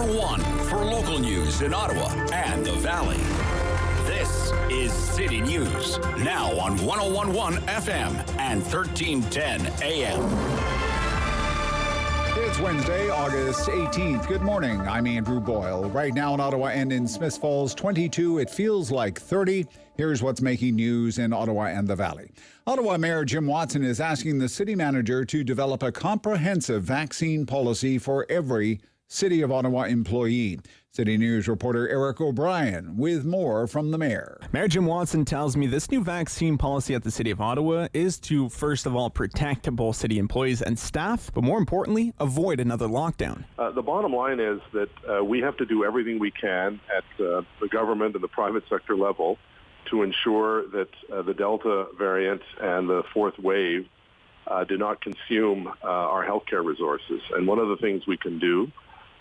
one for local news in Ottawa and the Valley. This is City News, now on 101.1 FM and 1310 AM. It's Wednesday, August 18th. Good morning. I'm Andrew Boyle. Right now in Ottawa and in Smiths Falls, 22. It feels like 30. Here's what's making news in Ottawa and the Valley. Ottawa Mayor Jim Watson is asking the city manager to develop a comprehensive vaccine policy for every City of Ottawa employee. City News reporter Eric O'Brien with more from the mayor. Mayor Jim Watson tells me this new vaccine policy at the City of Ottawa is to, first of all, protect both city employees and staff, but more importantly, avoid another lockdown. The bottom line is that we have to do everything we can at the government and the private sector level to ensure that the Delta variant and the fourth wave do not consume our healthcare resources. And one of the things we can do,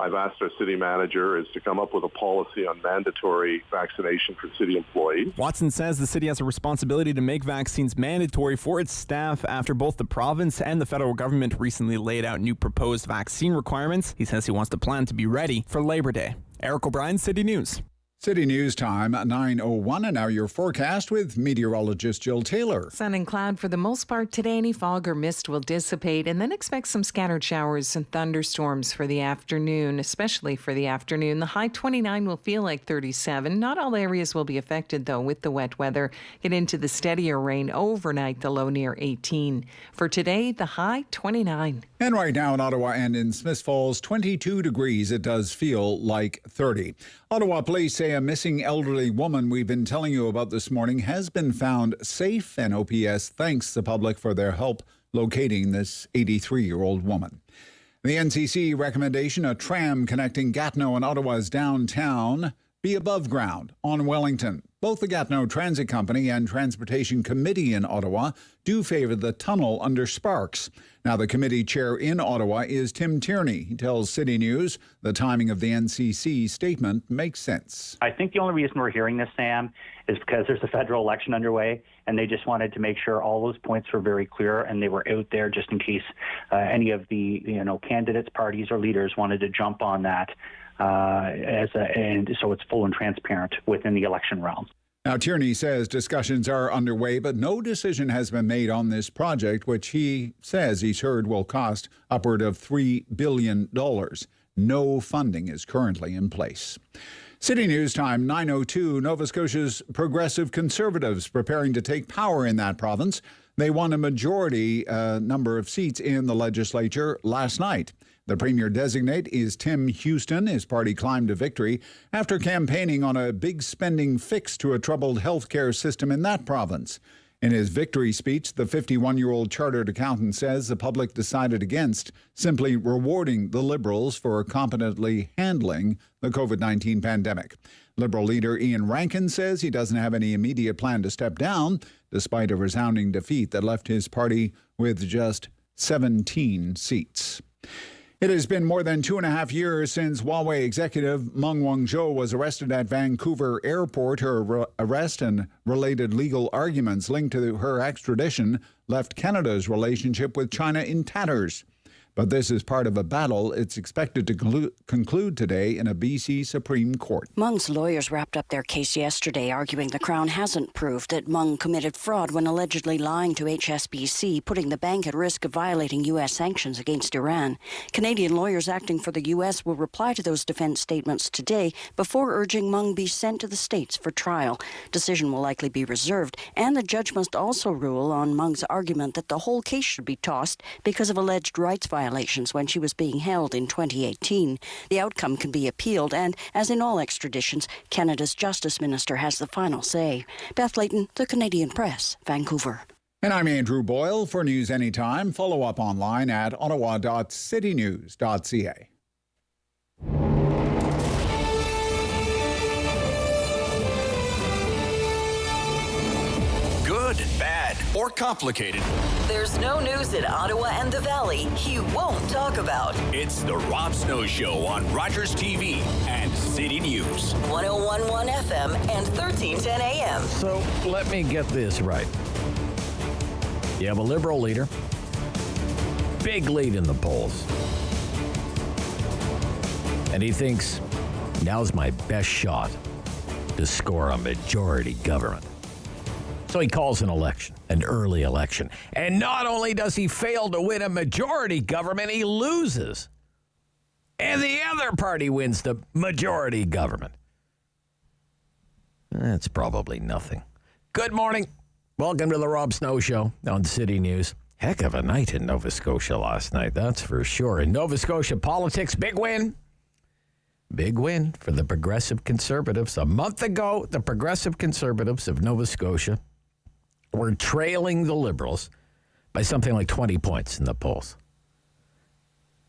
I've asked our city manager, is to come up with a policy on mandatory vaccination for city employees. Watson says the city has a responsibility to make vaccines mandatory for its staff after both the province and the federal government recently laid out new proposed vaccine requirements. He says he wants the plan to be ready for Labor Day. Eric O'Brien, City News. City News time, 9:01, and now your forecast with meteorologist Jill Taylor. Sun and cloud for the most part today. Any fog or mist will dissipate, and then expect some scattered showers and thunderstorms for the afternoon, especially for the afternoon. The high 29 will feel like 37. Not all areas will be affected, though, with the wet weather. Get into the steadier rain overnight, the low near 18. For today, the high 29. And right now in Ottawa and in Smiths Falls, 22 degrees. It does feel like 30. Ottawa police say a missing elderly woman we've been telling you about this morning has been found safe, and OPS thanks the public for their help locating this 83-year-old woman. The NCC recommendation, a tram connecting Gatineau and Ottawa's downtown, be above ground on Wellington. Both the Gatineau Transit Company and Transportation Committee in Ottawa do favour the tunnel under Sparks. Now, the committee chair in Ottawa is Tim Tierney. He tells City News the timing of the NCC statement makes sense. I think the only reason we're hearing this, Sam, is because there's a federal election underway, and they just wanted to make sure all those points were very clear, and they were out there just in case any of the candidates, parties, or leaders wanted to jump on that. And so it's full and transparent within the election realm. Now, Tierney says discussions are underway, but no decision has been made on this project, which he says he's heard will cost upward of $3 billion. No funding is currently in place. City News time, 9:02. Nova Scotia's Progressive Conservatives preparing to take power in that province. They won a majority number of seats in the legislature last night. The premier-designate is Tim Houston. His party climbed to victory after campaigning on a big spending fix to a troubled health care system in that province. In his victory speech, the 51-year-old chartered accountant says the public decided against simply rewarding the Liberals for competently handling the COVID-19 pandemic. Liberal leader Ian Rankin says he doesn't have any immediate plan to step down, despite a resounding defeat that left his party with just 17 seats. It has been more than 2.5 years since Huawei executive Meng Wanzhou was arrested at Vancouver Airport. Her arrest and related legal arguments linked to her extradition left Canada's relationship with China in tatters. But this is part of a battle it's expected to conclude today in a BC Supreme Court. Meng's lawyers wrapped up their case yesterday, arguing the Crown hasn't proved that Meng committed fraud when allegedly lying to HSBC, putting the bank at risk of violating U.S. sanctions against Iran. Canadian lawyers acting for the U.S. will reply to those defense statements today before urging Meng be sent to the States for trial. Decision will likely be reserved, and the judge must also rule on Meng's argument that the whole case should be tossed because of alleged rights violations when she was being held in 2018. The outcome can be appealed, and as in all extraditions, Canada's Justice Minister has the final say. Beth Layton, The Canadian Press, Vancouver. And I'm Andrew Boyle. For News Anytime, follow up online at ottawa.citynews.ca. Good, bad, or complicated. There's no news in Ottawa and the Valley he won't talk about. It's the Rob Snow Show on Rogers TV and City News. 101.1 FM and 1310 AM. So let me get this right. You have a Liberal leader, big lead in the polls. And he thinks, now's my best shot to score a majority government. So he calls an election, an early election. And not only does he fail to win a majority government, he loses. And the other party wins the majority government. That's probably nothing. Good morning. Welcome to the Rob Snow Show on City News. Heck of a night in Nova Scotia last night, that's for sure. In Nova Scotia politics, big win. Big win for the Progressive Conservatives. A month ago, the Progressive Conservatives of Nova Scotia were trailing the Liberals by something like 20 points in the polls.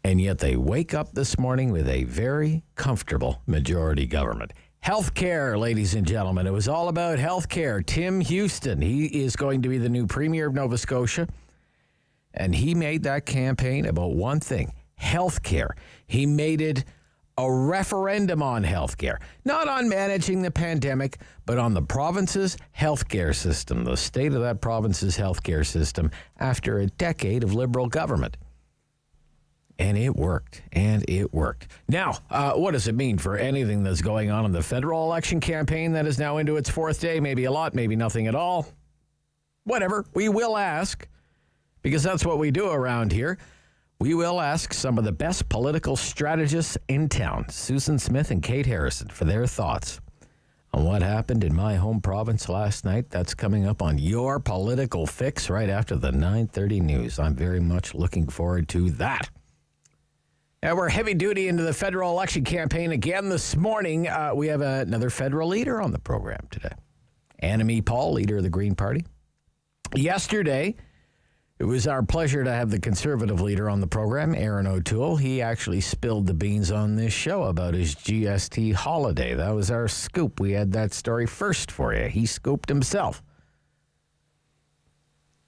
And yet they wake up this morning with a very comfortable majority government. Healthcare, ladies and gentlemen. It was all about healthcare. Tim Houston, he is going to be the new premier of Nova Scotia. And he made that campaign about one thing, healthcare. He made it a referendum on healthcare, not on managing the pandemic, but on the province's healthcare system, the state of that province's healthcare system after a decade of Liberal government. And it worked, Now, what does it mean for anything that's going on in the federal election campaign that is now into its fourth day? Maybe a lot, maybe nothing at all. Whatever, we will ask, because that's what we do around here. We will ask some of the best political strategists in town, Susan Smith and Kate Harrison, for their thoughts on what happened in my home province last night. That's coming up on your political fix right after the 9:30 news. I'm very much looking forward to that. And we're heavy duty into the federal election campaign again this morning. We have another federal leader on the program today. Annamie Paul, leader of the Green Party. Yesterday, it was our pleasure to have the Conservative leader on the program, Aaron O'Toole. He actually spilled the beans on this show about his GST holiday. That was our scoop. We had that story first for you. He scooped himself.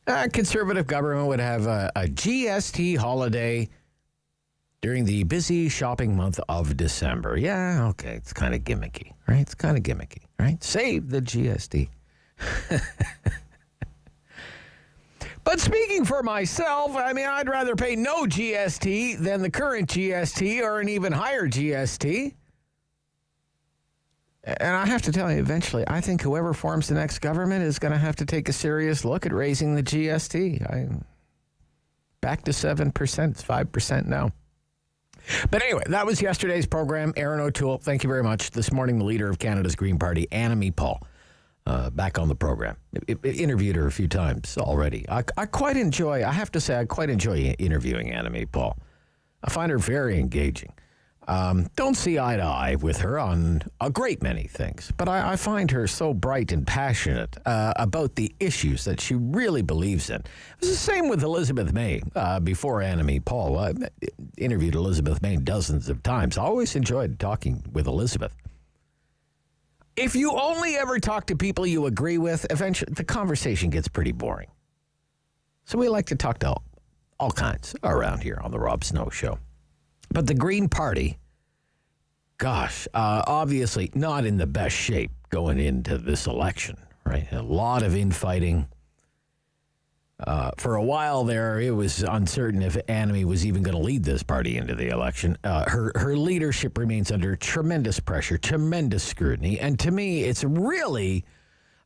A Conservative government would have a GST holiday during the busy shopping month of December. Yeah, okay, it's kind of gimmicky, right? It's kind of gimmicky, right? Save the GST. But speaking for myself, I mean, I'd rather pay no GST than the current GST or an even higher GST. And I have to tell you, eventually, I think whoever forms the next government is going to have to take a serious look at raising the GST. Back to 7%, it's 5% now. But anyway, that was yesterday's program. Aaron O'Toole, thank you very much. This morning, the leader of Canada's Green Party, Annamie Paul. Back on the program. Interviewed her a few times already. I quite enjoy, I have to say, I quite enjoy interviewing Annamie Paul. I find her very engaging. Don't see eye to eye with her on a great many things, but I find her so bright and passionate about the issues that she really believes in. It was the same with Elizabeth May before Annamie Paul. I interviewed Elizabeth May dozens of times. I always enjoyed talking with Elizabeth. If you only ever talk to people you agree with, eventually the conversation gets pretty boring. So we like to talk to all kinds around here on the Rob Snow Show. But the Green Party, gosh, obviously not in the best shape going into this election, right? A lot of infighting. For a while there, it was uncertain if Annamie was even going to lead this party into the election. Her leadership remains under tremendous pressure, tremendous scrutiny. And to me, it's really,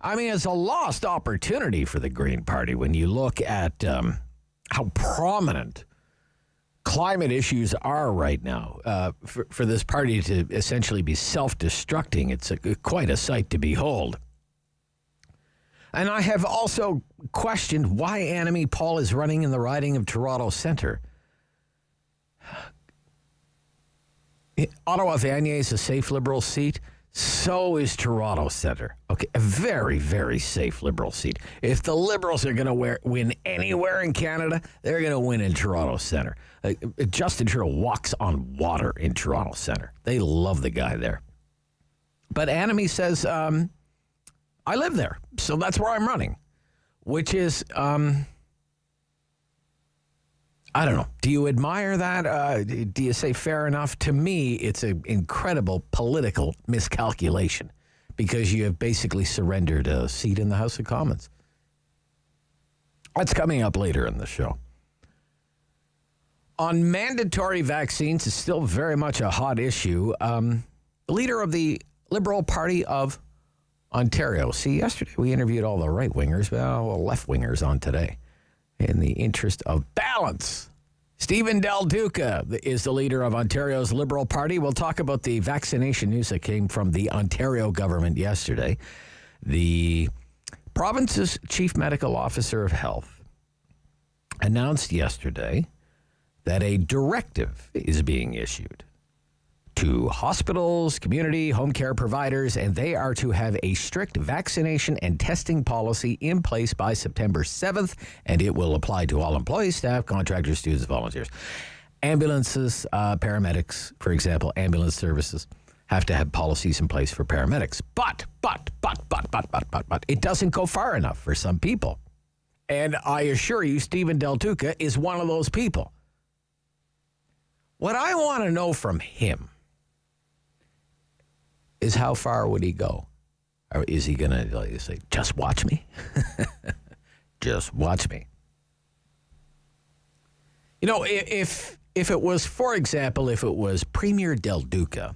I mean, it's a lost opportunity for the Green Party when you look at how prominent climate issues are right now. For this party to essentially be self-destructing, it's quite a sight to behold. And I have also questioned why Annamie Paul is running in the riding of Toronto Centre. Ottawa-Vanier is a safe Liberal seat. So is Toronto Centre. Okay, a very, very safe Liberal seat. If the Liberals are going to win anywhere in Canada, they're going to win in Toronto Centre. Justin Trudeau walks on water in Toronto Centre. They love the guy there. But Annamie says, I live there, so that's where I'm running, which is, I don't know. Do you admire that? Do you say fair enough? To me, it's an incredible political miscalculation because you have basically surrendered a seat in the House of Commons. That's coming up later in the show. On mandatory vaccines, it's still very much a hot issue. The leader of the Liberal Party of Ontario. See, yesterday we interviewed all the right-wingers, well, left-wingers on today. In the interest of balance, Stephen Del Duca is the leader of Ontario's Liberal Party. We'll talk about the vaccination news that came from the Ontario government yesterday. The province's chief medical officer of health announced yesterday that a directive is being issued to hospitals, community, home care providers, and they are to have a strict vaccination and testing policy in place by September 7th, and it will apply to all employees, staff, contractors, students, volunteers. Ambulances, paramedics, for example, ambulance services have to have policies in place for paramedics. But, it doesn't go far enough for some people. And I assure you, Stephen Del Duca is one of those people. What I want to know from him is how far would he go? Or is he going to say, just watch me? Just watch me. You know, if it was, for example, if it was Premier Del Duca,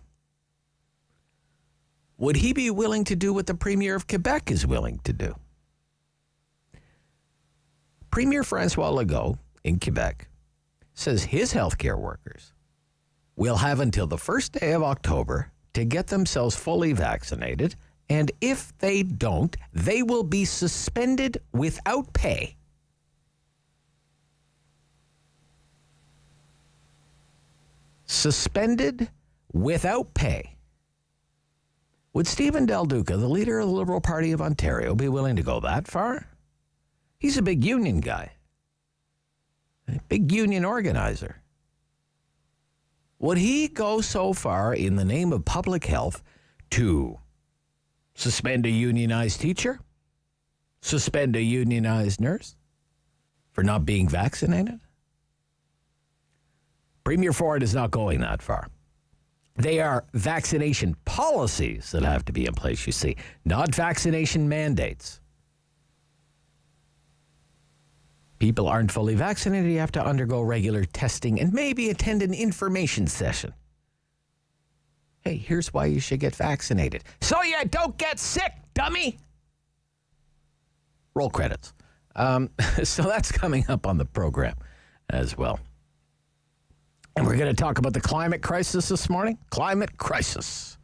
would he be willing to do what the Premier of Quebec is willing to do? Premier Francois Legault in Quebec says his healthcare workers will have until the first day of October to get themselves fully vaccinated, and if they don't, they will be suspended without pay. Suspended without pay. Would Stephen Del Duca, the leader of the Liberal Party of Ontario, be willing to go that far? He's a big union guy, a big union organizer. Would he go so far in the name of public health to suspend a unionized teacher, suspend a unionized nurse for not being vaccinated? Premier Ford is not going that far. They are vaccination policies that have to be in place, you see, not vaccination mandates. People aren't fully vaccinated, you have to undergo regular testing and maybe attend an information session. Hey, here's why you should get vaccinated. So you don't get sick, dummy! Roll credits. So that's coming up on the program as well. And we're going to talk about the climate crisis this morning. Climate crisis.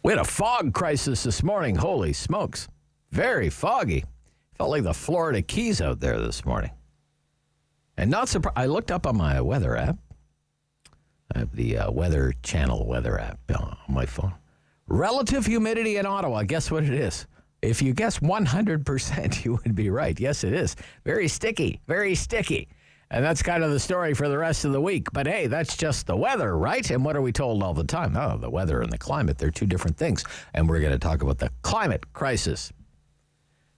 We had a fog crisis this morning. Holy smokes. Very foggy. Felt like the Florida Keys out there this morning. And not surprised. I looked up on my weather app. I have the Weather Channel weather app on my phone. Relative humidity in Ottawa. Guess what it is? If you guess 100%, you would be right. Yes, it is. Very sticky. Very sticky. And that's kind of the story for the rest of the week. But hey, that's just the weather, right? And what are we told all the time? Oh, the weather and the climate, they're two different things. And we're going to talk about the climate crisis.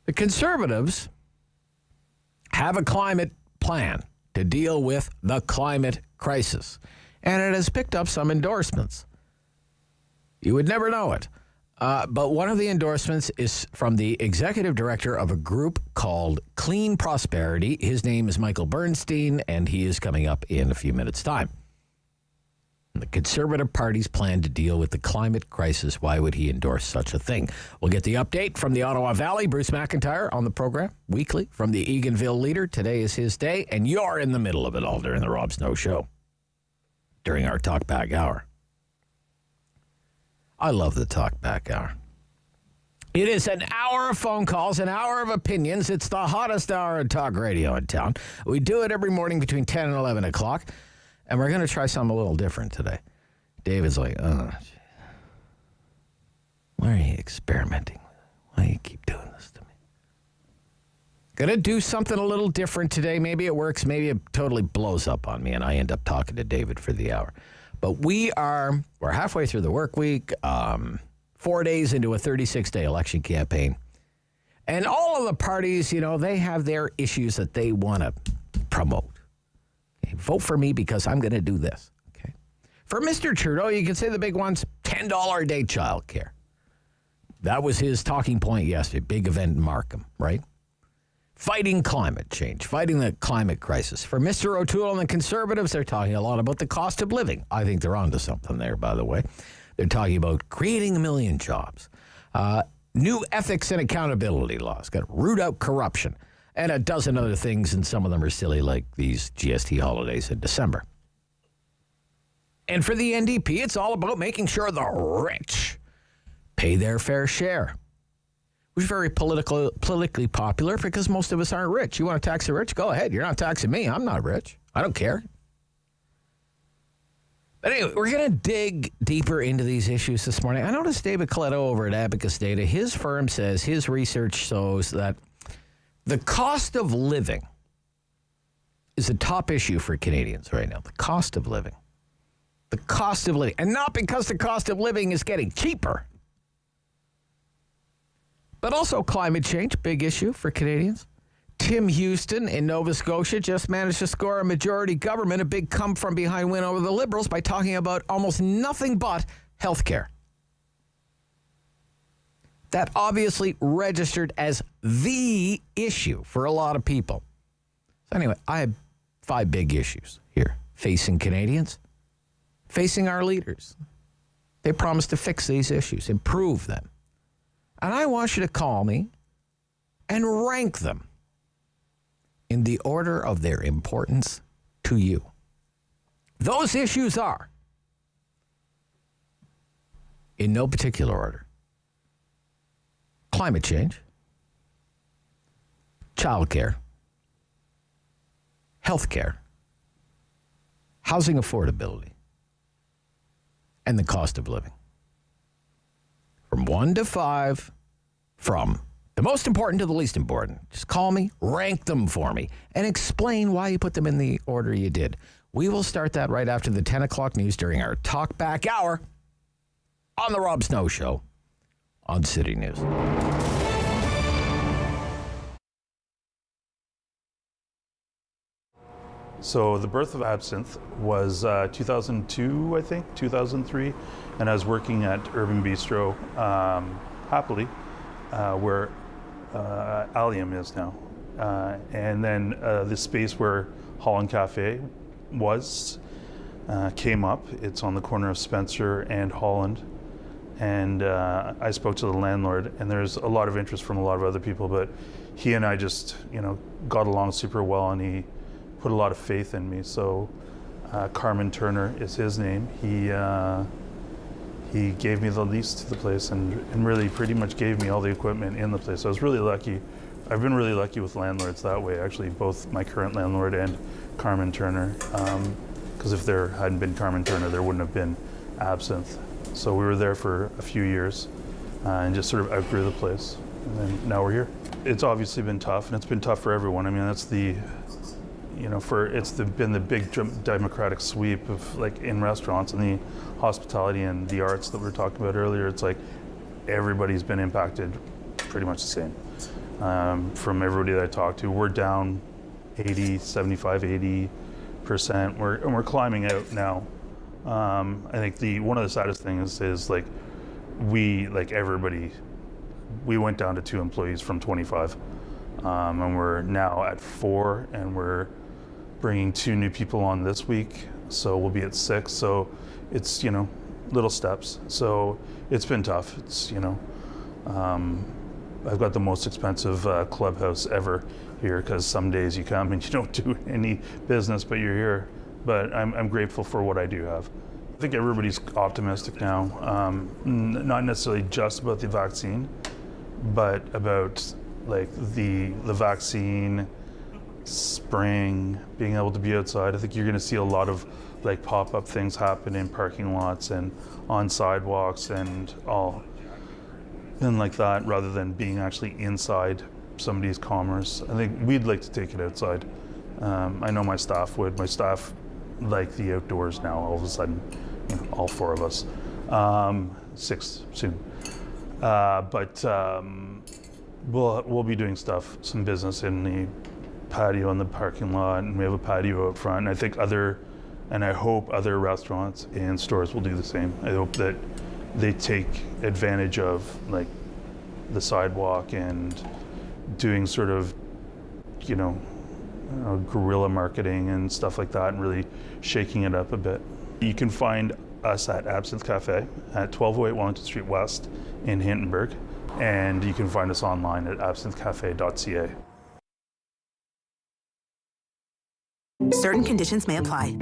The Conservatives have a climate plan to deal with the climate crisis. And it has picked up some endorsements. You would never know it. But one of the endorsements is from the executive director of a group called Clean Prosperity. His name is Michael Bernstein, and he is coming up in a few minutes' time. The Conservative Party's plan to deal with the climate crisis. Why would he endorse such a thing? We'll get the update from the Ottawa Valley. Bruce McIntyre on the program weekly from the Eganville leader. Today is his day, and you're in the middle of it all during the Rob Snow Show, during our Talk Back Hour. I love the Talk Back Hour. It is an hour of phone calls, an hour of opinions. It's the hottest hour of talk radio in town. We do it every morning between 10 and 11 o'clock. And we're going to try something a little different today. David's like, oh, geez. Why are you experimenting? Why do you keep doing this to me? Going to do something a little different today. Maybe it works. Maybe it totally blows up on me, and I end up talking to David for the hour. But we're halfway through the work week, 4 days into a 36-day election campaign. And all of the parties, you know, they have their issues that they want to promote. Vote for me because I'm going to do this. Okay. For Mr. Trudeau, you can say the big ones, $10 a day child care. That was his talking point yesterday. Big event in Markham, right? fighting climate change, fighting the climate crisis. For Mr. O'Toole and the Conservatives, they're talking a lot about the cost of living. I think they're onto something there, by the way. They're talking about creating 1 million jobs, new ethics and accountability laws, got to root out corruption, and a dozen other things, and some of them are silly, like these GST holidays in December. And for the NDP, it's all about making sure the rich pay their fair share, which is very politically popular because most of us aren't rich. You want to tax the rich? Go ahead. You're not taxing me. I'm not rich. I don't care. But anyway, we're going to dig deeper into these issues this morning. I noticed David Coletto over at Abacus Data, his firm says his research shows that the cost of living is a top issue for Canadians right now. The cost of living. The cost of living. And not because the cost of living is getting cheaper, but also climate change, big issue for Canadians. Tim Houston in Nova Scotia just managed to score a majority government, a big come-from-behind win over the Liberals by talking about almost nothing but health care. That obviously registered as the issue for a lot of people. So anyway, I have 5 big issues here facing Canadians, facing our leaders. They promised to fix these issues, improve them. And I want you to call me and rank them in the order of their importance to you. Those issues are, in no particular order, climate change, childcare, healthcare, housing affordability, and the cost of living. From 1 to 5, from the most important to the least important. Just call me, rank them for me, and explain why you put them in the order you did. We will start that right after the 10 o'clock news during our Talk Back Hour on The Rob Snow Show on City News. So the birth of absinthe was 2002, I think, 2003, and I was working at Urban Bistro, happily, where Allium is now. And then the space where Holland Cafe was came up. It's on the corner of Spencer and Holland. And I spoke to the landlord, and there's a lot of interest from a lot of other people, but he and I just, got along super well, and he put a lot of faith in me. So Carmen Turner is his name. He gave me the lease to the place and really pretty much gave me all the equipment in the place. So I was really lucky. I've been really lucky with landlords that way, actually, both my current landlord and Carmen Turner. Because if there hadn't been Carmen Turner, there wouldn't have been Absinthe. So we were there for a few years and just sort of outgrew the place. And then now we're here. It's obviously been tough, and it's been tough for everyone. I mean, that's been the big democratic sweep of, like, in restaurants and the hospitality and the arts that we were talking about earlier. It's like everybody's been impacted pretty much the same. From everybody that I talked to, we're down 80%. We're climbing out now. I think one of the saddest things is like everybody, we went down to 2 employees from 25, and we're now at 4, and we're bringing 2 new people on this week, so we'll be at 6. So it's, little steps. So it's been tough. It's, I've got the most expensive clubhouse ever here, because some days you come and you don't do any business, but you're here. But I'm grateful for what I do have. I think everybody's optimistic now, not necessarily just about the vaccine, but about like the vaccine, spring, being able to be outside. I think you're going to see a lot of like pop-up things happen in parking lots and on sidewalks and like that, rather than being actually inside somebody's commerce. I think we'd like to take it outside. I know my staff would. My staff like the outdoors now, all of a sudden, all 4 of us. 6 soon. But we'll be doing some business in the patio in the parking lot, and we have a patio out front. And I hope other restaurants and stores will do the same. I hope that they take advantage of like the sidewalk and doing sort of guerrilla marketing and stuff like that, and really shaking it up a bit. You can find us at Absinthe Cafe at 1208 Wellington Street West in Hintonburg, and you can find us online at absinthecafe.ca. Certain conditions may apply.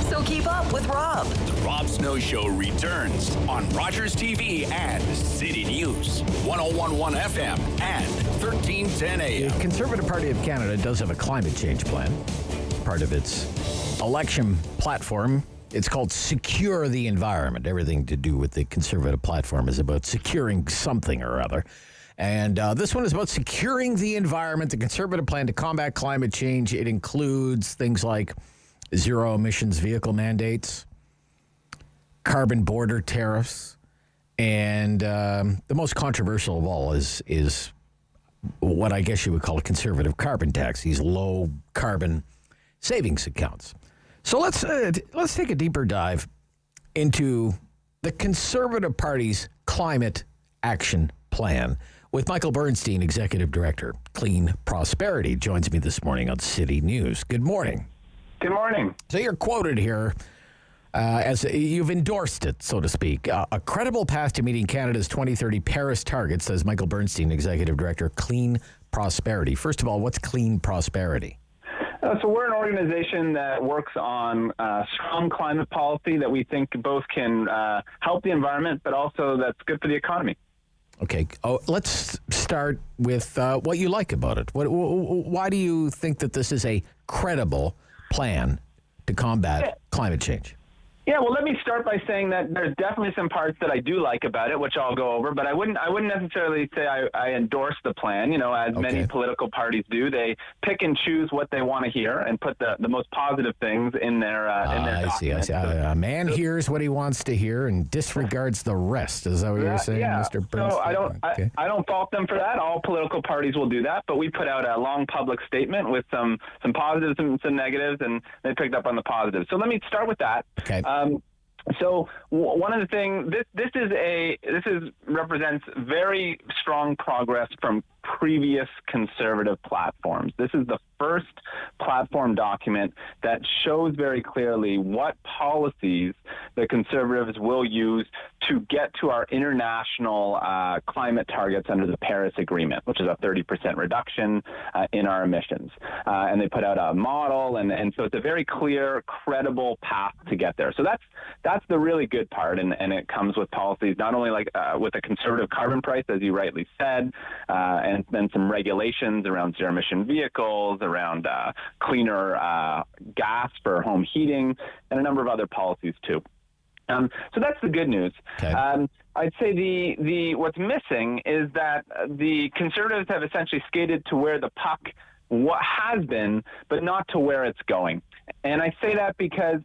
So keep up with Rob. The Rob Snow Show returns on Rogers TV and City News, 101.1 FM and 1310 AM. The Conservative Party of Canada does have a climate change plan. Part of its election platform. It's called Secure the Environment. Everything to do with the Conservative platform is about securing something or other. And this one is about securing the environment. The Conservative plan to combat climate change. It includes things like zero emissions vehicle mandates, carbon border tariffs, and the most controversial of all is what I guess you would call a conservative carbon tax, these low carbon savings accounts. So let's take a deeper dive into the Conservative Party's climate action plan with Michael Bernstein, Executive Director, Clean Prosperity, joins me this morning on City News. Good morning. Good morning. So you're quoted here as you've endorsed it, so to speak. A credible path to meeting Canada's 2030 Paris targets, says Michael Bernstein, Executive Director, Clean Prosperity. First of all, what's Clean Prosperity? So we're an organization that works on strong climate policy that we think both can help the environment, but also that's good for the economy. Okay. Let's start with what you like about it. Why do you think that this is a credible plan to combat climate change? Yeah, well, let me start by saying that there's definitely some parts that I do like about it, which I'll go over, but I wouldn't necessarily say I endorse the plan, as many political parties do. They pick and choose what they want to hear and put the most positive things in their I see. A man hears what he wants to hear and disregards the rest. Is that what you're saying, Mr. Bernstein? So I don't fault them for that. All political parties will do that, but we put out a long public statement with some positives and some negatives, and they picked up on the positives. So let me start with that. Okay. So one of the things, this represents very strong progress from previous conservative platforms. This is the first platform document that shows very clearly what policies the Conservatives will use to get to our international climate targets under the Paris Agreement, which is a 30% reduction in our emissions. And they put out a model, and so it's a very clear, credible path to get there. So that's the really good part, and it comes with policies not only like with a conservative carbon price, as you rightly said, and then some regulations around zero-emission vehicles, around cleaner gas for home heating, and a number of other policies too. So that's the good news. Okay. I'd say the what's missing is that the Conservatives have essentially skated to where the puck has been, but not to where it's going. And I say that because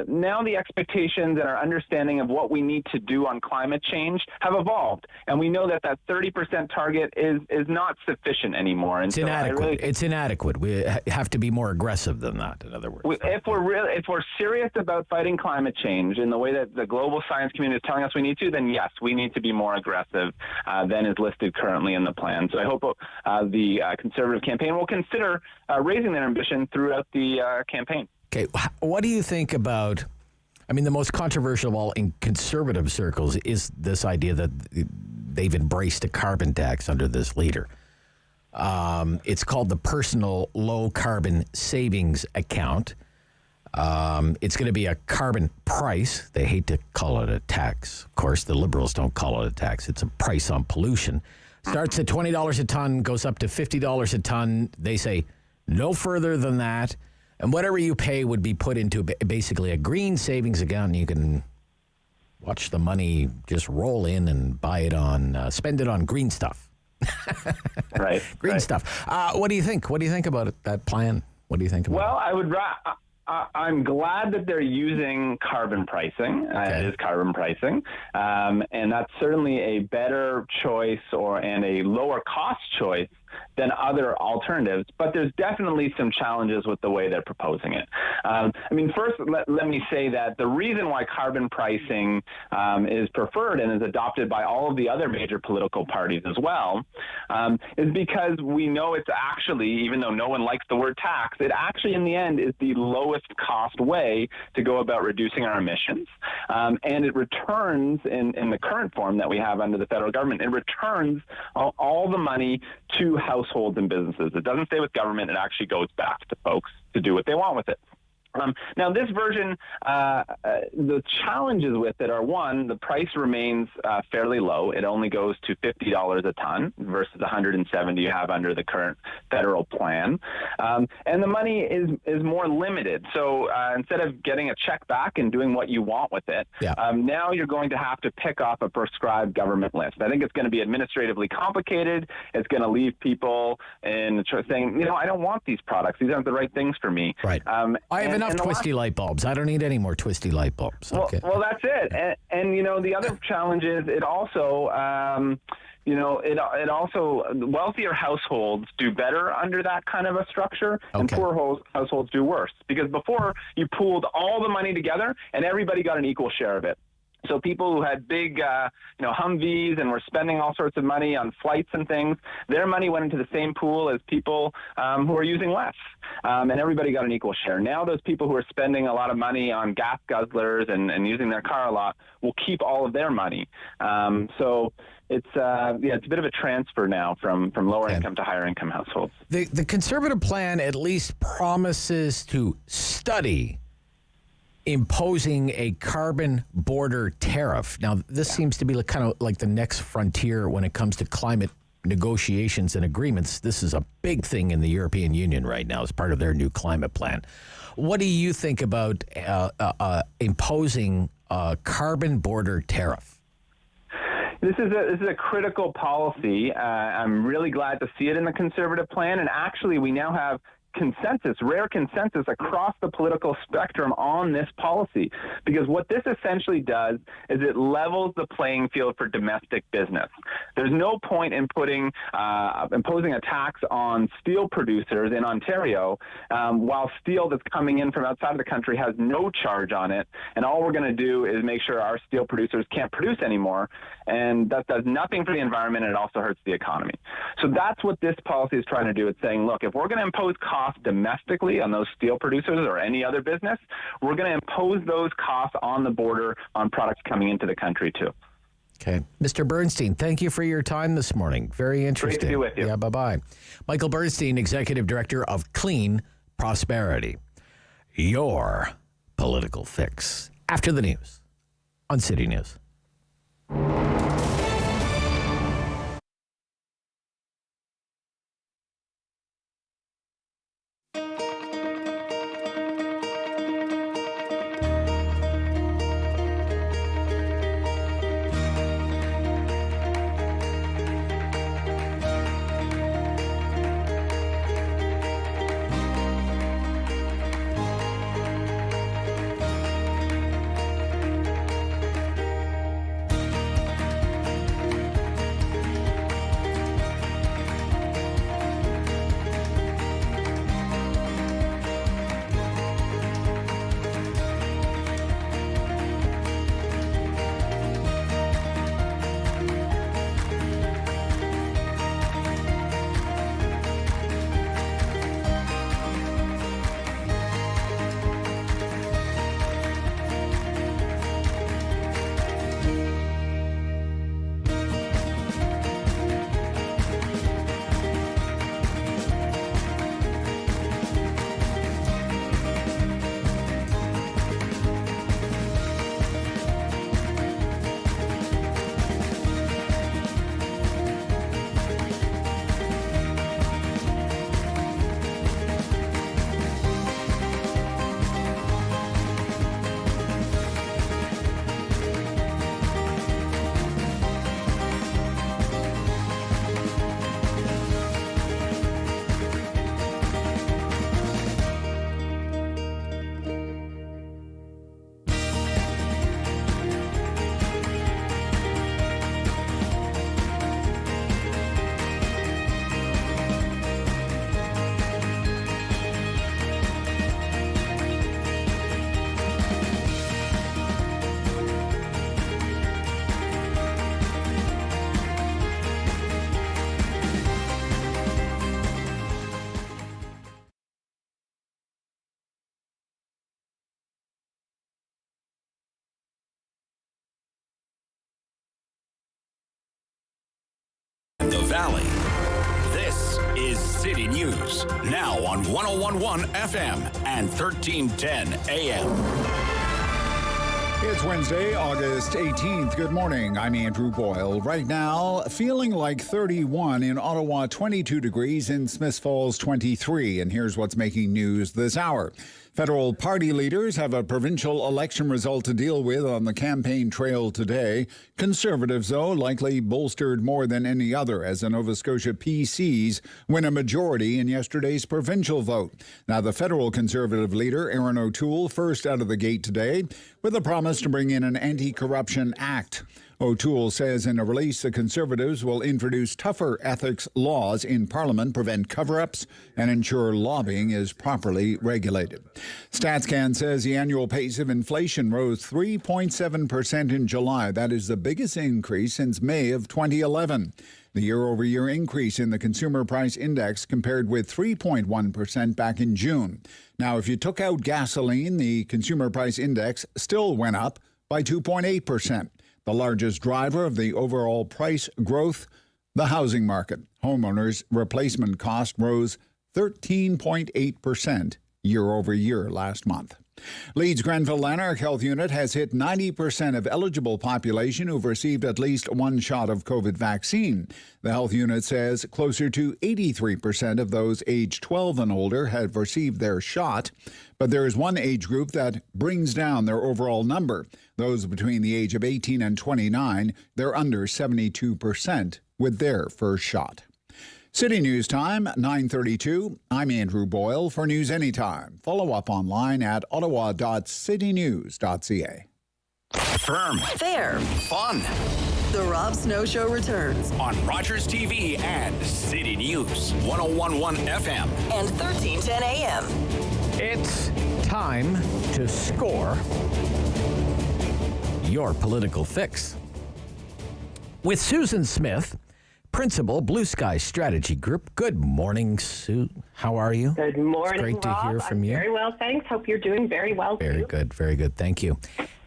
now the expectations and our understanding of what we need to do on climate change have evolved. And we know that 30% target is not sufficient anymore. And it's inadequate. It's inadequate. We have to be more aggressive than that, in other words. If we're serious about fighting climate change in the way that the global science community is telling us we need to, then yes, we need to be more aggressive than is listed currently in the plan. So I hope the Conservative campaign will consider raising their ambition throughout the campaign. Okay, what do you think about, the most controversial of all in conservative circles is this idea that they've embraced a carbon tax under this leader. It's called the Personal Low Carbon Savings Account. It's going to be a carbon price. They hate to call it a tax. Of course, the Liberals don't call it a tax. It's a price on pollution. Starts at $20 a ton, goes up to $50 a ton. They say no further than that. And whatever you pay would be put into basically a green savings account, and you can watch the money just roll in and buy it on, spend it on green stuff. Right. Green stuff. What do you think? What do you think about it, that plan? What do you think about it? I'm glad that they're using carbon pricing. It is carbon pricing. And that's certainly a better choice and a lower cost choice than other alternatives, but there's definitely some challenges with the way they're proposing it. First, let me say that the reason why carbon pricing is preferred and is adopted by all of the other major political parties as well is because we know it's actually, even though no one likes the word tax, it actually in the end is the lowest cost way to go about reducing our emissions. And it returns in the current form that we have under the federal government, it returns all the money to households and businesses. It doesn't stay with government. It actually goes back to folks to do what they want with it. Now, this version, the challenges with it are, one, the price remains fairly low. It only goes to $50 a ton versus $170 you have under the current federal plan. And the money is more limited. So instead of getting a check back and doing what you want with it, now you're going to have to pick off a prescribed government list. I think it's going to be administratively complicated. It's going to leave people in saying, I don't want these products. These aren't the right things for me. Right. I have enough twisty light bulbs. I don't need any more twisty light bulbs. Okay. Well, that's it. And the other challenge is it also, wealthier households do better under that kind of a structure, and poor households do worse. Because before, you pooled all the money together, and everybody got an equal share of it. So people who had big, Humvees and were spending all sorts of money on flights and things, their money went into the same pool as people who are using less, and everybody got an equal share. Now those people who are spending a lot of money on gas guzzlers and using their car a lot will keep all of their money. So it's a bit of a transfer now from lower income to higher income households. The Conservative plan at least promises to study imposing a carbon border tariff. Now, this seems to be kind of like the next frontier when it comes to climate negotiations and agreements. This is a big thing in the European Union right now as part of their new climate plan. What do you think about imposing a carbon border tariff? This is a critical policy. I'm really glad to see it in the Conservative plan, and actually we now have rare consensus across the political spectrum on this policy, because what this essentially does is it levels the playing field for domestic business. There's no point in imposing a tax on steel producers in Ontario while steel that's coming in from outside of the country has no charge on it, and all we're going to do is make sure our steel producers can't produce anymore, and that does nothing for the environment, and it also hurts the economy. So that's what this policy is trying to do. It's saying, look, if we're going to impose costs domestically on those steel producers or any other business, we're going to impose those costs on the border on products coming into the country too. Okay. Mr. Bernstein, thank you for your time this morning. Very interesting. Great to be with you. Yeah, bye-bye. Michael Bernstein, Executive Director of Clean Prosperity. Your political fix. After the news on City News. Valley. This is City News, now on 101.1 FM and 1310 AM. It's Wednesday, August 18th. Good morning. I'm Andrew Boyle. Right now, feeling like 31 in Ottawa, 22 degrees in Smiths Falls, 23. And here's what's making news this hour. Federal party leaders have a provincial election result to deal with on the campaign trail today. Conservatives, though, likely bolstered more than any other as the Nova Scotia PCs win a majority in yesterday's provincial vote. Now, the federal Conservative leader, Erin O'Toole, first out of the gate today with a promise to bring in an anti-corruption act. O'Toole says in a release the Conservatives will introduce tougher ethics laws in Parliament, prevent cover-ups, and ensure lobbying is properly regulated. StatsCan says the annual pace of inflation rose 3.7% in July. That is the biggest increase since May of 2011. The year-over-year increase in the Consumer Price Index compared with 3.1% back in June. Now, if you took out gasoline, the Consumer Price Index still went up by 2.8%. The largest driver of the overall price growth, the housing market. Homeowners' replacement cost rose 13.8% year over year last month. Leeds Grenville Lanark Health Unit has hit 90% of eligible population who've received at least one shot of COVID vaccine. The health unit says closer to 83% of those aged 12 and older have received their shot. But there is one age group that brings down their overall number. Those between the age of 18 and 29, they're under 72% with their first shot. City News Time, 9:32. I'm Andrew Boyle for News Anytime. Follow up online at ottawa.citynews.ca. Firm. Fair. Fun. The Rob Snow Show returns On Rogers TV and City News, 101.1 FM and 1310 AM. It's time to score your political fix. With Susan Smith, Principal, Bluesky Strategy Group. Good morning, Sue. How are you? Good morning, It's great Rob. to hear from you. Very well, thanks. Hope you're doing very well, Very too. good, very good. Thank you.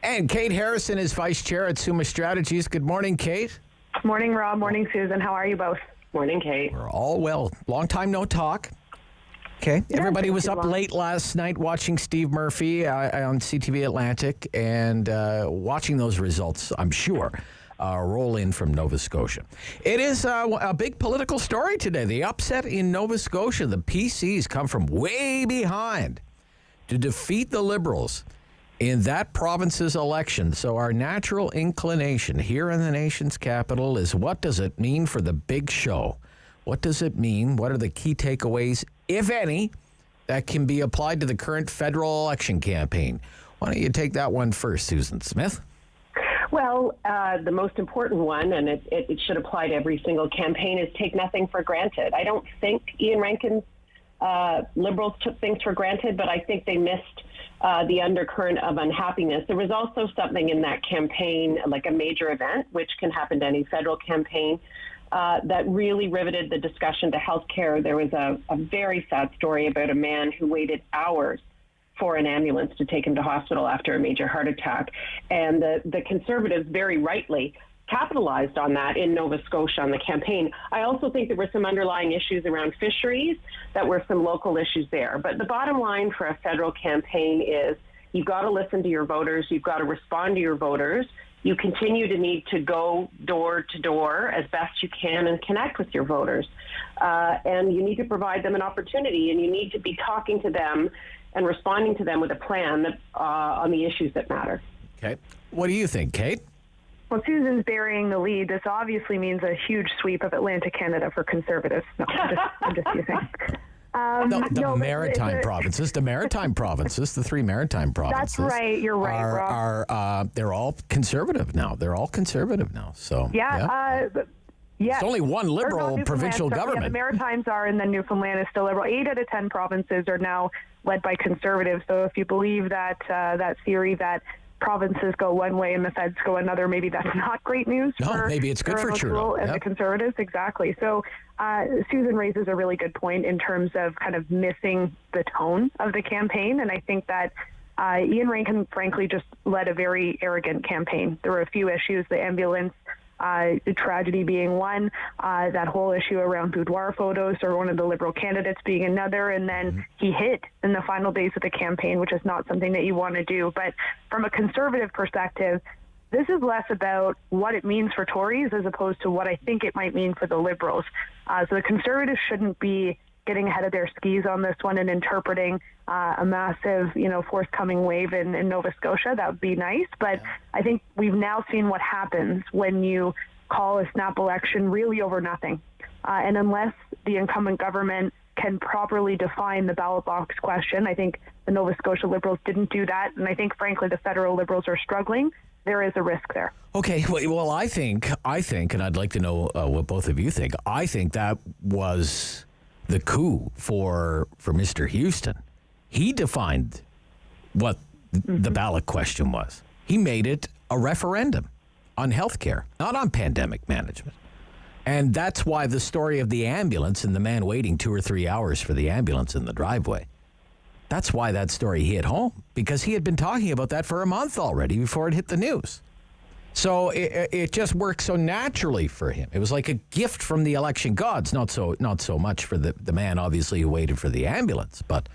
And Kate Harrison is Vice Chair at Summa Strategies. Good morning, Kate. Morning, Rob. Morning, Susan. How are you both? Morning, Kate. We're all well. Long time no talk. Okay. Yeah, Everybody was too up long. late last night watching Steve Murphy on CTV Atlantic and watching those results, I'm sure. Roll in from Nova Scotia. It is a big political story today. The upset in Nova Scotia. The PCs come from way behind to defeat the Liberals in that province's election. So our natural inclination here in the nation's capital is, what does it mean for the big show? What does it mean? What are the key takeaways, if any, that can be applied to the current federal election campaign? Why don't you take that one first, Susan Smith? Well, the most important one, and it should apply to every single campaign, is take nothing for granted. I don't think Ian Rankin's Liberals took things for granted, but I think they missed the undercurrent of unhappiness. There was also something in that campaign, like a major event, which can happen to any federal campaign, that really riveted the discussion to healthcare. There was a very sad story about a man who waited hours for an ambulance to take him to hospital after a major heart attack. And the Conservatives very rightly capitalized on that in Nova Scotia on the campaign. I also think there were some underlying issues around fisheries that were some local issues there. But the bottom line for a federal campaign is you've got to listen to your voters. You've got to respond to your voters. You continue to need to go door to door as best you can and connect with your voters. And you need to provide them an opportunity, and you need to be talking to them and responding to them with a plan that, on the issues that matter. Okay. What do you think, Kate? Well, Susan's burying the lead. This obviously means a huge sweep of Atlantic Canada for Conservatives. No, I'm just teasing. The maritime provinces, the three maritime provinces. That's right. You're right, Rob. They're all conservative now. So yeah. Yes. It's only one liberal provincial government. Yeah, the Maritimes are, and then Newfoundland is still liberal. 8 out of 10 provinces are now led by Conservatives. So if you believe that that theory that provinces go one way and the feds go another, maybe that's not great news. Maybe it's good for Trudeau and the Conservatives. Exactly. So Susan raises a really good point in terms of kind of missing the tone of the campaign, and I think that Ian Rankin, frankly, just led a very arrogant campaign. There were a few issues, the ambulance The tragedy being one, that whole issue around boudoir photos or one of the Liberal candidates being another, and then he hid in the final days of the campaign, which is not something that you want to do. But from a Conservative perspective, this is less about what it means for Tories as opposed to what I think it might mean for the Liberals. So the Conservatives shouldn't be getting ahead of their skis on this one and interpreting a massive, forthcoming wave in Nova Scotia. That would be nice. But I think we've now seen what happens when you call a snap election really over nothing. And unless the incumbent government can properly define the ballot box question, I think the Nova Scotia Liberals didn't do that. And I think, frankly, the federal Liberals are struggling. There is a risk there. Okay, well, I think, and I'd like to know what both of you think, I think that was the coup for Mr. Houston. He defined what the ballot question was. He made it a referendum on health care, not on pandemic management. And that's why the story of the ambulance and the man waiting 2 or 3 hours for the ambulance in the driveway, that's why that story hit home, because he had been talking about that for a month already before it hit the news. So it just worked so naturally for him. It was like a gift from the election gods, not so much for the man, obviously, who waited for the ambulance. But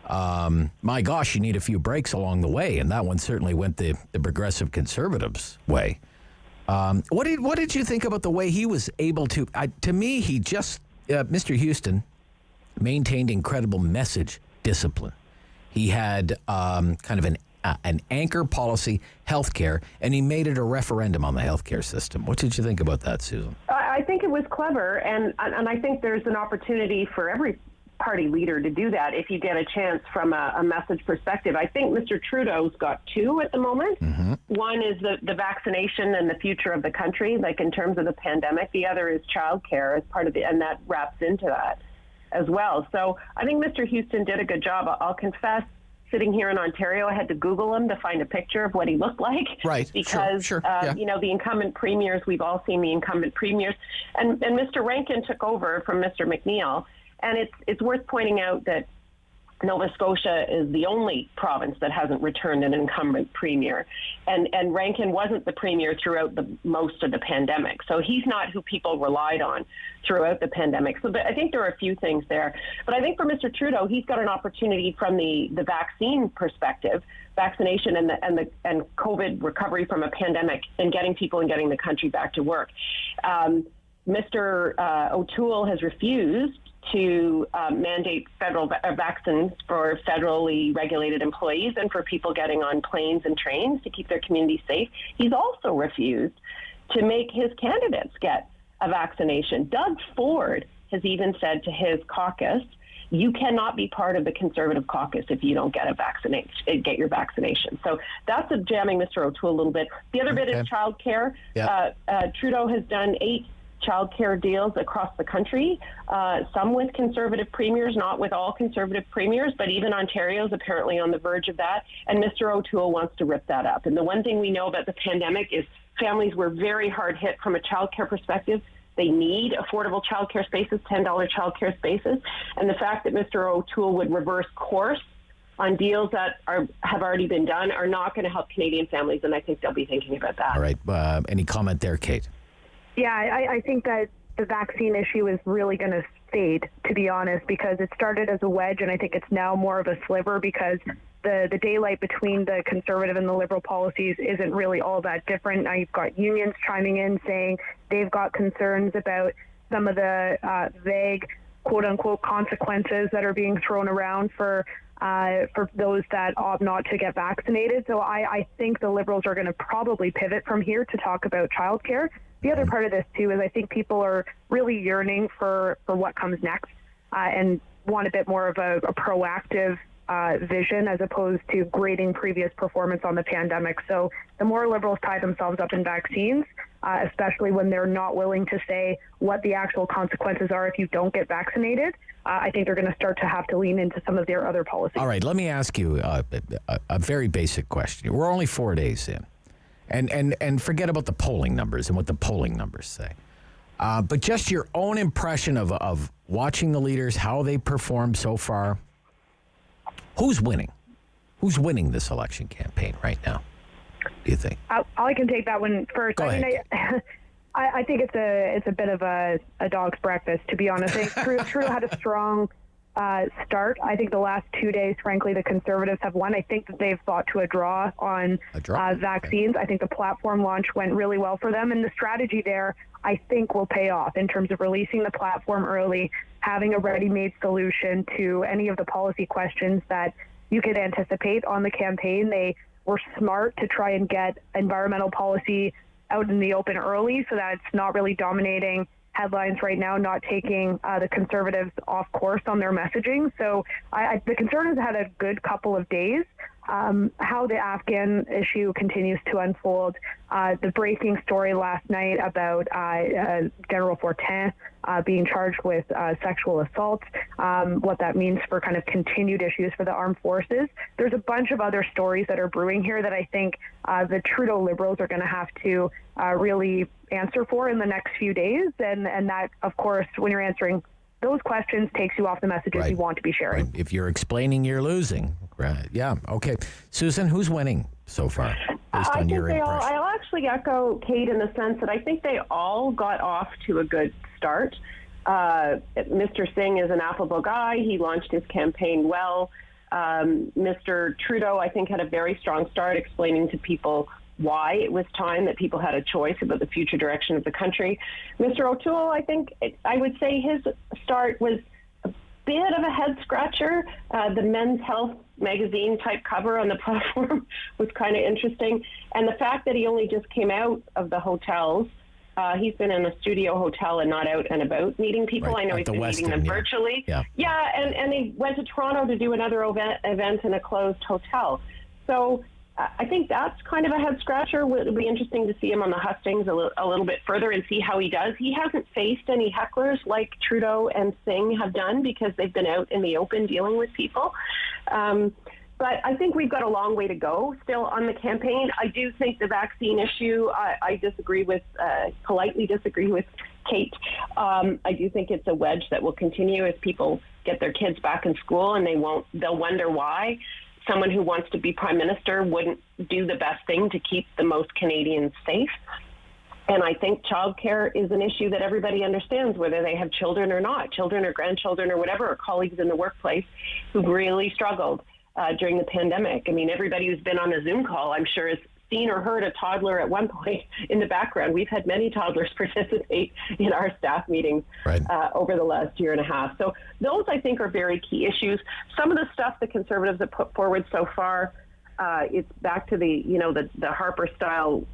my gosh, you need a few breaks along the way, and that one certainly went the Progressive Conservatives' way. What did you think about the way he was able to? To me, he just Mr. Houston maintained incredible message discipline. He had kind of an anchor policy, healthcare, and he made it a referendum on the healthcare system. What did you think about that, Susan? I think it was clever, and I think there's an opportunity for every party leader to do that if you get a chance from a message perspective. I think Mr. Trudeau's got two at the moment. Mm-hmm. One is the vaccination and the future of the country, like in terms of the pandemic. The other is childcare as part of and that wraps into that as well. So I think Mr. Houston did a good job. I'll confess, sitting here in Ontario, I had to Google him to find a picture of what he looked like. Right. Because, sure. Yeah. The incumbent premiers, we've all seen the incumbent premiers. And Mr. Rankin took over from Mr. McNeil. And it's worth pointing out that Nova Scotia is the only province that hasn't returned an incumbent premier. And Rankin wasn't the premier throughout most of the pandemic. So he's not who people relied on throughout the pandemic. So I think there are a few things there. But I think for Mr. Trudeau, he's got an opportunity from the vaccine perspective, vaccination and COVID recovery from a pandemic, and getting people and getting the country back to work. Mr. O'Toole has refused to mandate federal vaccines for federally regulated employees and for people getting on planes and trains to keep their communities safe. He's also refused to make his candidates get a vaccination. Doug Ford has even said to his caucus, you cannot be part of the Conservative caucus if you don't get get your vaccination. So that's jamming Mr. O'Toole a little bit. The other bit is childcare. Yeah. Trudeau has done 8 childcare deals across the country, some with Conservative premiers, not with all Conservative premiers, but even Ontario's apparently on the verge of that. And Mr. O'Toole wants to rip that up. And the one thing we know about the pandemic is families were very hard hit from a childcare perspective. They need affordable childcare spaces, $10 childcare spaces. And the fact that Mr. O'Toole would reverse course on deals that have already been done are not going to help Canadian families, and I think they'll be thinking about that. All right. Any comment there, Kate? Yeah, I think that the vaccine issue is really going to fade, to be honest, because it started as a wedge, and I think it's now more of a sliver because the daylight between the Conservative and the Liberal policies isn't really all that different. Now you've got unions chiming in saying they've got concerns about some of the vague, quote-unquote, consequences that are being thrown around for those that opt not to get vaccinated. So I think the Liberals are going to probably pivot from here to talk about childcare. The other part of this, too, is I think people are really yearning for what comes next and want a bit more of a proactive vision as opposed to grading previous performance on the pandemic. So the more Liberals tie themselves up in vaccines, especially when they're not willing to say what the actual consequences are if you don't get vaccinated, I think they're going to start to have to lean into some of their other policies. All right, let me ask you a very basic question. We're only 4 days in. And forget about the polling numbers and what the polling numbers say. But just your own impression of watching the leaders, how they perform so far. Who's winning? Who's winning this election campaign right now? do you think? I can take that one first. Go ahead. I think it's a bit of a dog's breakfast, to be honest. I think Trudeau had a strong start. I think the last 2 days, frankly, the Conservatives have won. I think that they've fought to a draw on vaccines. Okay. I think the platform launch went really well for them, and the strategy there, I think, will pay off in terms of releasing the platform early, having a ready-made solution to any of the policy questions that you could anticipate on the campaign. They were smart to try and get environmental policy out in the open early so that it's not really dominating headlines right now, not taking the Conservatives off course on their messaging. So the Conservatives had a good couple of days. How the Afghan issue continues to unfold, the breaking story last night about General Fortin being charged with sexual assault, what that means for kind of continued issues for the armed forces. There's a bunch of other stories that are brewing here that I think the Trudeau Liberals are going to have to really answer for in the next few days. And that, of course, when you're answering those questions, takes you off the messages you want to be sharing. Right. If you're explaining, you're losing. Right. Yeah. Okay. Susan, who's winning so far, based on your impression? I'll actually echo Kate in the sense that I think they all got off to a good start. Mr. Singh is an affable guy. He launched his campaign well. Mr. Trudeau, I think, had a very strong start explaining to people why it was time that people had a choice about the future direction of the country. Mr. O'Toole, I think I would say his start was a bit of a head scratcher. The Men's Health magazine type cover on the platform was kind of interesting. And the fact that he only just came out of the hotels, he's been in a studio hotel and not out and about meeting people. Right. I know he's been meeting them virtually. Yeah, and he went to Toronto to do another event in a closed hotel. So I think that's kind of a head scratcher. It'll be interesting to see him on the hustings a little bit further and see how he does. He hasn't faced any hecklers like Trudeau and Singh have done because they've been out in the open dealing with people. But I think we've got a long way to go still on the campaign. I do think the vaccine issue, I politely disagree with Kate. I do think it's a wedge that will continue as people get their kids back in school, and they'll wonder why someone who wants to be prime minister wouldn't do the best thing to keep the most Canadians safe. And I think childcare is an issue that everybody understands, whether they have children or not, children or grandchildren or whatever, or colleagues in the workplace who've really struggled during the pandemic. I mean, everybody who's been on a Zoom call, I'm sure, has seen or heard a toddler at one point in the background. We've had many toddlers participate in our staff meetings over the last year and a half. So those, I think, are very key issues. Some of the stuff the Conservatives have put forward so far, it's back to the Harper style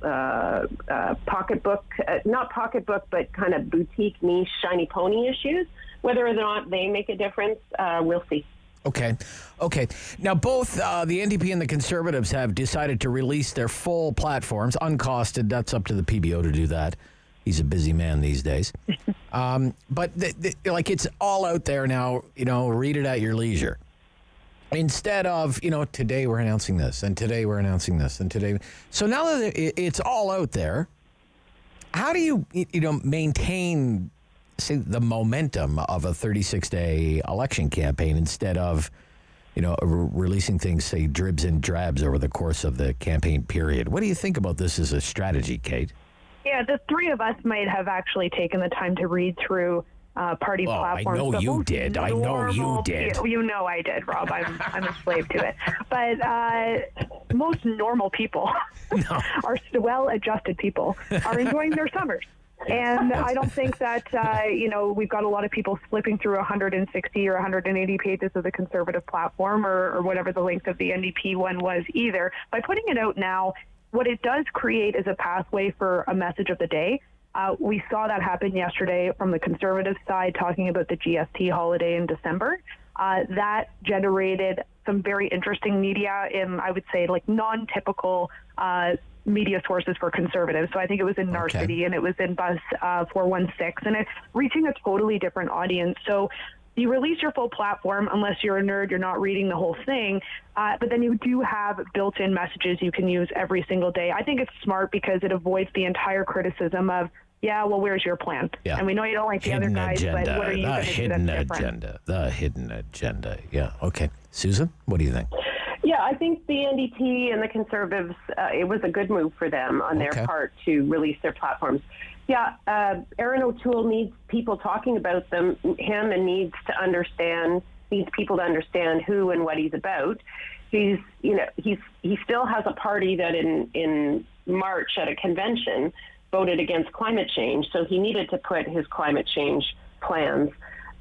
pocketbook, not pocketbook, but kind of boutique niche shiny pony issues. Whether or not they make a difference, we'll see. Okay. Now, both the NDP and the Conservatives have decided to release their full platforms, uncosted. That's up to the PBO to do that. He's a busy man these days. But it's all out there now. Read it at your leisure. Instead of today we're announcing this, and today we're announcing this, and today. So now that it's all out there, how do you maintain, say, the momentum of a 36-day election campaign instead of, releasing things, say, dribs and drabs over the course of the campaign period? What do you think about this as a strategy, Kate? Yeah, the three of us might have actually taken the time to read through party platforms. I know you did. You know I did, Rob. I'm a slave to it. But most normal people are well-adjusted people are enjoying their summers. And I don't think that, we've got a lot of people flipping through 160 or 180 pages of the Conservative platform or whatever the length of the NDP one was either. By putting it out now, what it does create is a pathway for a message of the day. We saw that happen yesterday from the Conservative side, talking about the GST holiday in December. That generated some very interesting media in, I would say, non-typical media sources for Conservatives. So I think it was in Narcity and it was in Buzz 416, and it's reaching a totally different audience. So you release your full platform, unless you're a nerd, you're not reading the whole thing, but then you do have built-in messages you can use every single day. I think it's smart because it avoids the entire criticism of, where's your plan? Yeah. And we know you don't like the other guys, but what are you going to do that's different? The hidden agenda. Yeah, okay. Susan, what do you think? Yeah, I think the NDP and the Conservatives, it was a good move for them on their part to release their platforms. Yeah, Aaron O'Toole needs people talking about him and needs people to understand who and what he's about. He still has a party that in March at a convention voted against climate change, so he needed to put his climate change plans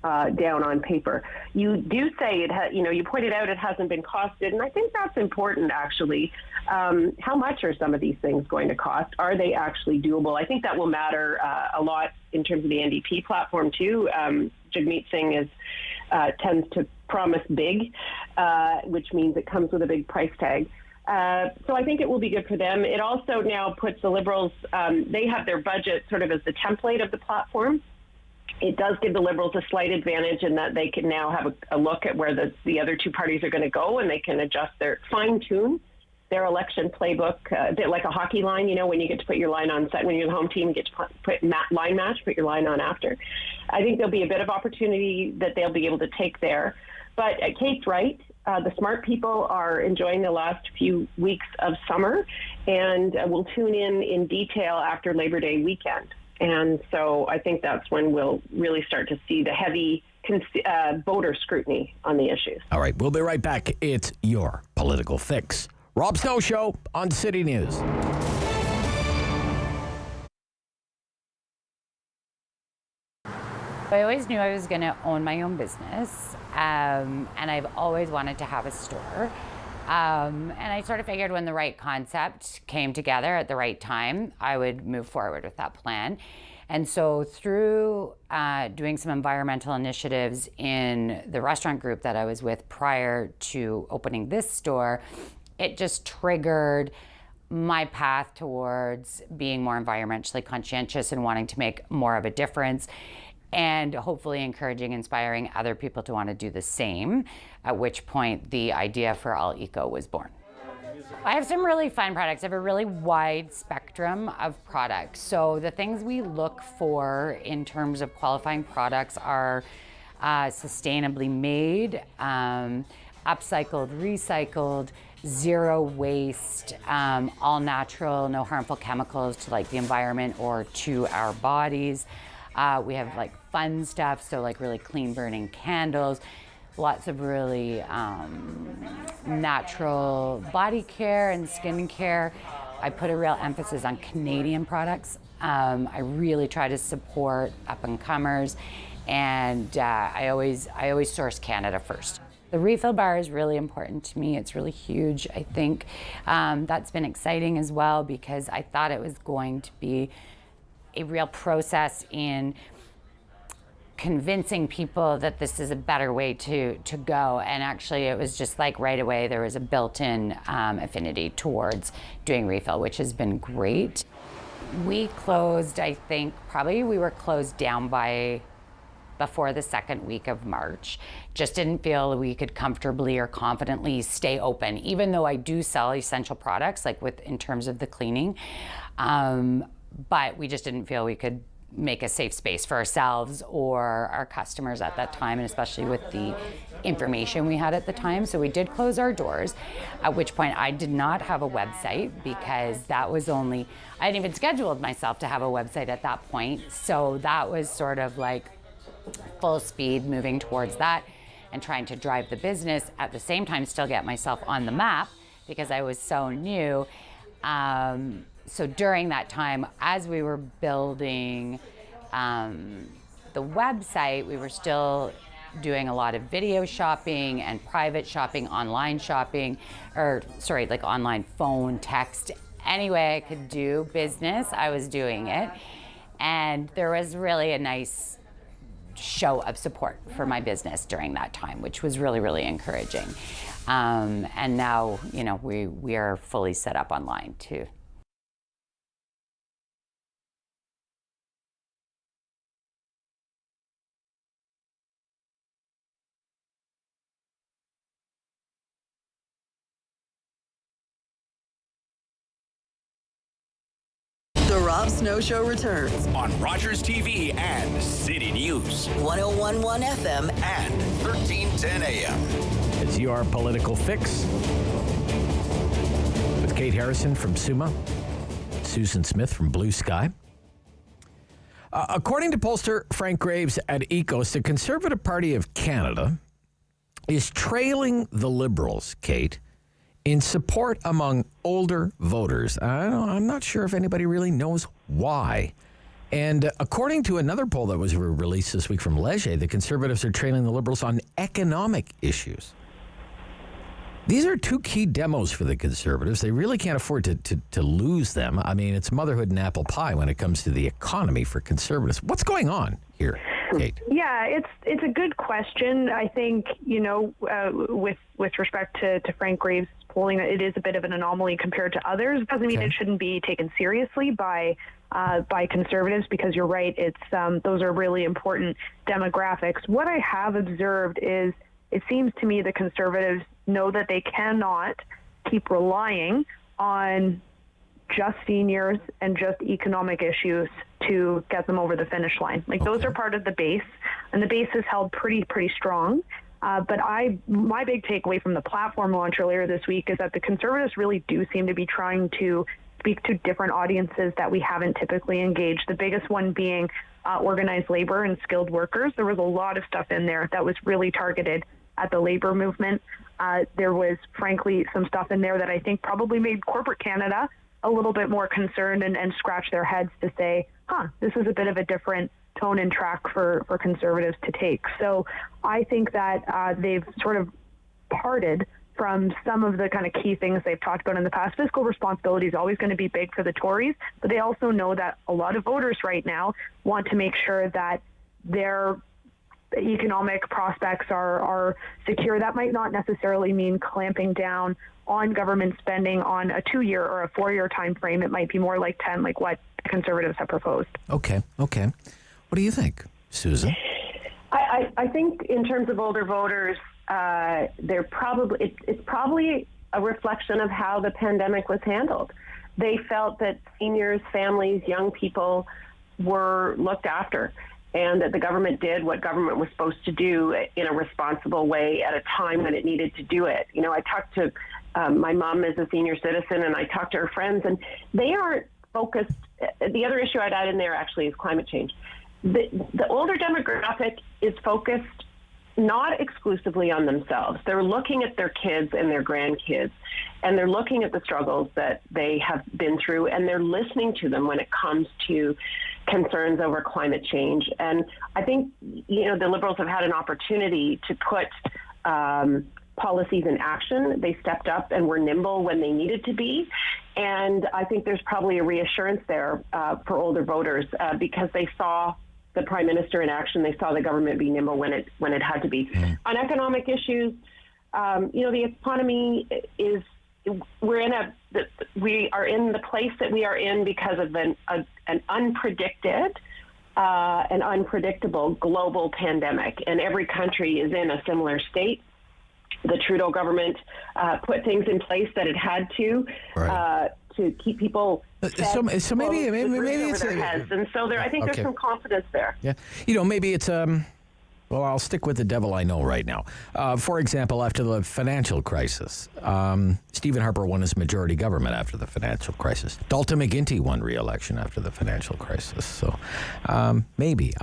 down on paper. You do say you pointed out it hasn't been costed, and I think that's important actually. How much are some of these things going to cost? Are they actually doable? I think that will matter a lot in terms of the NDP platform too. Jagmeet Singh tends to promise big, which means it comes with a big price tag. So I think it will be good for them. It also now puts the Liberals, they have their budget sort of as the template of the platform. It does give the Liberals a slight advantage in that they can now have a look at where the other two parties are going to go, and they can adjust fine-tune their election playbook, a bit like a hockey line, when you get to put your line on set, when you're the home team, you get to put line match, put your line on after. I think there'll be a bit of opportunity that they'll be able to take there. But Kate's right. The smart people are enjoying the last few weeks of summer, and will tune in detail after Labor Day weekend. And so I think that's when we'll really start to see the heavy voter scrutiny on the issues. All right, we'll be right back. It's your political fix. Rob Snow Show on City News. I always knew I was going to own my own business, and I've always wanted to have a store. And I sort of figured when the right concept came together at the right time, I would move forward with that plan. And so through doing some environmental initiatives in the restaurant group that I was with prior to opening this store, it just triggered my path towards being more environmentally conscientious and wanting to make more of a difference, and hopefully encouraging, inspiring other people to want to do the same, at which point the idea for All Eco was born. I have some really fun products. I have a really wide spectrum of products. So the things we look for in terms of qualifying products are sustainably made, upcycled, recycled, zero waste, all natural, no harmful chemicals to the environment or to our bodies. We have fun stuff, so really clean burning candles, lots of really natural body care and skin care. I put a real emphasis on Canadian products. I really try to support up and comers, and I always source Canada first. The refill bar is really important to me. It's really huge. I think that's been exciting as well, because I thought it was going to be a real process in convincing people that this is a better way to go. And actually it was just right away there was a built-in affinity towards doing refill, which has been great. We closed, I think, probably we were closed down by before the second week of March. Just didn't feel we could comfortably or confidently stay open, even though I do sell essential products, in terms of the cleaning. But we just didn't feel we could make a safe space for ourselves or our customers at that time, and especially with the information we had at the time. So we did close our doors, at which point I did not have a website, because that was I hadn't even scheduled myself to have a website at that point. So that was sort of full speed moving towards that and trying to drive the business, at the same time still get myself on the map because I was so new. So during that time, as we were building the website, we were still doing a lot of video shopping and private shopping, online shopping, online phone, text. Any way I could do business, I was doing it. And there was really a nice show of support for my business during that time, which was really, really encouraging. And now, we are fully set up online too. The Rob Snow Show returns on Rogers TV and City News. 101.1 FM and 1310 AM. It's your political fix with Kate Harrison from Summa, Susan Smith from Bluesky. According to pollster Frank Graves at Ecos, the Conservative Party of Canada is trailing the Liberals, Kate, in support among older voters. I'm not sure if anybody really knows why. And according to another poll that was released this week from Leger, the Conservatives are trailing the Liberals on economic issues. These are two key demos for the Conservatives. They really can't afford to lose them. I mean, it's motherhood and apple pie when it comes to the economy for Conservatives. What's going on here, Kate? Yeah, it's a good question. I think, with respect to Frank Graves' polling, it is a bit of an anomaly compared to others. It doesn't mean it shouldn't be taken seriously by Conservatives, because you're right, it's those are really important demographics. What I have observed is it seems to me the Conservatives know that they cannot keep relying on just seniors and just economic issues to get them over the finish line. Those are part of the base, and the base is held pretty strong. But my big takeaway from the platform launch earlier this week is that the Conservatives really do seem to be trying to speak to different audiences that we haven't typically engaged. The biggest one being organized labor and skilled workers. There was a lot of stuff in there that was really targeted at the labor movement. There was, frankly, some stuff in there that I think probably made corporate Canada a little bit more concerned and scratch their heads to say, this is a bit of a different tone and track for Conservatives to take. So I think that they've sort of parted from some of the kind of key things they've talked about in the past. Fiscal responsibility is always going to be big for the Tories, but they also know that a lot of voters right now want to make sure that their economic prospects are secure. That might not necessarily mean clamping down on government spending on a 2-year or a 4-year time frame. It might be more like 10, like what Conservatives have proposed. Okay. What do you think, Susan? I think in terms of older voters, it's probably a reflection of how the pandemic was handled. They felt that seniors, families, young people were looked after, and that the government did what government was supposed to do in a responsible way at a time when it needed to do it. I talked to my mom as a senior citizen, and I talked to her friends, and they aren't focused. The other issue I'd add in there actually is climate change. The older demographic is focused not exclusively on themselves. They're looking at their kids and their grandkids, and they're looking at the struggles that they have been through, and they're listening to them when it comes to concerns over climate change. And I think, the Liberals have had an opportunity to put policies in action. They stepped up and were nimble when they needed to be. And I think there's probably a reassurance there for older voters because they saw the Prime Minister in action. They saw the government be nimble when it had to be. On economic issues, the economy is, we are in the place that we are in because of an unpredicted and unpredictable global pandemic, and every country is in a similar state. The Trudeau government put things in place that it had to keep people so maybe it's over their heads. And so I think there's some confidence there. Yeah, maybe it's well, I'll stick with the devil I know right now. For example, after the financial crisis, Stephen Harper won his majority government after the financial crisis. Dalton McGuinty won re-election after the financial crisis. So maybe.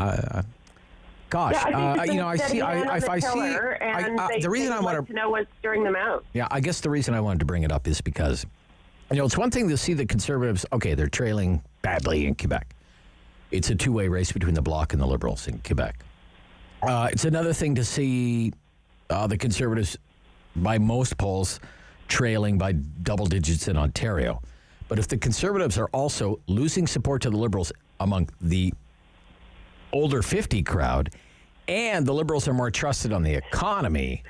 Gosh, I see. The reason I want to know what's steering them out. Yeah, I guess the reason I wanted to bring it up is because, it's one thing to see the Conservatives. Okay, they're trailing badly in Quebec. It's a two-way race between the Bloc and the Liberals in Quebec. It's another thing to see the Conservatives, by most polls, trailing by double digits in Ontario. But if the Conservatives are also losing support to the Liberals among the older 50 crowd, and the Liberals are more trusted on the economy,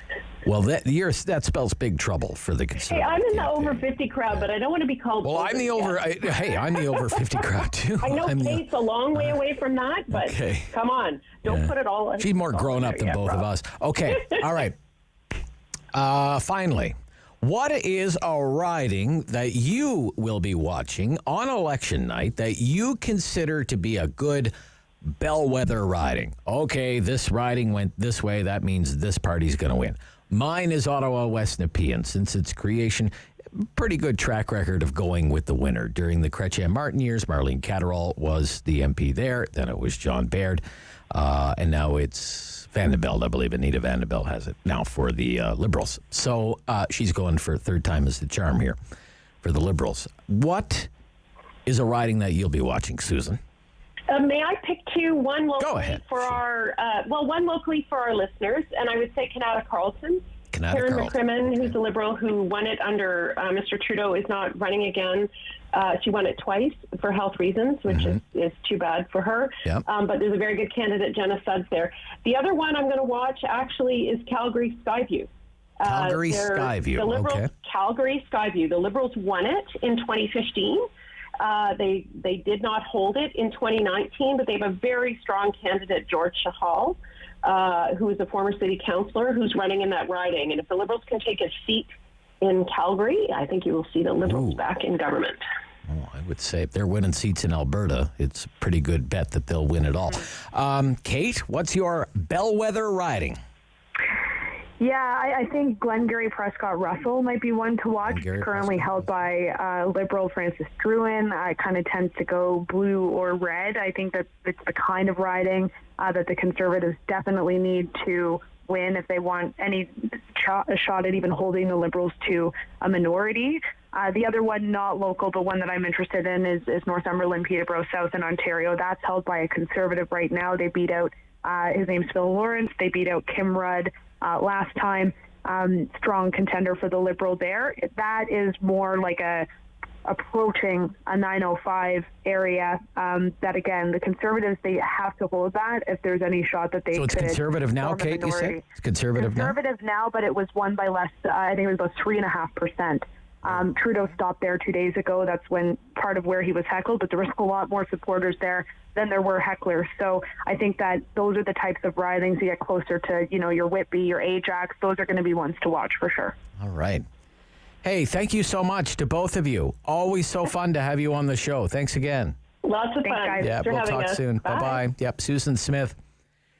well, that spells big trouble for the Conservative. Hey, I'm in the over 50 crowd, but I don't want to be called. Well, I'm the over. I'm the over 50 crowd too. I know Kate's a long way away from that, but come on, don't put it all. She's more grown up than both of us. Okay, all right. Finally, What is a riding that you will be watching on election night that you consider to be a good bellwether riding? Okay, this riding went this way. That means this party's going to win. Mine is Ottawa West Nepean. Since its creation, pretty good track record of going with the winner. During the Chrétien Martin years, Marlene Catterall was the MP there. Then it was John Baird. And now it's Van de Belde. I believe Anita Van de Belde has it now for the Liberals. So she's going for a third time as the charm here for the Liberals. What is a riding that you'll be watching, Susan? May I pick two? One locally Go ahead. for our one locally for our listeners, and I would say Canada Carleton. Karen McCrimmon, who's a Liberal who won it under Mr. Trudeau, is not running again. She won it twice for health reasons, which is too bad for her. Yep. But there's a very good candidate, Jenna Sudds, there. The other one I'm going to watch actually is Calgary Skyview. Skyview, the Liberals, okay. Calgary Skyview. The Liberals won it in 2015. They did not hold it in 2019, but they have a very strong candidate, George Shahal, who is a former city councillor who's running in that riding. And if the Liberals can take a seat in Calgary, I think you will see the Liberals back in government. Oh, I would say if they're winning seats in Alberta, it's a pretty good bet that they'll win it all. Kate, what's your bellwether riding? Yeah, I think Glengarry Prescott Russell might be one to watch. It's currently held by Liberal Francis Drouin. Kind of tends to go blue or red. I think that it's the kind of riding that the Conservatives definitely need to win if they want any shot at even holding the Liberals to a minority. The other one, not local, but one that I'm interested in is Northumberland, Peterborough South in Ontario. That's held by a Conservative right now. They beat out, his name's Phil Lawrence. They beat out Kim Rudd last time. Strong contender for the Liberal there. That is more like approaching a 905 area. That again, the Conservatives, they have to hold that if there's any shot that they So it's could Conservative now, Kate, you say? It's Conservative now, but it was won by less, I think it was about 3.5%. Trudeau stopped there 2 days ago. That's when part of where he was heckled, but there was a lot more supporters there than there were hecklers. So I think that those are the types of ridings you get closer to, your Whitby, your Ajax. Those are going to be ones to watch for sure. All right. Hey, thank you so much to both of you. Always so fun to have you on the show. Thanks again. Lots of fun. Guys. Yeah, we'll talk soon. Bye-bye. Yep, Susan Smith.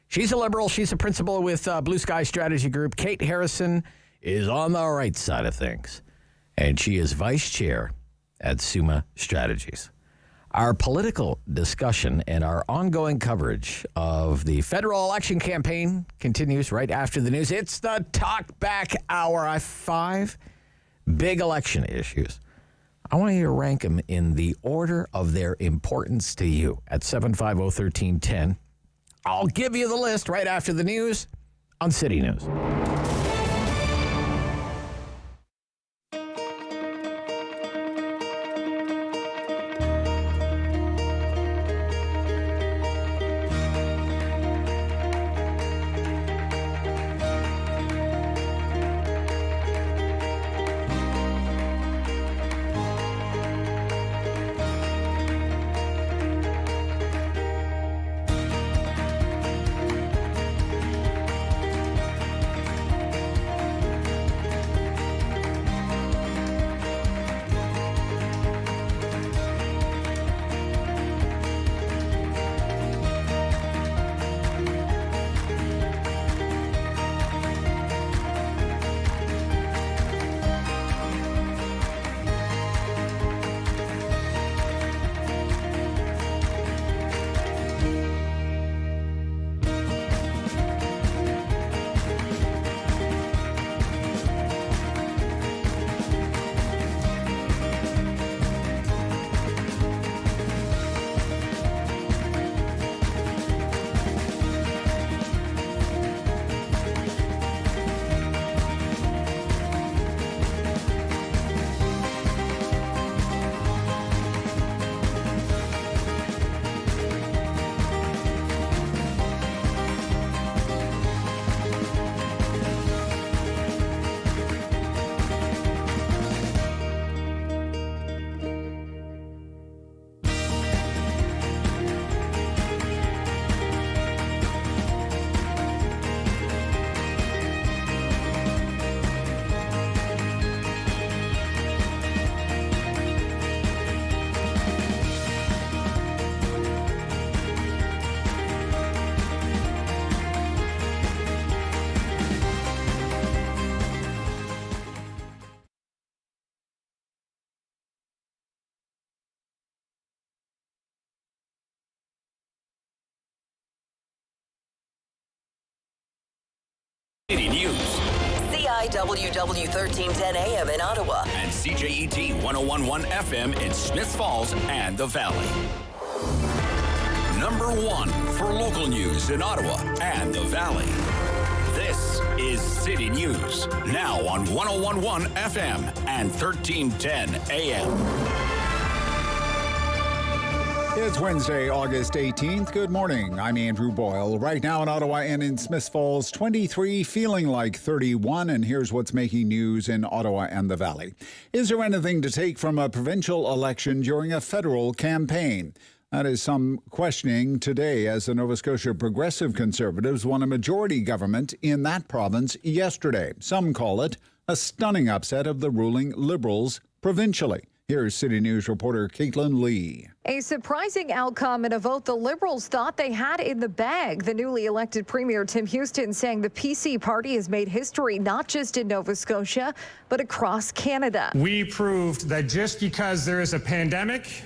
She's a Liberal. She's a principal with Bluesky Strategy Group. Kate Harrison is on the right side of things, and she is vice chair at Summa Strategies. Our political discussion and our ongoing coverage of the federal election campaign continues right after the news. It's the Talk Back Hour. 5 big election issues. I want you to rank them in the order of their importance to you at 750-1310. I'll give you the list right after the news on City News. KYWW 1310 AM in Ottawa. And CJET 101.1 FM in Smiths Falls and the Valley. Number 1 for local news in Ottawa and the Valley. This is City News, now on 101.1 FM and 1310 AM. It's Wednesday, August 18th. Good morning. I'm Andrew Boyle. Right now in Ottawa and in Smiths Falls, 23, feeling like 31. And here's what's making news in Ottawa and the Valley. Is there anything to take from a provincial election during a federal campaign? That is some questioning today as the Nova Scotia Progressive Conservatives won a majority government in that province yesterday. Some call it a stunning upset of the ruling Liberals provincially. Here's City News reporter Caitlin Lee. A surprising outcome in a vote the Liberals thought they had in the bag. The newly elected Premier Tim Houston saying the PC party has made history not just in Nova Scotia, but across Canada. We proved that just because there is a pandemic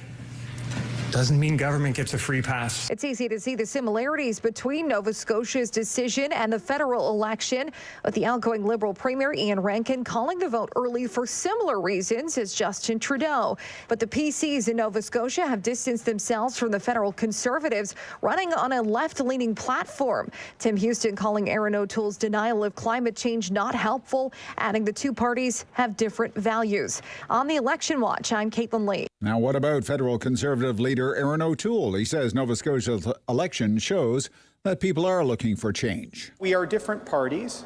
doesn't mean government gets a free pass. It's easy to see the similarities between Nova Scotia's decision and the federal election, with the outgoing Liberal Premier Ian Rankin calling the vote early for similar reasons as Justin Trudeau. But the PCs in Nova Scotia have distanced themselves from the federal Conservatives, running on a left-leaning platform. Tim Houston calling Erin O'Toole's denial of climate change not helpful, adding the two parties have different values. On the Election Watch, I'm Caitlin Lee. Now, what about federal Conservative leader Erin O'Toole? He says Nova Scotia's election shows that people are looking for change. We are different parties,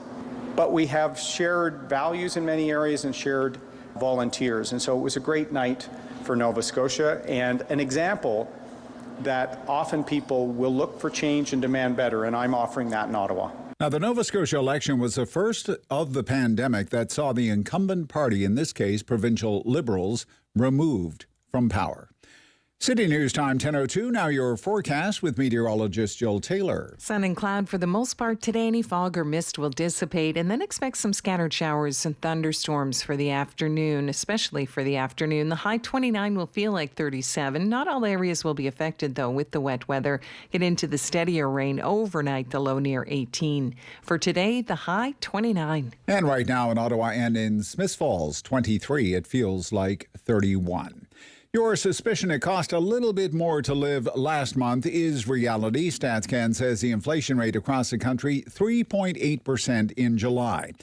but we have shared values in many areas and shared volunteers. And so it was a great night for Nova Scotia and an example that often people will look for change and demand better, and I'm offering that in Ottawa. Now, the Nova Scotia election was the first of the pandemic that saw the incumbent party, in this case, provincial Liberals, removed from power. City News Time 10:02. Now your forecast with meteorologist Jill Taylor. Sun and cloud for the most part today. Any fog or mist will dissipate, and then expect some scattered showers and thunderstorms for the afternoon, especially for the afternoon. The high 29 will feel like 37. Not all areas will be affected, though, with the wet weather. Get into the steadier rain overnight, the low near 18. For today, the high 29. And right now in Ottawa and in Smiths Falls, 23. It feels like 31. Your suspicion it cost a little bit more to live last month is reality. StatsCan says the inflation rate across the country, 3.8% in July. It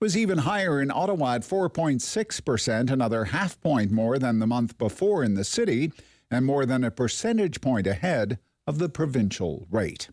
was even higher in Ottawa at 4.6%, another half point more than the month before in the city, and more than a percentage point ahead of the provincial rate.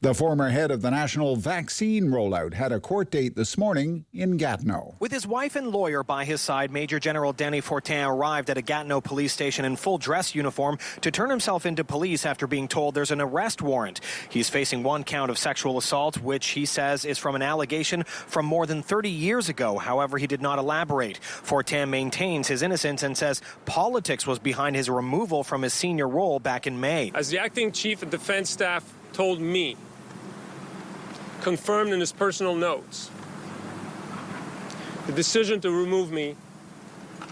The former head of the national vaccine rollout had a court date this morning in Gatineau. With his wife and lawyer by his side, Major General Danny Fortin arrived at a Gatineau police station in full dress uniform to turn himself into police after being told there's an arrest warrant. He's facing one count of sexual assault, which he says is from an allegation from more than 30 years ago. However, he did not elaborate. Fortin maintains his innocence and says politics was behind his removal from his senior role back in May. As the acting chief of defense staff told me, confirmed in his personal notes, the decision to remove me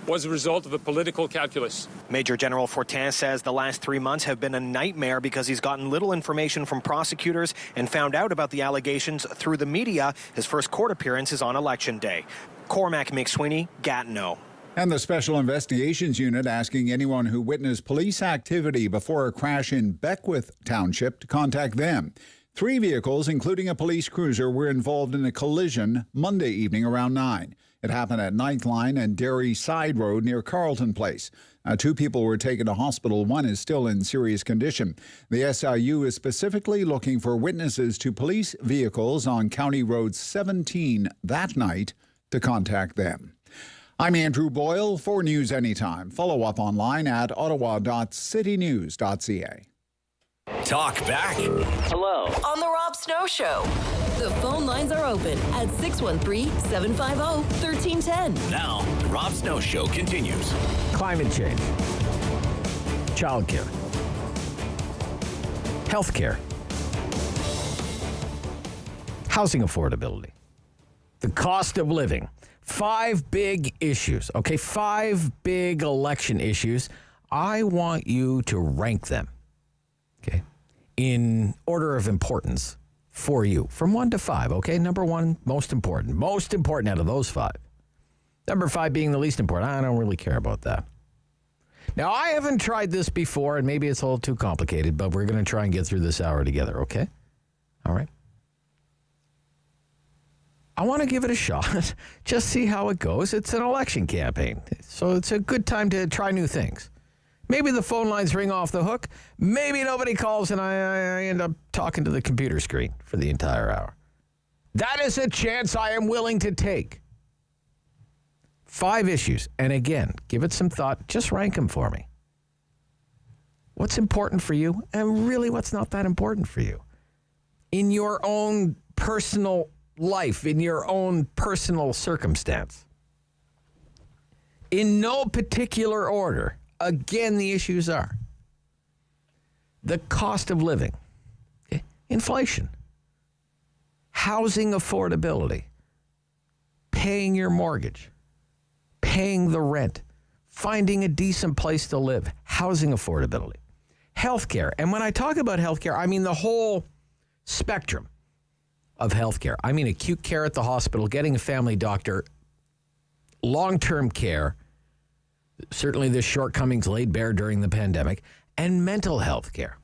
was a result of a political calculus. Major General Fortin says the last 3 months have been a nightmare because he's gotten little information from prosecutors and found out about the allegations through the media. His first court appearance is on Election Day. Cormac McSweeney, Gatineau. And the Special Investigations Unit asking anyone who witnessed police activity before a crash in Beckwith Township to contact them. 3 vehicles, including a police cruiser, were involved in a collision Monday evening around 9. It happened at Ninth Line and Derry Side Road near Carleton Place. 2 people were taken to hospital. 1 is still in serious condition. The SIU is specifically looking for witnesses to police vehicles on County Road 17 that night to contact them. I'm Andrew Boyle for News Anytime. Follow up online at ottawa.citynews.ca. Talk back. Hello. On the Rob Snow Show. The phone lines are open at 613-750-1310. Now, the Rob Snow Show continues. Climate change, childcare, healthcare, housing affordability, the cost of living. 5 big issues, okay? 5 big election issues. I want you to rank them, okay, in order of importance for you? From 1 to 5, okay? Number 1, most important. Most important out of those 5. Number 5 being the least important. I don't really care about that. Now, I haven't tried this before, and maybe it's a little too complicated, but we're going to try and get through this hour together, okay? All right. I want to give it a shot. Just see how it goes. It's an election campaign, so it's a good time to try new things. Maybe the phone lines ring off the hook. Maybe nobody calls, and I end up talking to the computer screen for the entire hour. That is a chance I am willing to take. 5 issues. And again, give it some thought. Just rank them for me. What's important for you, and really what's not that important for you? In your own personal life, in your own personal circumstance. In no particular order. Again, the issues are the cost of living, okay? Inflation, housing affordability, paying your mortgage, paying the rent, finding a decent place to live, housing affordability, healthcare. And when I talk about healthcare, I mean the whole spectrum of healthcare. I mean acute care at the hospital, getting a family doctor, long-term care, certainly the shortcomings laid bare during the pandemic, and mental health care.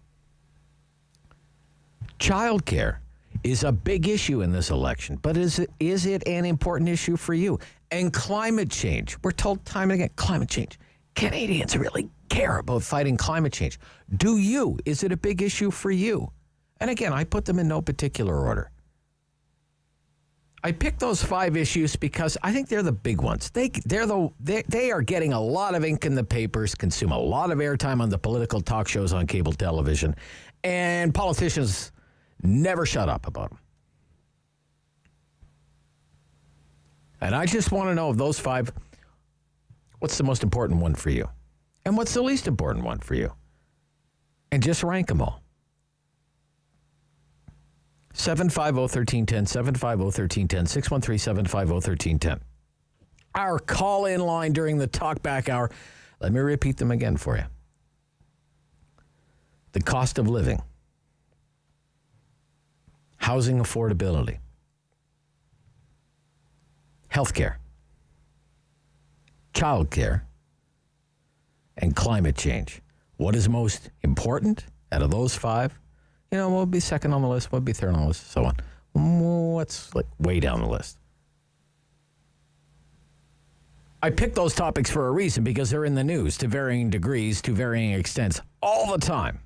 Child care is a big issue in this election, but is it an important issue for you? And climate change. We're told time and again, climate change. Canadians really care about fighting climate change. Do you? Is it a big issue for you? And again, I put them in no particular order. I picked those 5 issues because I think they're the big ones. They are getting a lot of ink in the papers, consume a lot of airtime on the political talk shows on cable television, and politicians never shut up about them. And I just want to know of those 5, what's the most important one for you? And what's the least important one for you? And just rank them all. 750-1310, 750-1310, 613-750-1310. Our call-in line during the talkback hour. Let me repeat them again for you. The cost of living. Housing affordability. Healthcare. Childcare. And climate change. What is most important out of those 5? You know, what would be second on the list? What would be third on the list? So on. What's like way down the list? I picked those topics for a reason because they're in the news to varying degrees, to varying extents, all the time.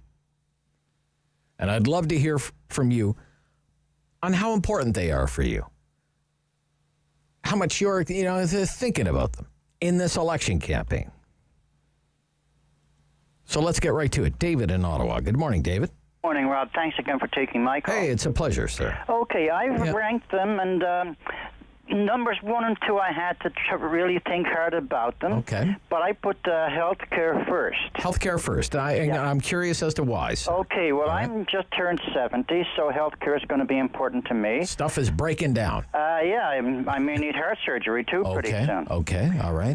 And I'd love to hear from you on how important they are for you. How much you're, thinking about them in this election campaign. So let's get right to it. David in Ottawa. Good morning, David. Morning, Rob. Thanks again for taking my call. Hey, it's a pleasure, sir. Okay, I've ranked them, and numbers 1 and 2, I had to really think hard about them. Okay. But I put healthcare first. Healthcare first. I'm curious as to why. So. Okay, well, I'm just turned 70, so healthcare is going to be important to me. Stuff is breaking down. I may need heart surgery, too, pretty soon. Okay, all right.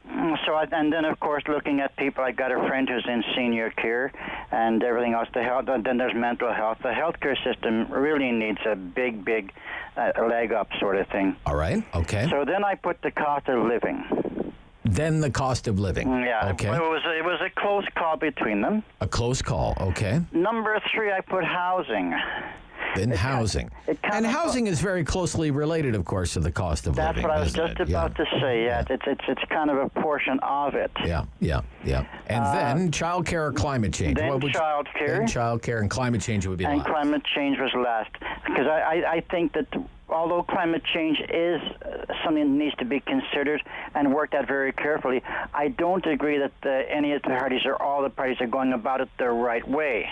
And then, of course, looking at people, I got a friend who's in senior care and everything else. And then there's mental health. The healthcare system really needs a big leg up sort of thing. All right, okay. So then I put the cost of living. Then the cost of living. Yeah, okay. It was a close call between them. A close call, okay. Number 3, I put housing. Then housing. And housing is very closely related, of course, to the cost of living. That's what I was just about to say. Yeah, it's kind of a portion of it. Yeah. And then child care or climate change. Then child care. Then child care and climate change would be last. And climate change was last. Because I think that although climate change is something that needs to be considered and worked at very carefully, I don't agree that any of the parties or all the parties are going about it the right way.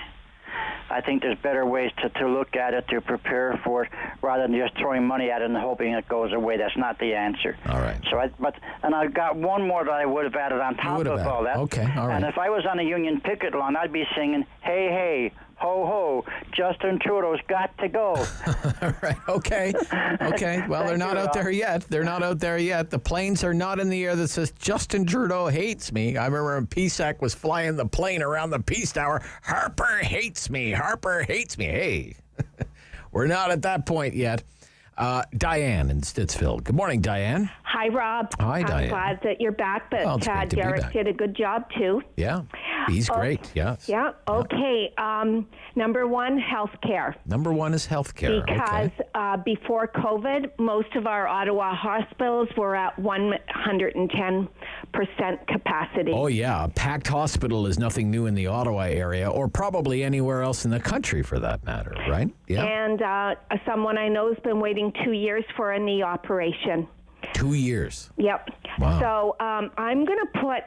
I think there's better ways to look at it, to prepare for it, rather than just throwing money at it and hoping it goes away. That's not the answer. All right. So I've got one more that I would have added on top of all that. Okay, all right. And if I was on a union picket line, I'd be singing, "Hey, hey, ho, ho, Justin Trudeau's got to go." All right, okay. Well, they're not out there yet. The planes are not in the air that says, "Justin Trudeau hates me." I remember when PSAC was flying the plane around the Peace Tower. Harper hates me. Hey. We're not at that point yet. Diane in Stittsville. Good morning, Diane. Hi, Rob. Hi, Diane. I'm glad that you're back, but Well, it's great to be Derek back. did a good job, too. Yeah, he's great, yes. Yeah, okay. Number one, health care. Number one is health care. Because before COVID, most of our Ottawa hospitals were at 110% capacity. Oh, yeah. A packed hospital is nothing new in the Ottawa area, or probably anywhere else in the country for that matter, right? Yeah. And someone I know has been waiting 2 years for a knee operation. 2 years. Yep. Wow. So I'm going to put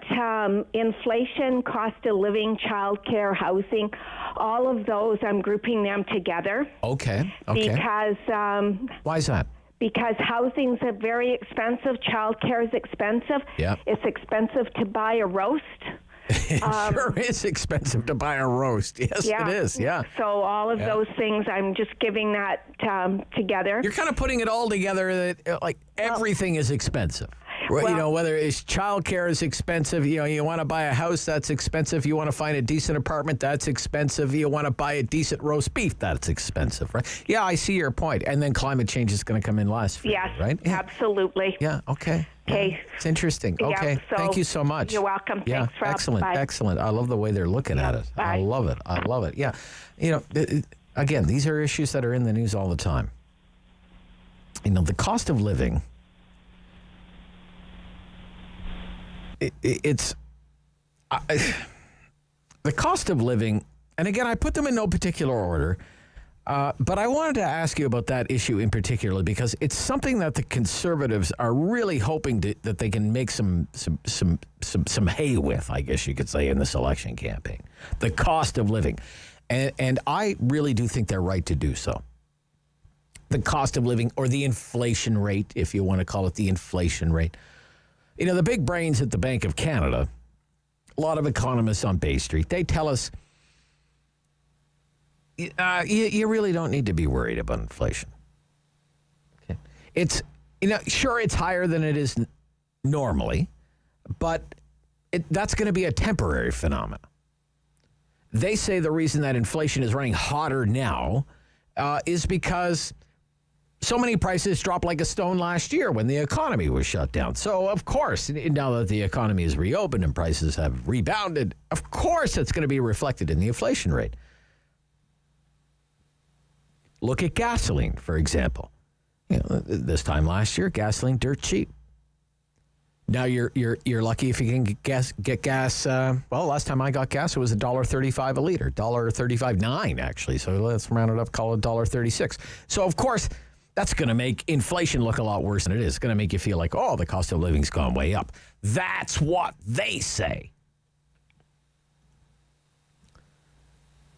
inflation, cost of living, childcare, housing, all of those, I'm grouping them together. Okay. Because... Why is that? Because housing's very expensive, childcare is expensive. Yep. It's expensive to buy a roast. It sure is expensive to buy a roast. Yes, Yeah. it is. Yeah. So all of Yeah. those things, I'm just giving that together. You're kind of putting it all together that like everything is expensive. Well- Whether it's childcare is expensive, you want to buy a house, that's expensive. You want to find a decent apartment, that's expensive. You want to buy a decent roast beef, that's expensive, right? Yeah, I see your point. And then climate change is going to come in last for Yes, you, right? Yeah. absolutely. Yeah, okay. Okay. It's interesting. Yeah, Okay, so thank you so much. You're welcome. Yeah, Thanks, Rob. excellent, Bye. excellent. I love the way they're looking at it. I love it. I love it. Yeah. Again, these are issues that are in the news all the time. The cost of living, it's the cost of living, and again, I put them in no particular order, but I wanted to ask you about that issue in particular because it's something that the Conservatives are really hoping that they can make some hay with, I guess you could say, in this election campaign. The cost of living. And I really do think they're right to do so. The cost of living, or the inflation rate, if you want to call it the inflation rate. The big brains at the Bank of Canada, a lot of economists on Bay Street, they tell us you really don't need to be worried about inflation. Okay. It's, sure, it's higher than it is normally, but that's going to be a temporary phenomenon. They say the reason that inflation is running hotter now is because so many prices dropped like a stone last year when the economy was shut down. So, of course, now that the economy is reopened and prices have rebounded, of course it's going to be reflected in the inflation rate. Look at gasoline, for example. This time last year, gasoline dirt cheap. Now you're lucky if you can get gas. Well, last time I got gas, it was $1.35 a liter, $1.35.9 actually. So let's round it up, call it $1.36. So of course, that's going to make inflation look a lot worse than it is. It's going to make you feel like, the cost of living's gone way up. That's what they say.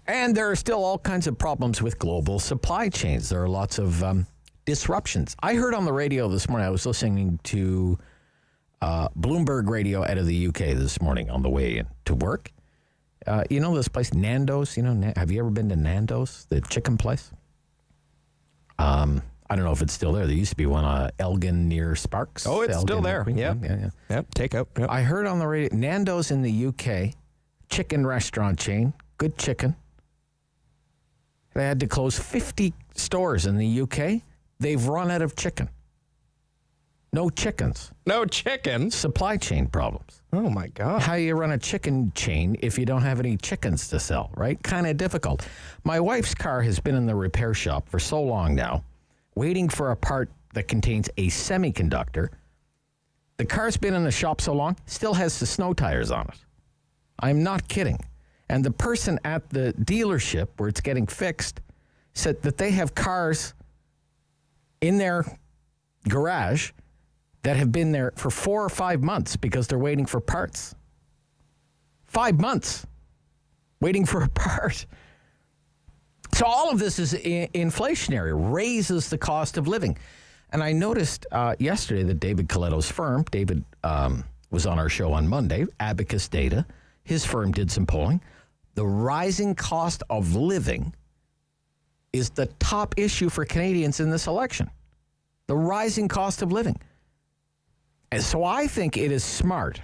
And there are still all kinds of problems with global supply chains. There are lots of disruptions. I heard on the radio this morning, I was listening to Bloomberg Radio out of the UK this morning on the way in to work. This place, Nando's? Have you ever been to Nando's, the chicken place? I don't know if it's still there. There used to be one on Elgin near Sparks. Oh, it's Elgin, still there. Yeah. Yep, takeout. Yep. I heard on the radio, Nando's in the UK, chicken restaurant chain, good chicken. They had to close 50 stores in the UK. They've run out of chicken. No chickens. No chickens? Supply chain problems. Oh, my God. How do you run a chicken chain if you don't have any chickens to sell, right? Kind of difficult. My wife's car has been in the repair shop for so long now, waiting for a part that contains a semiconductor. The car's been in the shop so long, still has the snow tires on it. I'm not kidding. And the person at the dealership where it's getting fixed said that they have cars in their garage that have been there for 4 or 5 months because they're waiting for parts. 5 months waiting for a part. So all of this is inflationary, raises the cost of living. And I noticed yesterday that David Coletto's firm, David was on our show on Monday, Abacus Data, his firm did some polling. The rising cost of living is the top issue for Canadians in this election. The rising cost of living. And so I think it is smart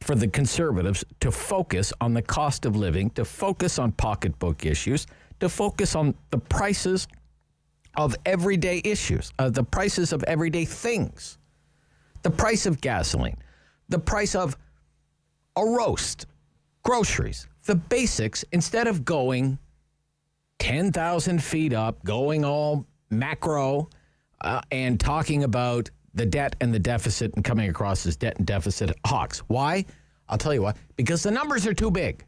for the Conservatives to focus on the cost of living, to focus on pocketbook issues, to focus on the prices of everyday issues, the prices of everyday things, the price of gasoline, the price of a roast, groceries, the basics, instead of going 10,000 feet up, going all macro and talking about the debt and the deficit and coming across as debt and deficit hawks. Why? I'll tell you why. Because the numbers are too big.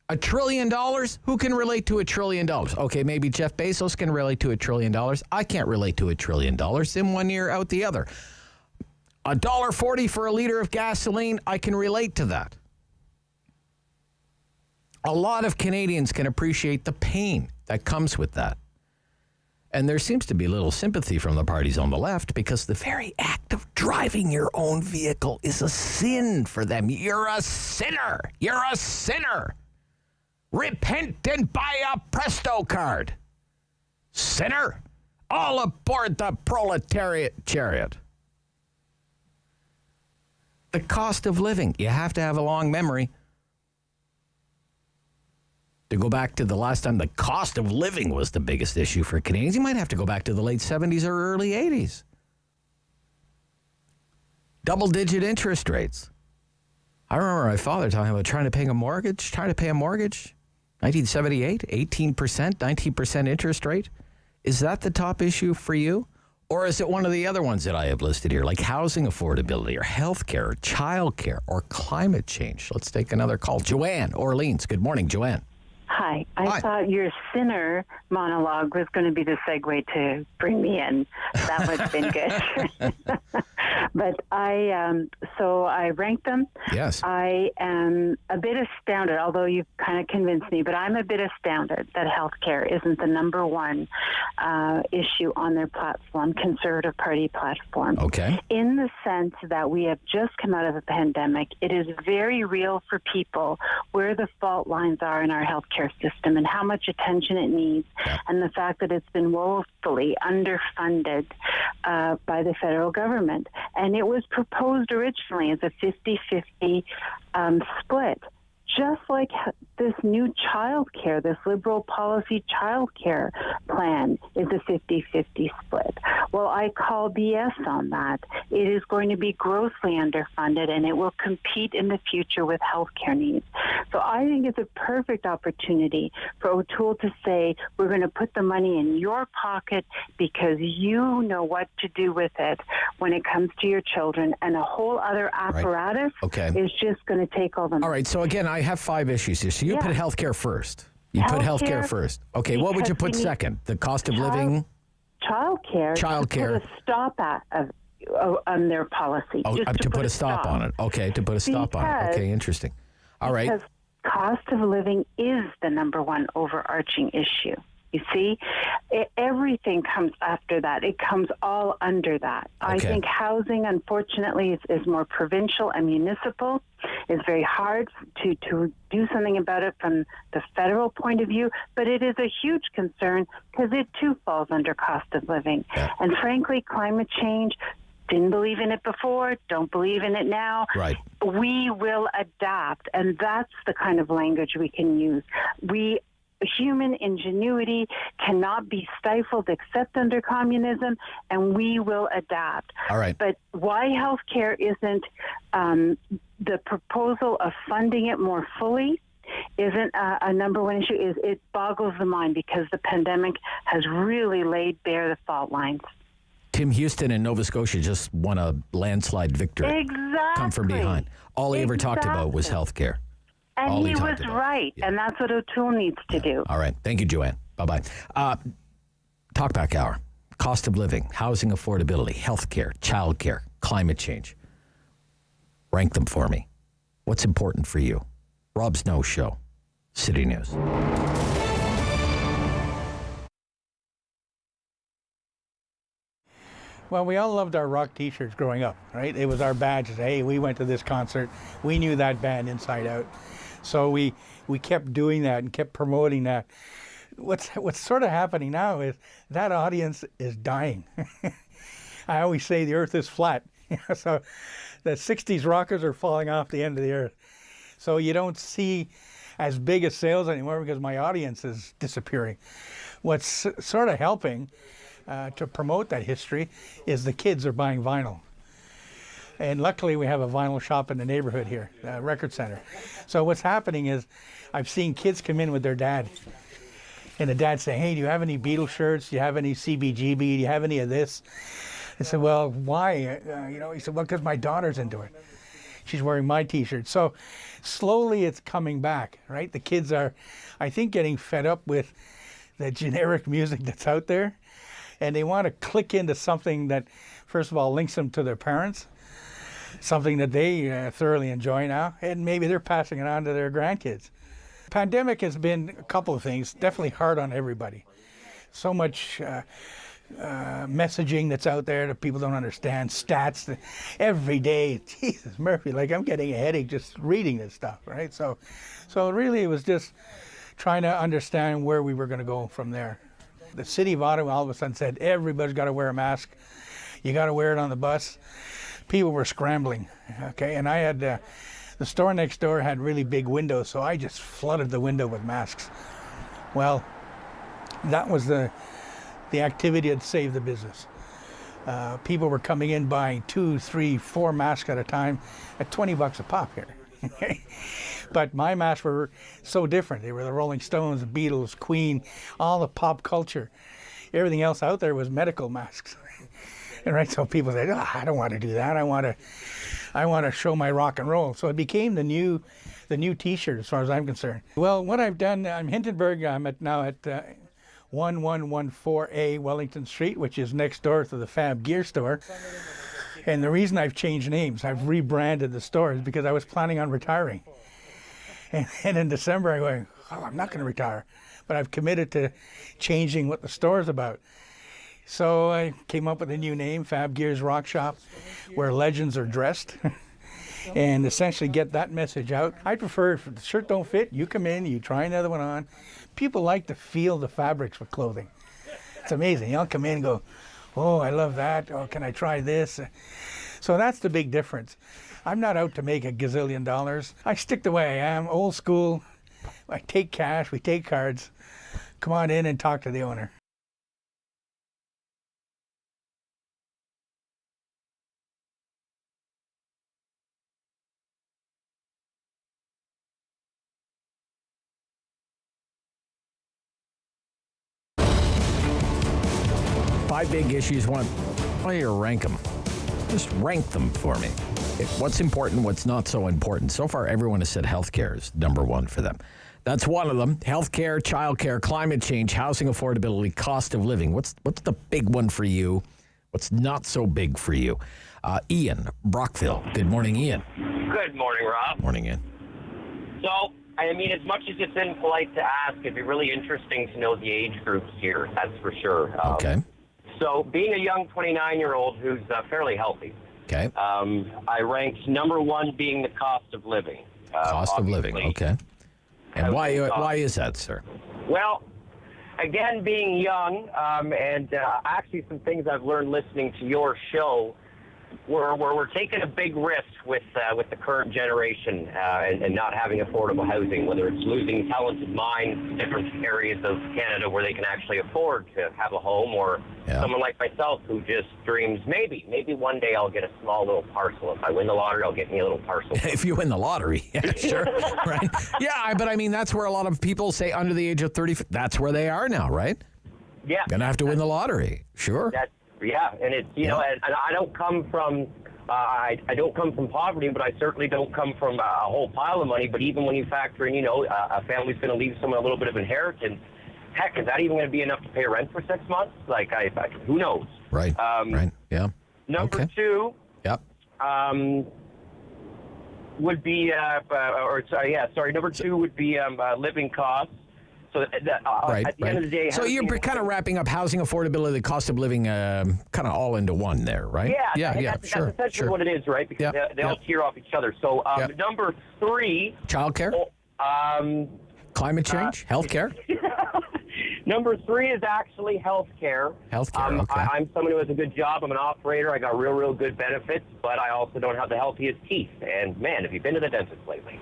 $1 trillion? Who can relate to $1 trillion? Okay, maybe Jeff Bezos can relate to $1 trillion. I can't relate to $1 trillion. In one ear, out the other. $1.40 for a liter of gasoline, I can relate to that. A lot of Canadians can appreciate the pain that comes with that. And there seems to be little sympathy from the parties on the left because the very act of driving your own vehicle is a sin for them. You're a sinner. You're a sinner. Repent and buy a Presto card. Sinner. All aboard the proletariat chariot. The cost of living. You have to have a long memory to go back to the last time the cost of living was the biggest issue for Canadians. You might have to go back to the late 70s or early 80s. Double-digit interest rates. I remember my father talking about trying to pay a mortgage. 1978, 18%, 19% interest rate. Is that the top issue for you? Or is it one of the other ones that I have listed here, like housing affordability or health care or child care or climate change? Let's take another call. Joanne, Orleans. Good morning, Joanne. Hi. I thought your sinner monologue was going to be the segue to bring me in. That would have been good. But so I ranked them. Yes. I am a bit astounded, although you've kind of convinced me, but I'm a bit astounded that healthcare isn't the number one issue on their platform, Conservative Party platform. Okay. In the sense that we have just come out of a pandemic, it is very real for people where the fault lines are in our healthcare system and how much attention it needs, and the fact that it's been woefully underfunded by the federal government. And it was proposed originally as a 50-50 split, just like this new child care, this liberal policy child care plan is a 50-50 split. Well, I call BS on that. It is going to be grossly underfunded, and it will compete in the future with healthcare needs. So I think it's a perfect opportunity for O'Toole to say, we're going to put the money in your pocket because you know what to do with it when it comes to your children, and a whole other apparatus is just going to take all the money. All right, so again, I have 5 issues here. So you put healthcare first. You put healthcare first. Okay, what would you put second? The cost of living? Childcare. Childcare. To put a stop on their policy. Oh, just to put a stop on it. Okay, to put a stop on it. Okay, interesting. All right. Because cost of living is the number one overarching issue. You see, everything comes after that. It comes all under that. Okay. I think housing, unfortunately, is more provincial and municipal. It's very hard to do something about it from the federal point of view, but it is a huge concern because it too falls under cost of living. Yeah. And frankly, climate change, didn't believe in it before, don't believe in it now. Right. We will adapt, and that's the kind of language we can use. Human ingenuity cannot be stifled except under communism, and we will adapt. All right. But why healthcare isn't the proposal of funding it more fully isn't a number one issue. It boggles the mind because the pandemic has really laid bare the fault lines. Tim Houston in Nova Scotia just won a landslide victory. Exactly. Come from behind. All he ever talked about was healthcare. And he was right, and that's what O'Toole needs to do. All right. Thank you, Joanne. Bye-bye. Talkback Hour. Cost of living, housing affordability, health care, child care, climate change. Rank them for me. What's important for you? Rob Snow Show, City News. Well, we all loved our rock T-shirts growing up, right? It was our badge to say, hey, we went to this concert. We knew that band inside out. So we kept doing that and kept promoting that. What's sort of happening now is that audience is dying. I always say the earth is flat. So the 60s rockers are falling off the end of the earth. So you don't see as big as sales anymore because my audience is disappearing. What's sort of helping to promote that history is the kids are buying vinyl. And luckily we have a vinyl shop in the neighborhood here, a record center. So what's happening is I've seen kids come in with their dad. And the dad saying, hey, do you have any Beatles shirts? Do you have any CBGB? Do you have any of this? I said, well, why? He said, well, because my daughter's into it. She's wearing my T-shirt. So slowly it's coming back, right? The kids are, I think, getting fed up with the generic music that's out there. And they want to click into something that, first of all, links them to their parents, something that they thoroughly enjoy now, and maybe they're passing it on to their grandkids. Pandemic has been a couple of things, definitely hard on everybody. So much messaging that's out there that people don't understand, stats every day. Jesus, Murphy, like I'm getting a headache just reading this stuff, right? So really it was just trying to understand where we were going to go from there. The city of Ottawa all of a sudden said, everybody's got to wear a mask. You got to wear it on the bus. People were scrambling, okay? And I had, the store next door had really big windows, so I just flooded the window with masks. Well, that was the activity that saved the business. People were coming in buying 2, 3, 4 masks at a time at $20 a pop here. But my masks were so different. They were the Rolling Stones, the Beatles, Queen, all the pop culture. Everything else out there was medical masks. And right, so people said, oh, I don't want to do that. I want to show my rock and roll. So it became the new T-shirt as far as I'm concerned. Well, what I've done, I'm Hindenburg. I'm now at 1114A Wellington Street, which is next door to the Fab Gear store. And the reason I've changed names, I've rebranded the store, is because I was planning on retiring. And in December, I went, oh, I'm not going to retire. But I've committed to changing what the store's about. So I came up with a new name, Fab Gear's Rock Shop, where legends are dressed, and essentially get that message out. I prefer, if the shirt don't fit, you come in, you try another one on. People like to feel the fabrics with clothing. It's amazing. You'll come in and go, oh, I love that. Oh, can I try this? So that's the big difference. I'm not out to make a gazillion dollars. I stick the way I am, old school. I take cash, we take cards. Come on in and talk to the owner. Five big issues. Why don't you rank them? Just rank them for me. What's important, what's not so important? So far, everyone has said healthcare is number one for them. That's one of them. Healthcare, childcare, climate change, housing affordability, cost of living. What's the big one for you? What's not so big for you? Ian, Brockville. Good morning, Ian. Good morning, Rob. Morning, Ian. So, I mean, as much as it's impolite to ask, it'd be really interesting to know the age groups here, that's for sure. Okay. So, being a young 29-year-old who's fairly healthy, okay. I ranked number one being the cost of living. Cost of living, okay. And why is that, sir? Well, again, being young, and actually some things I've learned listening to your show, we're taking a big risk with the current generation and not having affordable housing, whether it's losing talented minds, different areas of Canada where they can actually afford to have a home, or someone like myself who just dreams, maybe one day I'll get a small little parcel. If I win the lottery, I'll get me a little parcel. If you win the lottery, yeah, sure. Right? Yeah, but I mean, that's where a lot of people say under the age of 30, that's where they are now, right? Yeah. Gonna have to win the lottery, sure. Yeah, and it's, you know, and I don't come from, I don't come from poverty, but I certainly don't come from a whole pile of money. But even when you factor in, you know, a family's going to leave someone a little bit of inheritance, heck, is that even going to be enough to pay rent for 6 months? Like, who knows? Right, right, yeah. Number two would be, number two would be living costs. So at the end of the day... So you're kind of wrapping up housing affordability, the cost of living, kind of all into one there, right? That's essentially what it is, right? Because they all tier off each other. So number three... Childcare? Climate change? Healthcare? Number 3 is actually healthcare. Healthcare, okay. I'm someone who has a good job. I'm an operator. I got real good benefits, but I also don't have the healthiest teeth. And, man, have you been to the dentist lately?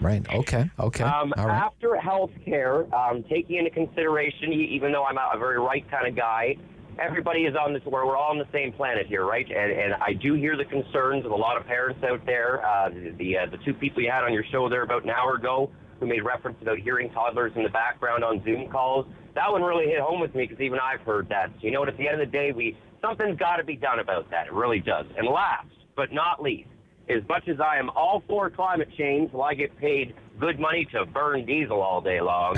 Right, okay. All right. After healthcare, taking into consideration, even though I'm a very right kind of guy, everybody is on this, we're all on the same planet here, right? And I do hear the concerns of a lot of parents out there. The 2 people you had on your show there about an hour ago who made reference about hearing toddlers in the background on Zoom calls, that one really hit home with me because even I've heard that. So, you know what, at the end of the day, something's got to be done about that. It really does. And last but not least, as much as I am all for climate change, I get paid good money to burn diesel all day long.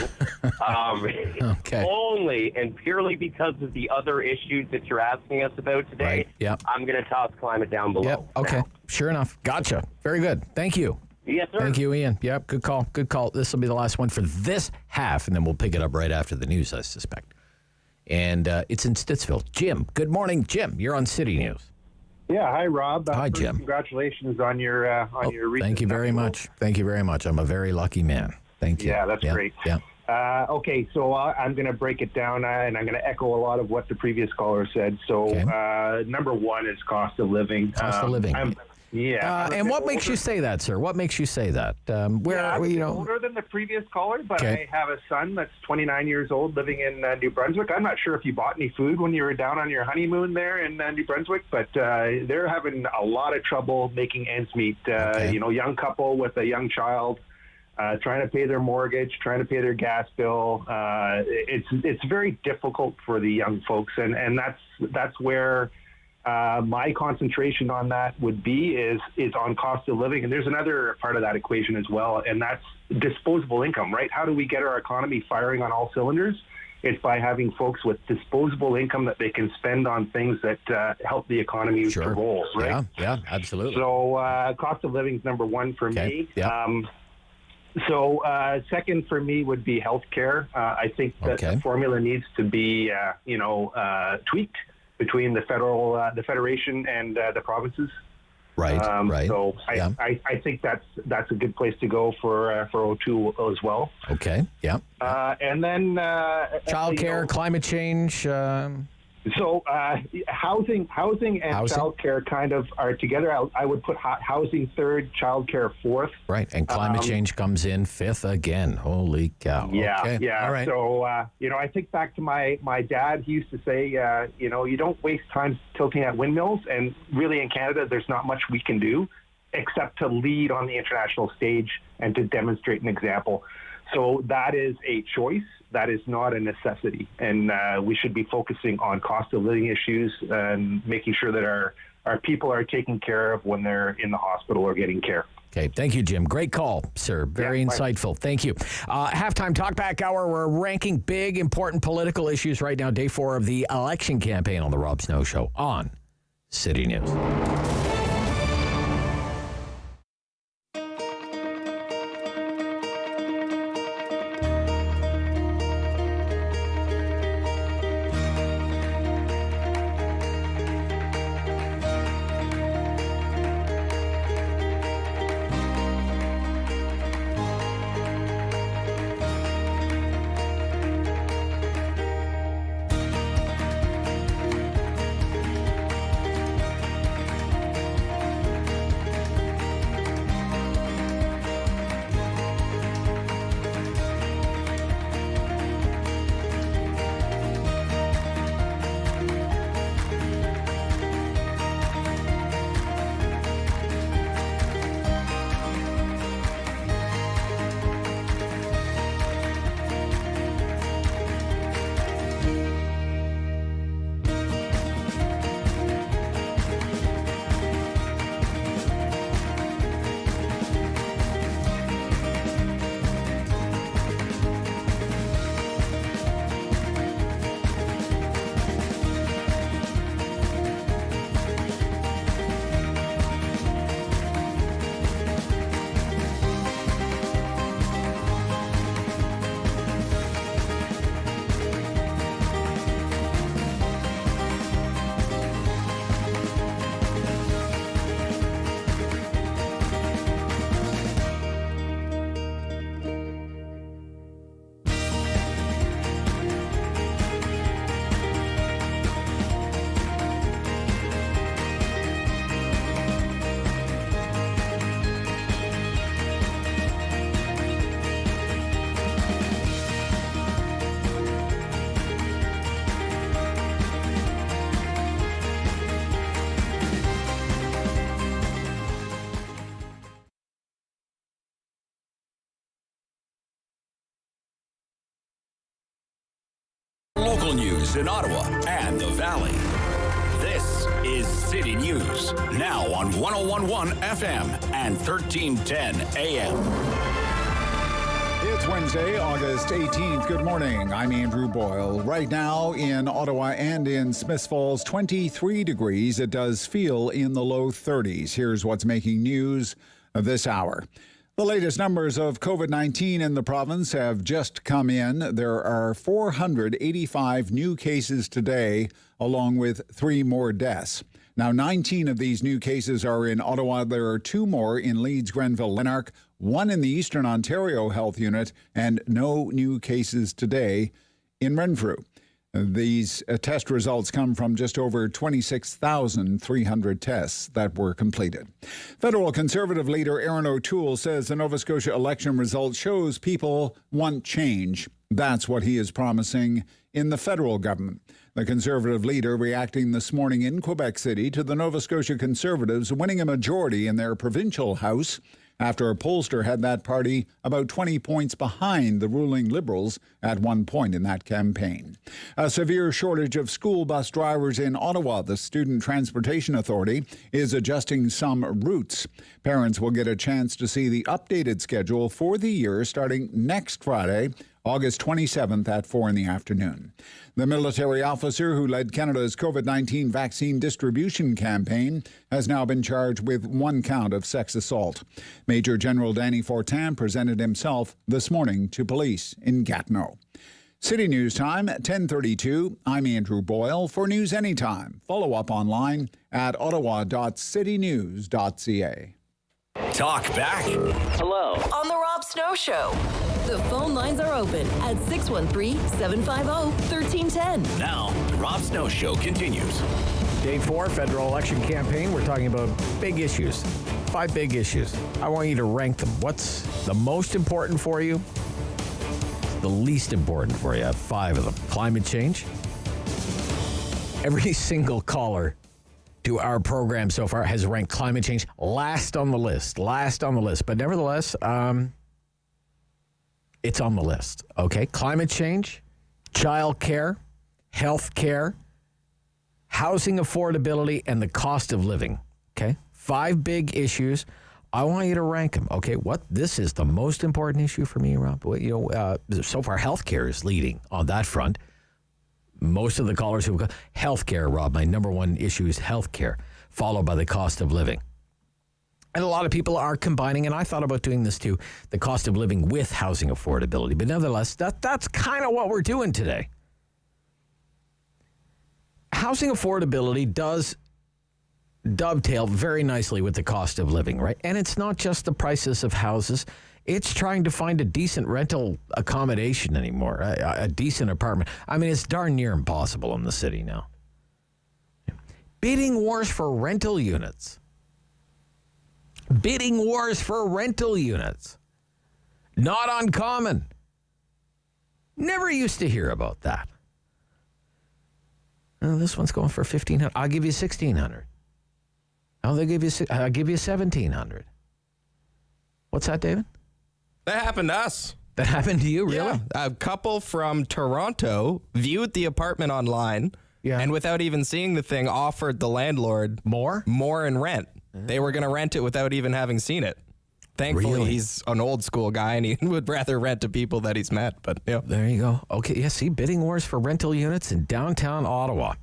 Only and purely because of the other issues that you're asking us about today, Right. Yep. I'm going to toss climate down below. Yep. Okay. Sure enough. Gotcha. Very good. Thank you. Yes, sir. Thank you, Ian. Yep. Good call. Good call. This will be the last one for this half, and then we'll pick it up right after the news, I suspect. And it's in Stittsville. Jim. Good morning, Jim. You're on City News. Yeah, hi, Rob. Hi, Jim. Congratulations on your recent. Thank you very much. Thank you very much. I'm a very lucky man. Thank you. Yeah, that's great. Yeah. Okay, so I'm going to break it down, and I'm going to echo a lot of what the previous caller said. So, number 1 is cost of living. Cost of living. And what makes you say that, sir? What makes you say that? I'm older than the previous caller, but I have a son that's 29 years old living in New Brunswick. I'm not sure if you bought any food when you were down on your honeymoon there in New Brunswick, but they're having a lot of trouble making ends meet. Young couple with a young child, trying to pay their mortgage, trying to pay their gas bill. It's very difficult for the young folks, and that's where my concentration on that would be is on cost of living. And there's another part of that equation as well, and that's disposable income, right? How do we get our economy firing on all cylinders? It's by having folks with disposable income that they can spend on things that help the economy to roll, right? Yeah, absolutely. So cost of living is number 1 for me. Yeah. So second for me would be healthcare. I think that the formula needs to be, tweaked between the federation and the provinces. Right. So I think that's a good place to go for O2 as well. Okay. Yeah. And then childcare, climate change. So housing and childcare kind of are together. I would put housing 3rd, childcare 4th. Right, and climate change comes in 5th again. Holy cow! Yeah, okay. yeah. All right. So I think back to my dad. He used to say, you don't waste time tilting at windmills. And really, in Canada, there's not much we can do except to lead on the international stage and to demonstrate an example. So that is a choice. That is not a necessity. And we should be focusing on cost of living issues and making sure that our people are taken care of when they're in the hospital or getting care. Okay. Thank you, Jim. Great call, sir. Very insightful. Thank you. Halftime Talkback Hour. We're ranking big, important political issues right now. Day 4 of the election campaign on the Rob Snow Show on City News. news in Ottawa and the Valley. This is City News, now on 101.1 FM and 1310 AM. It's Wednesday, August 18th. Good morning. I'm Andrew Boyle. Right now in Ottawa and in Smiths Falls, 23 degrees. It does feel in the low 30s. Here's what's making news this hour. The latest numbers of COVID-19 in the province have just come in. There are 485 new cases today, along with 3 more deaths. Now, 19 of these new cases are in Ottawa. There are 2 more in Leeds, Grenville, Lanark, 1 in the Eastern Ontario Health Unit, and no new cases today in Renfrew. These test results come from just over 26,300 tests that were completed. Federal Conservative leader Erin O'Toole says the Nova Scotia election result shows people want change. That's what he is promising in the federal government. The Conservative leader reacting this morning in Quebec City to the Nova Scotia Conservatives winning a majority in their provincial House after a pollster had that party about 20 points behind the ruling Liberals at one point in that campaign. A severe shortage of school bus drivers in Ottawa. The Student Transportation Authority is adjusting some routes. Parents will get a chance to see the updated schedule for the year starting next Friday, August 27th at 4 in the afternoon. The military officer who led Canada's COVID-19 vaccine distribution campaign has now been charged with 1 count of sex assault. Major General Danny Fortin presented himself this morning to police in Gatineau. City News Time, 10:32. I'm Andrew Boyle. For News Anytime, follow up online at ottawa.citynews.ca. Talk back. Hello. On the Rob Snow Show. The phone lines are open at 613-750-1310. Now, the Rob Snow Show continues. Day 4, federal election campaign. We're talking about big issues. 5 big issues. I want you to rank them. What's the most important for you? The least important for you. I have 5 of them. Climate change. Every single caller to our program so far has ranked climate change last on the list. But nevertheless, it's on the list. Okay, climate change, child care, health care, housing affordability, and the cost of living. Okay, 5 big issues. I want you to rank them. Okay, this is the most important issue for me, Rob. So far, health care is leading on that front. Most of the callers who go, healthcare, Rob, my number 1 issue is healthcare, followed by the cost of living. And a lot of people are combining, and I thought about doing this too, the cost of living with housing affordability. But nevertheless, that's kind of what we're doing today. Housing affordability does dovetail very nicely with the cost of living, right? And it's not just the prices of houses. It's trying to find a decent rental accommodation anymore, a decent apartment. I mean, it's darn near impossible in the city now. Bidding wars for rental units. Bidding wars for rental units. Not uncommon. Never used to hear about that. Oh, this one's going for $1,500. I'll give you $1,600. I'll give you $1,700. What's that, David? That happened to us. That happened to you, really? Yeah. A couple from Toronto viewed the apartment online and without even seeing the thing offered the landlord more in rent. They were going to rent it without even having seen it. Thankfully, he's an old school guy and he would rather rent to people that he's met. But yeah. There you go. Okay, yeah, see, bidding wars for rental units in downtown Ottawa.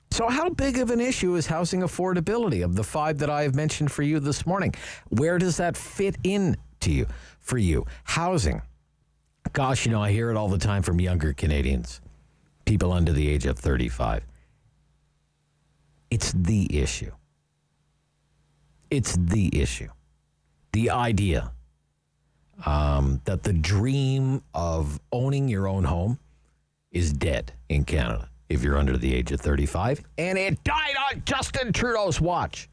So how big of an issue is housing affordability of the 5 that I have mentioned for you this morning? Where does that fit in to you? For you, housing. Gosh, I hear it all the time from younger Canadians, people under the age of 35. It's the issue. It's the issue. The idea that the dream of owning your own home is dead in Canada if you're under the age of 35, and it died on Justin Trudeau's watch.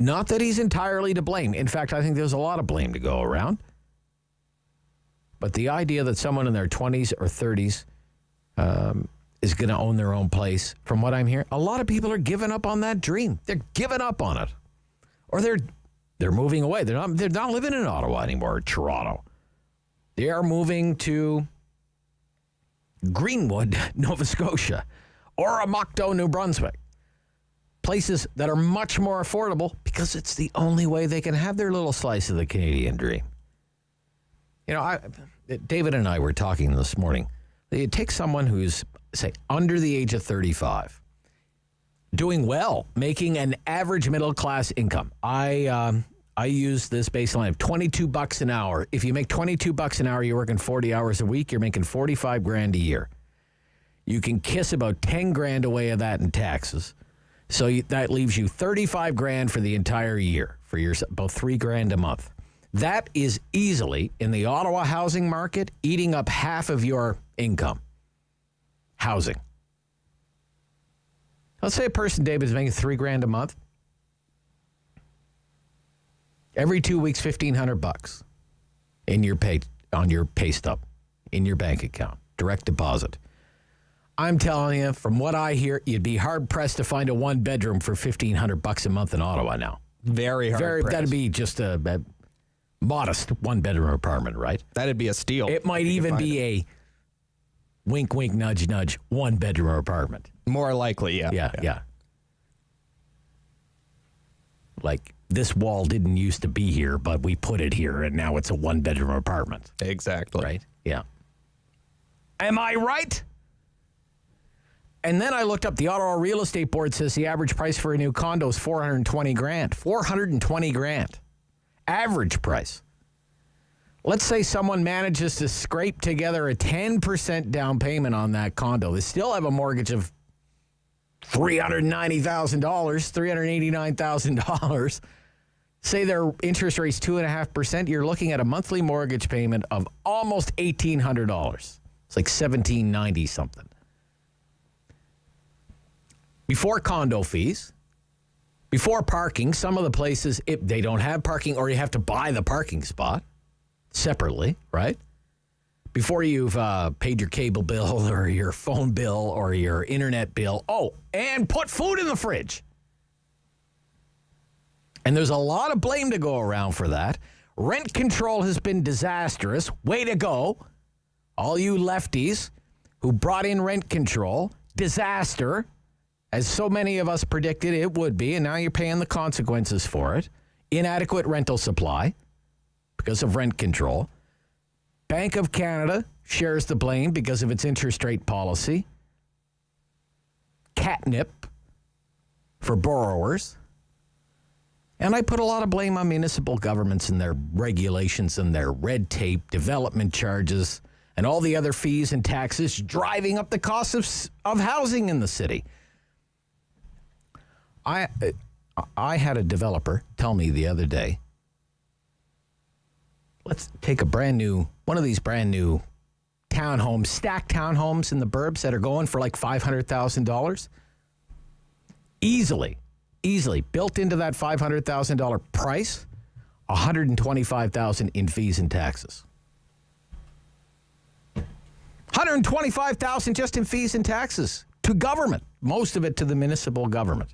Not that he's entirely to blame. In fact, I think there's a lot of blame to go around. But the idea that someone in their 20s or 30s is going to own their own place, from what I'm hearing, a lot of people are giving up on that dream. They're giving up on it. Or they're moving away. They're not living in Ottawa anymore, or Toronto. They are moving to Greenwood, Nova Scotia, or Amokto, New Brunswick. Places that are much more affordable because it's the only way they can have their little slice of the Canadian dream. You know, David and I were talking this morning. You take someone who's, say, under the age of 35, doing well, making an average middle-class income. I use this baseline of $22 an hour. If you make $22 an hour, you're working 40 hours a week, you're making $45,000 a year. You can kiss about $10,000 away of that in taxes. So that leaves you $35,000 for the entire year, for your about $3,000 a month. That is easily, in the Ottawa housing market, eating up half of your income. Housing. Let's say a person, David, is making $3,000 a month. Every 2 weeks, $1,500 in your on your pay stub, in your bank account, direct deposit. I'm telling you, from what I hear, you'd be hard pressed to find a one bedroom for $1,500 a month in Ottawa now. Very hard pressed. That'd be just a modest one bedroom apartment, right? That'd be a steal. It might even be a wink, wink, nudge, nudge, one bedroom apartment. More likely, yeah. Yeah. Like, this wall didn't used to be here, but we put it here, and now it's a one bedroom apartment. Exactly. Right? Yeah. Am I right? And then I looked up, the Ottawa Real Estate Board says the average price for a new condo is $420,000. $420,000. Average price. Let's say someone manages to scrape together a 10% down payment on that condo. They still have a mortgage of $390,000, $389,000. Say their interest rate's 2.5%. You're looking at a monthly mortgage payment of almost $1,800. It's like $1,790 something. Before condo fees, before parking, some of the places, they don't have parking, or you have to buy the parking spot separately, right? Before you've paid your cable bill or your phone bill or your internet bill. Oh, and put food in the fridge. And there's a lot of blame to go around for that. Rent control has been disastrous. Way to go. All you lefties who brought in rent control. Disaster. As so many of us predicted it would be, and now you're paying the consequences for it. Inadequate rental supply because of rent control. Bank of Canada shares the blame because of its interest rate policy. Catnip for borrowers. And I put a lot of blame on municipal governments and their regulations and their red tape, development charges, and all the other fees and taxes driving up the cost of housing in the city. I had a developer tell me the other day, let's take one of these brand new townhomes, stacked townhomes in the burbs that are going for like $500,000. Easily built into that $500,000 price, $125,000 in fees and taxes. $125,000 just in fees and taxes to government, most of it to the municipal government.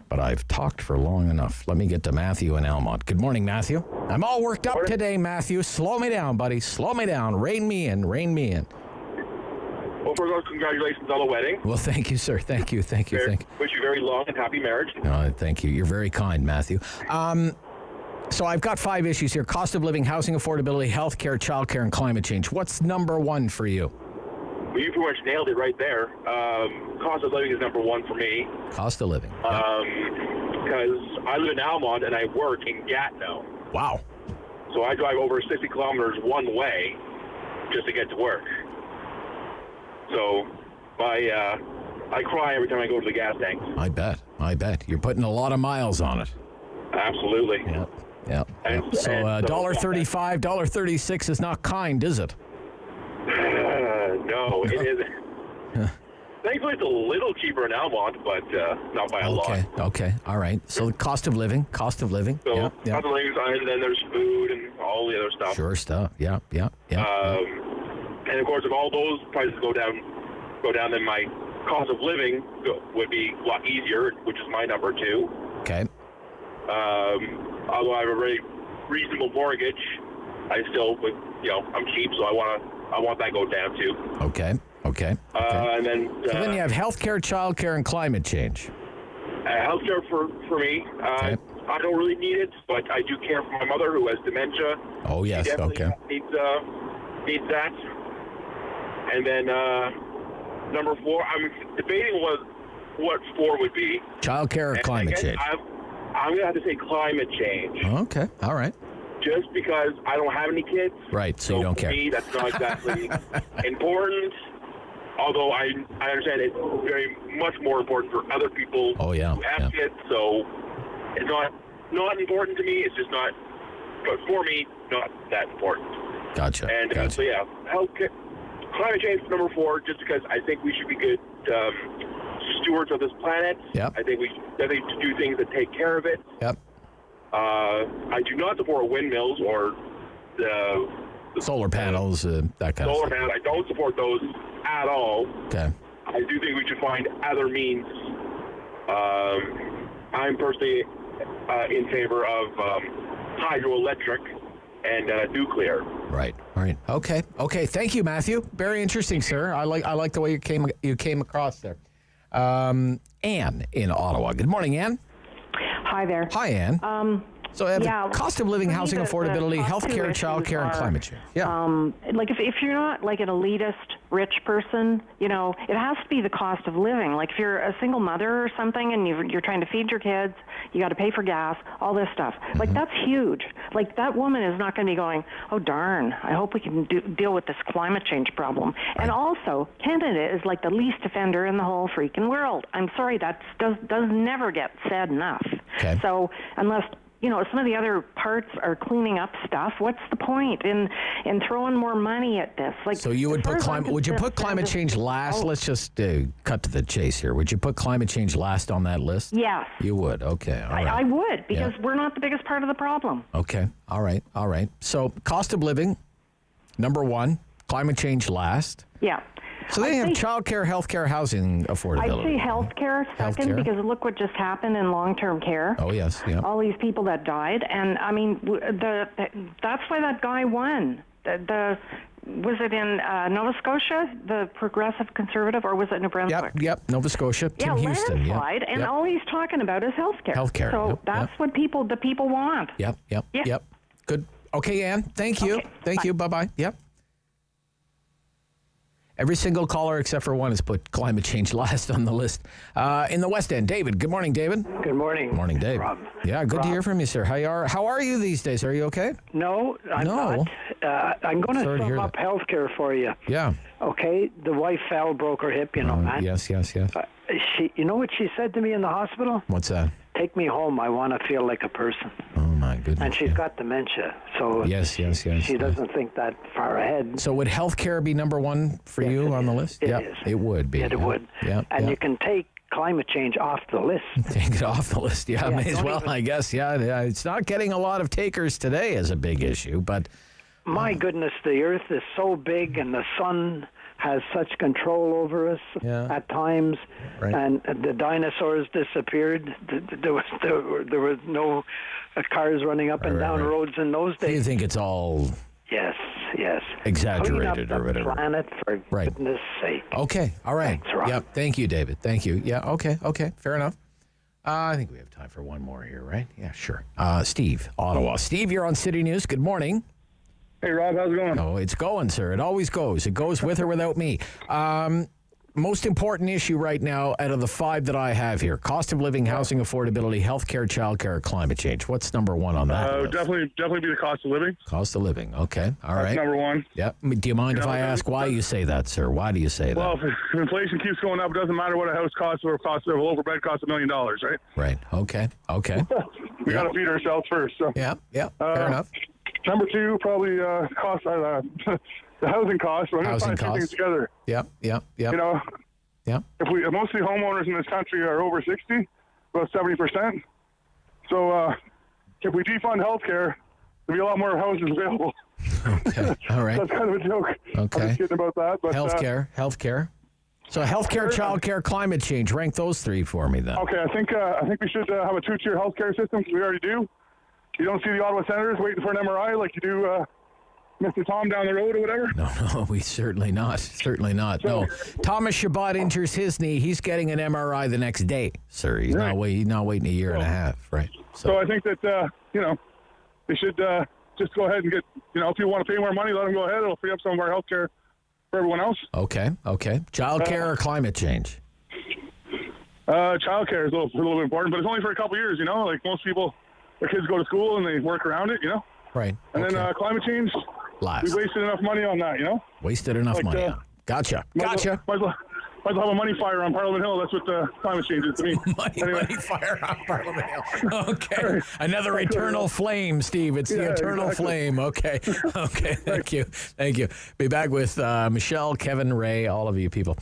But I've talked for long enough. Let me get to Matthew in Almont. Good morning, Matthew. I'm all worked up today, Matthew. Slow me down, buddy. Slow me down. Rein me in. Well, first of all, congratulations on the wedding. Well, thank you, sir. Thank you. Wish you very long and happy marriage. Thank you. You're very kind, Matthew. So I've got 5 issues here. Cost of living, housing affordability, healthcare, childcare, and climate change. What's number one for you? Well, you pretty much nailed it right there. Cost of living is number one for me. Cost of living. Because I live in Almont and I work in Gatineau. Wow. So I drive over 60 kilometers one way just to get to work. So I cry every time I go to the gas tank. I bet. You're putting a lot of miles on it. Absolutely. Yep. So $1.35, $1.36 is not kind, is it? No, it isn't. Thankfully, it's a little cheaper in Almont, but not by a lot. Okay. All right. So the cost of living. So cost of living, and then there's food and all the other stuff. Sure stuff. Yeah. And of course, if all those prices go down, then my cost of living would be a lot easier, which is my number 2. Okay. Although I have a very reasonable mortgage, I still, I'm cheap, so I want that to go down too. Okay. And then So then you have healthcare, childcare, and climate change. healthcare for me. I don't really need it, but I do care for my mother who has dementia. Oh yes, she definitely needs that. And then number 4, I'm debating what 4 would be. Childcare or climate change? I'm going to have to say climate change. Okay, all right. Just because I don't have any kids. Right, so you don't care. For me, that's not exactly important. Although I understand it's very much more important for other people who have kids. So it's not important to me. It's just not, but for me, not that important. Gotcha. And so healthcare, climate change number 4, just because I think we should be good stewards of this planet. Yep. I think we definitely need to do things that take care of it. Yep. I do not support windmills or the solar panels, that kind of solar stuff. panels. I don't support those at all. Okay. I do think we should find other means. I'm personally in favor of hydroelectric and nuclear. Right. Okay. Thank you, Matthew. Very interesting, sir. I like the way you came across there. Anne in Ottawa. Good morning, Anne. Hi there. Hi, Anne. Cost of living, housing affordability, healthcare, childcare, and climate change. Yeah. Like if you're not like an elitist rich person, it has to be the cost of living. Like if you're a single mother or something and you're trying to feed your kids, you got to pay for gas, all this stuff. Mm-hmm. Like that's huge. Like that woman is not going to be going, oh darn, I hope we can deal with this climate change problem. Right. And also, Canada is like the least offender in the whole freaking world. I'm sorry, that does never get said enough. Okay. So unless some of the other parts are cleaning up stuff, what's the point in throwing more money at this? Like, so you would put climate change last? Let's just cut to the chase here. Would you put climate change last on that list? Yes. You would. Okay. All right. I would, because we're not the biggest part of the problem. Okay. All right. So cost of living, number 1. Climate change last. Yeah. So they have childcare, healthcare, housing affordability. I'd say healthcare second, because look what just happened in long-term care. Oh, yes. Yeah. All these people that died. And, I mean, that's why that guy won. Was it in Nova Scotia, the progressive conservative, or was it New Brunswick? Yep. Nova Scotia, Tim Houston. Landslide, and all he's talking about is healthcare. Healthcare. So that's what the people want. Yep. Good. Okay, Anne. Thank you. Okay, Thank you. Bye-bye. Yep. Every single caller except for one has put climate change last on the list. In the West End, David. Good morning, David. Good morning. Good morning, Dave. Rob. Yeah, good to hear from you, sir. How are you these days? Are you okay? No, I'm not. I'm going to sum up healthcare for you. Yeah. Okay, the wife fell, broke her hip, man. Yes. She, what she said to me in the hospital? What's that? Take me home. I want to feel like a person. Oh, my goodness. And she's got dementia. So yes. She doesn't think that far ahead. So would healthcare be number 1 for you on the list? It is. It would be. It would. Yeah. And you can take climate change off the list. Take it off the list. Yeah, may as well, I guess. Yeah, it's not getting a lot of takers today as a big issue, but... My goodness, the earth is so big and the sun has such control over us at times, and the dinosaurs disappeared. There was no cars running up and down roads in those days. Do you think it's all... Yes. Exaggerated or whatever. Planet, for goodness sake. Okay, all right. Thanks, Rob. Yep, thank you, David. Thank you. Yeah, okay, fair enough. I think we have time for one more here, right? Yeah, sure. Steve, Ottawa. Steve, you're on City News. Good morning. Hey, Rob, how's it going? Oh, it's going, sir. It always goes. It goes with or without me. Most important issue right now out of the 5 that I have here: cost of living, housing affordability, healthcare, childcare, climate change. What's number 1 on that list? Definitely be the cost of living. Cost of living. Okay. All right. That's number 1. Yep. Do you mind if I ask why you say that, sir? Why do you say that? Well, if inflation keeps going up, it doesn't matter what a house costs or a loaf of bread costs $1 million, right? Right. Okay. We got to feed ourselves first. So. Yeah. Fair enough. Number 2, probably cost. The housing costs. We're going to find 2 things together. Yep. Yeah. If mostly homeowners in this country are over 60, about 70%. So if we defund healthcare, there'll be a lot more houses available. Okay. All right. That's kind of a joke. Okay. I'm just kidding about that. But healthcare. So healthcare, childcare, climate change. Rank those 3 for me then. Okay. I think we should have a 2-tier healthcare system, because we already do. You don't see the Ottawa Senators waiting for an MRI like you do Mr. Tom down the road or whatever? No, we certainly not. Certainly not. No. Thomas Chabot injures his knee. He's getting an MRI the next day, sir. He's not waiting a year and a half, right? So I think that, they should just go ahead and get, if you want to pay more money, let them go ahead. It'll free up some of our health care for everyone else. Okay. Child care or climate change? Child care is a little bit important, but it's only for a couple years, Like most people, their kids go to school and they work around it, Right. And then climate change, we wasted enough money on that, Wasted enough money on. Gotcha. Might as well have a money fire on Parliament Hill. That's what climate change is to me. Money fire on Parliament Hill. Okay. Another eternal flame, Steve. It's the eternal flame. Okay. Thank you. Be back with Michelle, Kevin, Ray, all of you people.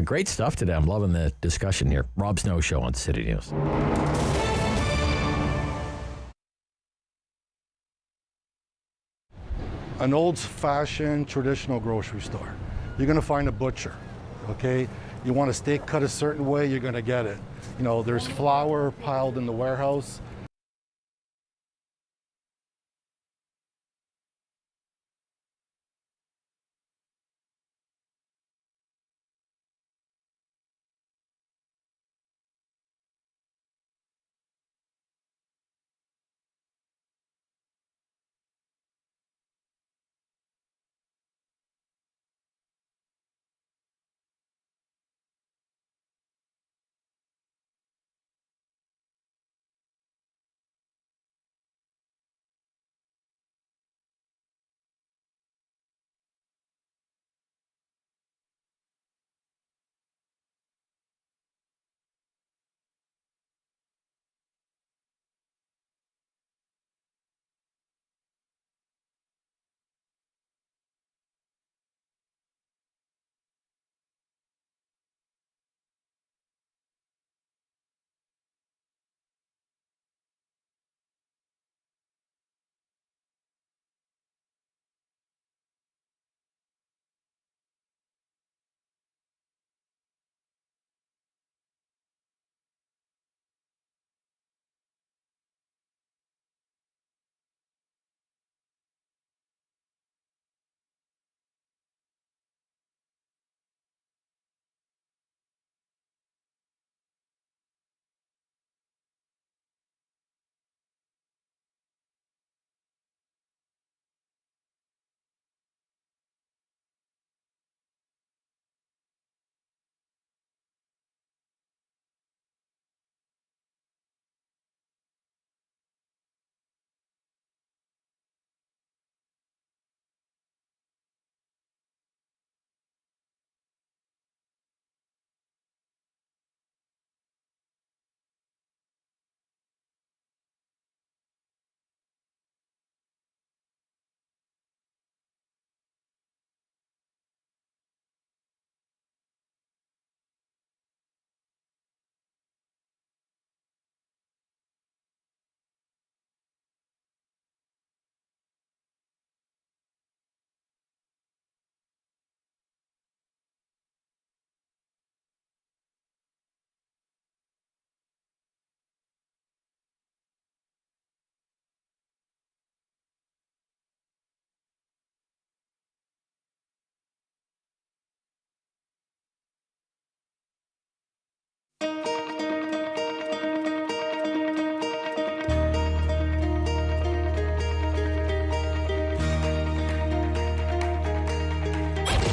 Great stuff today. I'm loving the discussion here. Rob Snow Show on City News. An old-fashioned traditional grocery store. You're going to find a butcher, okay? You want a steak cut a certain way, you're going to get it. There's flour piled in the warehouse.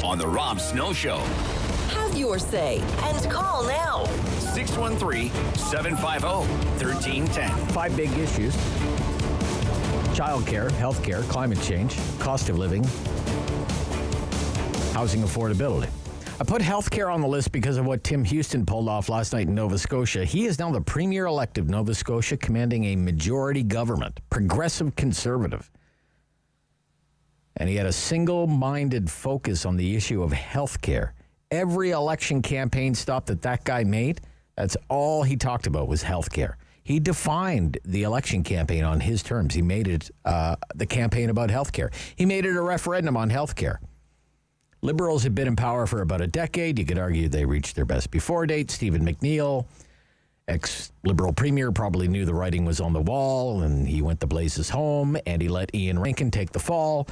On the Rob Snow Show. Have your say and call now. 613-750-1310. 5 big issues. Childcare, healthcare, climate change, cost of living, housing affordability. I put healthcare on the list because of what Tim Houston pulled off last night in Nova Scotia. He is now the premier-elect of Nova Scotia, commanding a majority government, progressive conservative. And he had a single-minded focus on the issue of healthcare. Every election campaign stop that guy made, that's all he talked about was healthcare. He defined the election campaign on his terms. He made it the campaign about healthcare. He made it a referendum on healthcare. Liberals have been in power for about a decade. You could argue they reached their best before date. Stephen McNeil, ex-Liberal premier, probably knew the writing was on the wall, and he went the blazes home, and he let Ian Rankin take the fall.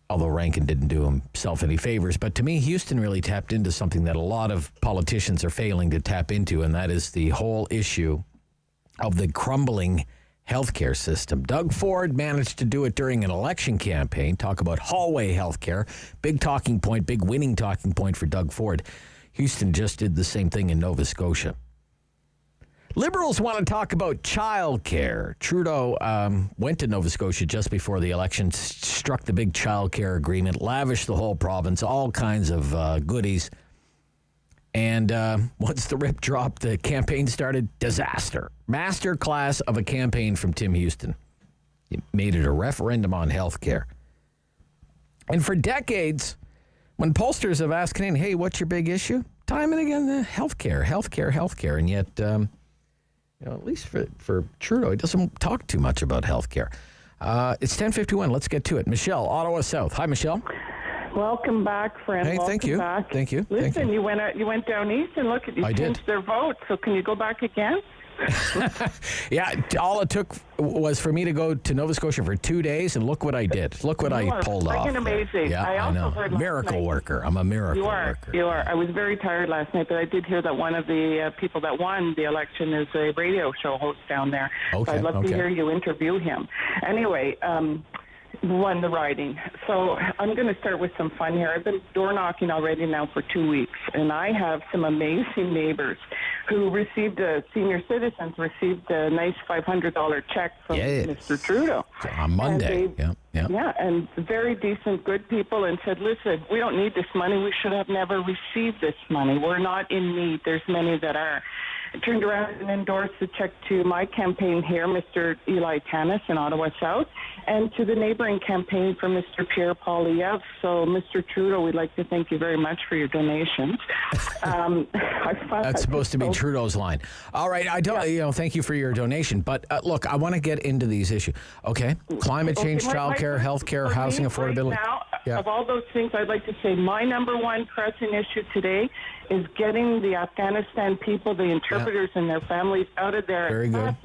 although Rankin didn't do himself any favors. But to me, Houston really tapped into something that a lot of politicians are failing to tap into, and that is the whole issue of the crumbling healthcare system. Doug Ford managed to do it during an election campaign. Talk about hallway healthcare. Big talking point, big winning talking point for Doug Ford. Houston just did the same thing in Nova Scotia. Liberals want to talk about child care. Trudeau went to Nova Scotia just before the election, struck the big child care agreement, lavished the whole province, all kinds of goodies. And once the rip dropped, the campaign started. Disaster. Master class of a campaign from Tim Houston. He made it a referendum on health care. And for decades, when pollsters have asked Canadians, hey, what's your big issue? Time and again, the health care. And yet, at least for Trudeau, he doesn't talk too much about health care. It's 10:51. Let's get to it. Michelle, Ottawa South. Hi, Michelle. Welcome back, friend. Hey, Welcome thank you. Back. Thank you. Listen, Thank you. you went down east and look at you I changed did. their vote. So can you go back again? Yeah, all it took was for me to go to Nova Scotia for 2 days, and look what I did. Look what I pulled off. Freaking amazing. Yeah, I also know. heard last Miracle night- worker. I'm a miracle worker. You are. I was very tired last night, but I did hear that one of the people that won the election is a radio show host down there. Okay, So I'd love to okay. hear you interview him. Anyway, won the riding. So I'm going to start with some fun here. I've been door knocking already now for 2 weeks, and I have some amazing neighbors who senior citizens received a nice $500 check from Mr. Trudeau. On Monday. And Yeah, and very decent, good people, and said, listen, we don't need this money. We should have never received this money. We're not in need. There's many that are. I turned around and endorsed the check to my campaign here, Mr. Eli Tanis in Ottawa South, and to the neighboring campaign for Mr. Pierre Poilievre. So, Mr. Trudeau, we'd like to thank you very much for your donations. That's supposed to be Trudeau's line. All right, I don't. Thank you for your donation, but look, I want to get into these issues. Okay, climate change, childcare, healthcare, housing affordability. Right now, of all those things, I'd like to say my number one pressing issue today is getting the Afghanistan people, the interpreters and their families out of there. Very good.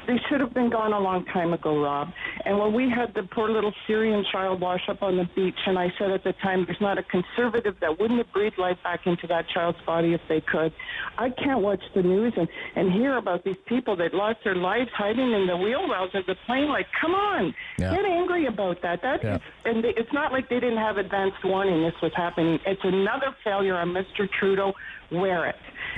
They should have been gone a long time ago, Rob. And when we had the poor little Syrian child wash up on the beach, and I said at the time, there's not a conservative that wouldn't have breathed life back into that child's body if they could. I can't watch the news and hear about these people that lost their lives hiding in the wheel wells of the plane. Like, come on, get angry about that. And it's not like they didn't have advanced warning this was happening. It's another failure on Mr. Trudeau. Wear it.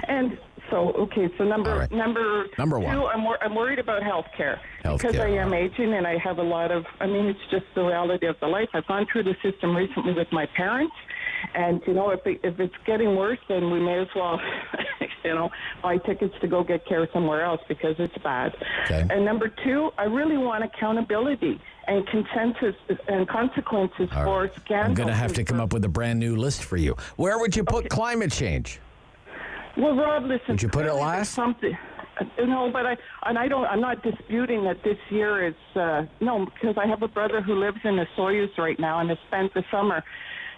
And so number one. Two, I'm worried about health care because I am aging and I have a lot of, it's just the reality of the life. I've gone through the system recently with my parents, and, if it's getting worse, then we may as well, buy tickets to go get care somewhere else because it's bad. Okay. And number two, I really want accountability and consensus and consequences for scandals. I'm going to have to come up with a brand new list for you. Where would you put climate change? Well, Rob, listen. Would you put it last? No, but I'm not disputing that this year is because I have a brother who lives in the Soyuz right now and has spent the summer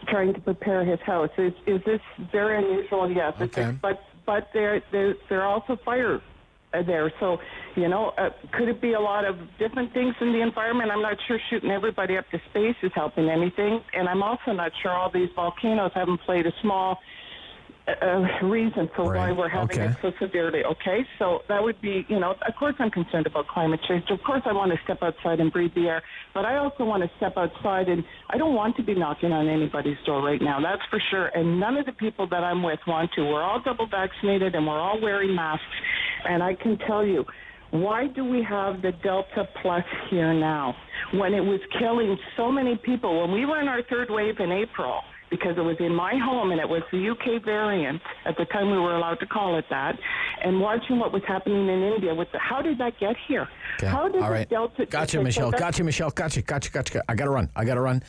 trying to prepare his house. Is this very unusual? Yes. Okay. But there are also fires there. So, could it be a lot of different things in the environment? I'm not sure shooting everybody up to space is helping anything, and I'm also not sure all these volcanoes haven't played a small reason for why we're having it so severely. Okay, so that would be, of course I'm concerned about climate change. Of course I want to step outside and breathe the air, but I also want to step outside, and I don't want to be knocking on anybody's door right now, that's for sure, and none of the people that I'm with want to. We're all double vaccinated and we're all wearing masks, and I can tell you, why do we have the Delta Plus here now when it was killing so many people? When we were in our third wave in April, because it was in my home and it was the UK variant at the time we were allowed to call it that, and watching what was happening in India how did that get here? Okay. How did the Delta... Gotcha, Michelle. Gotcha. I got to run.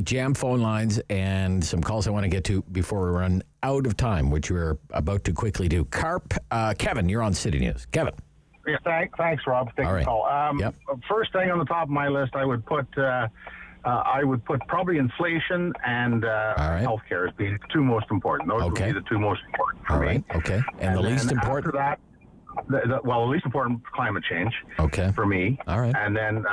Jam phone lines and some calls I want to get to before we run out of time, which we're about to quickly do. Kevin, you're on City News. Kevin. Yeah, thanks, Rob, for taking the call. First thing on the top of my list, I would put probably inflation and healthcare as being the two most important. Those would be the two most important for me. Okay. And the least important? the least important climate change. Okay. For me. All right. And then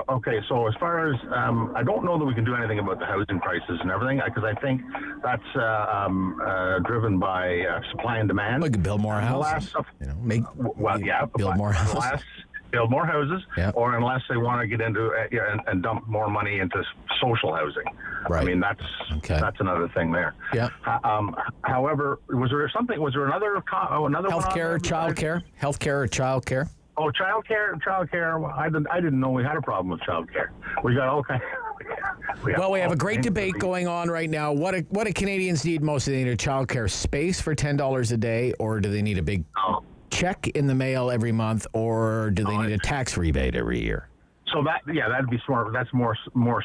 Okay, so as far as I don't know that we can do anything about the housing prices and everything, because I think that's driven by supply and demand. We could build more houses. Build more houses. Build more houses, Yeah. or unless they want to get into and dump more money into social housing. Right. I mean, that's another thing there. Yeah. However, was there another healthcare, childcare, healthcare or childcare? Oh, childcare. I didn't know we had a problem with childcare. We got all kinds. We have a great debate going on right now. What do Canadians need most? Do they need a childcare space for $10 a day, or do they need a big check in the mail every month, or do they need a tax rebate every year? So that'd be smart. That's more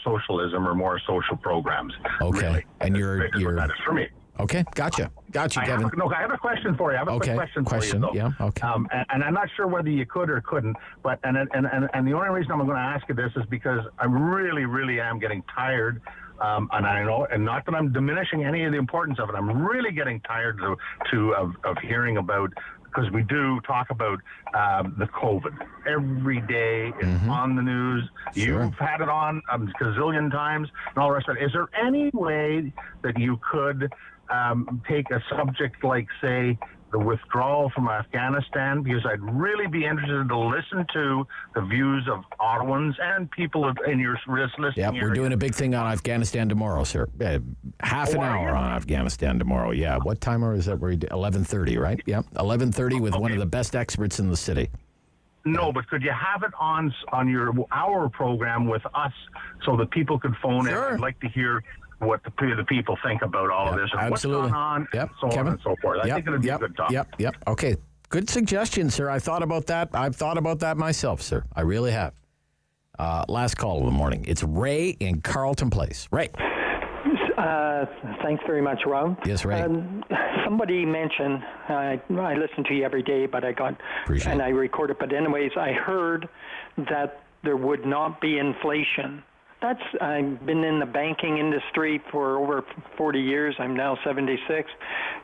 socialism or more social programs. Okay, really. And you're that is for me. Okay, gotcha, Kevin. I have a question for you. I have a quick question for you, though. Yeah, okay. And I'm not sure whether you could or couldn't, but and the only reason I'm going to ask you this is because I really, really am getting tired. And I know, and not that I'm diminishing any of the importance of it. I'm really getting tired of hearing about. Because we do talk about the COVID every day. It's on the news. Sure. You've had it on a gazillion times and all the rest of it. Is there any way that you could take a subject like, say, the withdrawal from Afghanistan? Because I'd really be interested to listen to the views of Ottawans and people in your listening area. We're doing a big thing on Afghanistan tomorrow, sir. Half an hour on Afghanistan tomorrow. Yeah. What time is that? 11:30, right? Yeah. 11:30 with one of the best experts in the city. No, but could you have it on our program with us so that people could phone in? I'd like to hear what the people think about all of this and what's going on, and so on and so forth. I think it would be a good topic. Yep. Okay. Good suggestion, sir. I thought about that. I've thought about that myself, sir. I really have. Last call of the morning. It's Ray in Carleton Place. Ray. Thanks very much, Rob. Yes, Ray. Somebody mentioned, I listen to you every day, but I record it. But anyways, I heard that there would not be inflation. I've been in the banking industry for over 40 years. I'm now 76.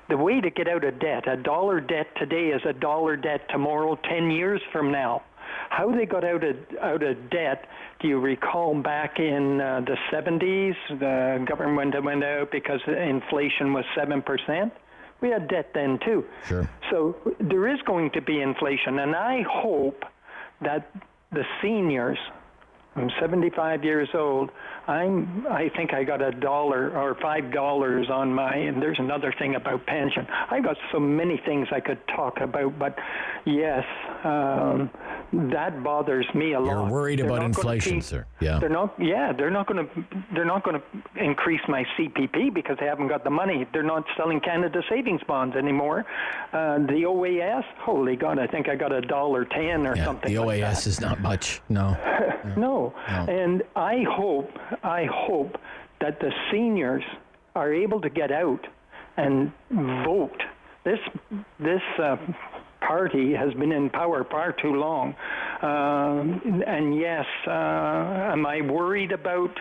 The way to get out of debt, $1 debt today is $1 debt tomorrow, 10 years from now. How they got out of debt, do you recall back in the 70s, the government went out because inflation was 7%? We had debt then too. Sure. So there is going to be inflation, and I hope that the seniors, I'm 75 years old. I think I got $1 or $5 on my, and there's another thing about pension. I got so many things I could talk about, but yes, that bothers me a lot. You're worried about inflation, sir. Yeah. They're not going to increase my CPP because they haven't got the money. They're not selling Canada savings bonds anymore. The OAS, holy God, I think I got $1.10 or something. The OAS like that. is not much. No. No. And I hope that the seniors are able to get out and vote. This party has been in power far too long. And yes, am I worried about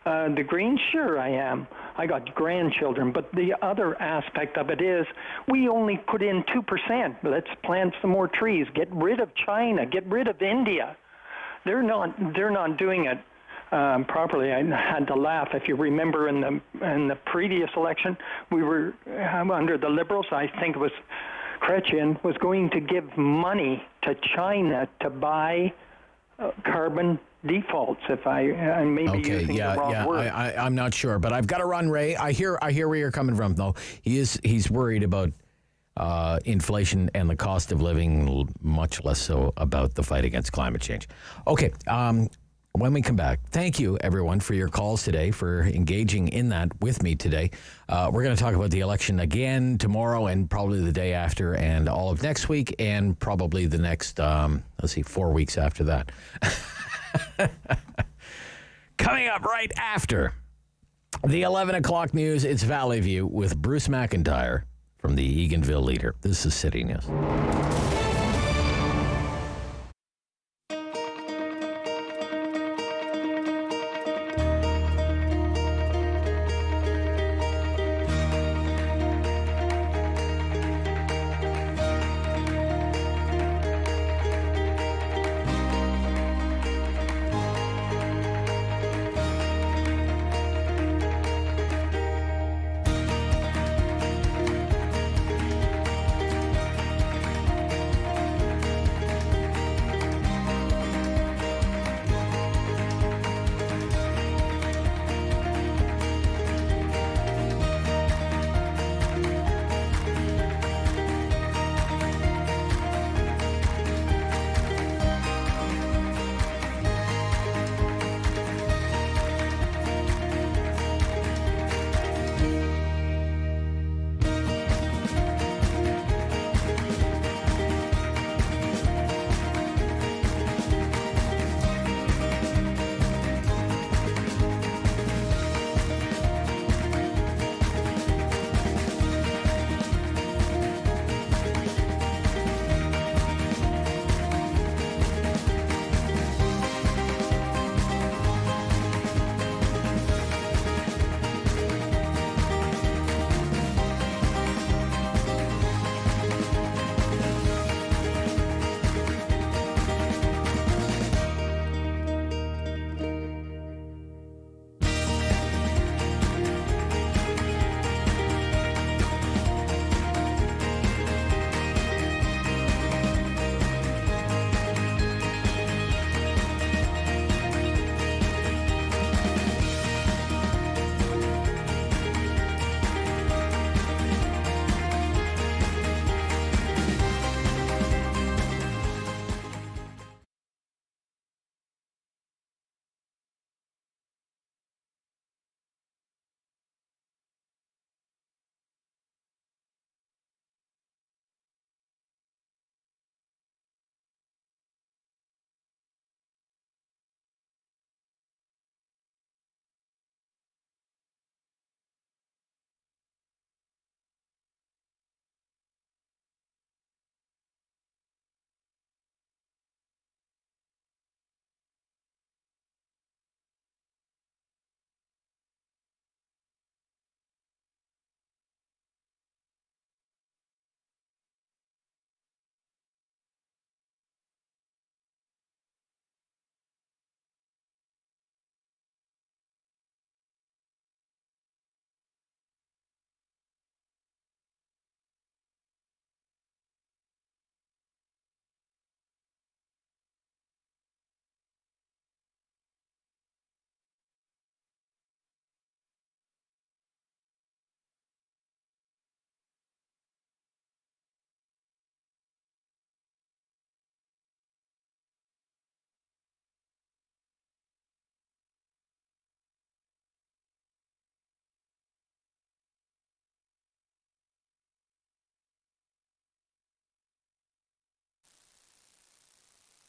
the Greens? Sure I am. I got grandchildren. But the other aspect of it is we only put in 2%. Let's plant some more trees. Get rid of China. Get rid of India. They're not doing it properly. I had to laugh. If you remember in the previous election, we were under the Liberals. I think it was Chrétien was going to give money to China to buy carbon defaults. If I may be using the wrong word. I'm not sure, but I've got to run, Ray. I hear where you're coming from, though. He's worried about inflation and the cost of living, much less so about the fight against climate change. Okay, when we come back, thank you, everyone, for your calls today, for engaging in that with me today. We're going to talk about the election again tomorrow and probably the day after and all of next week and probably the next, 4 weeks after that. Coming up right after the 11 o'clock news, it's Valley View with Bruce McIntyre from the Eganville Leader. This is City News.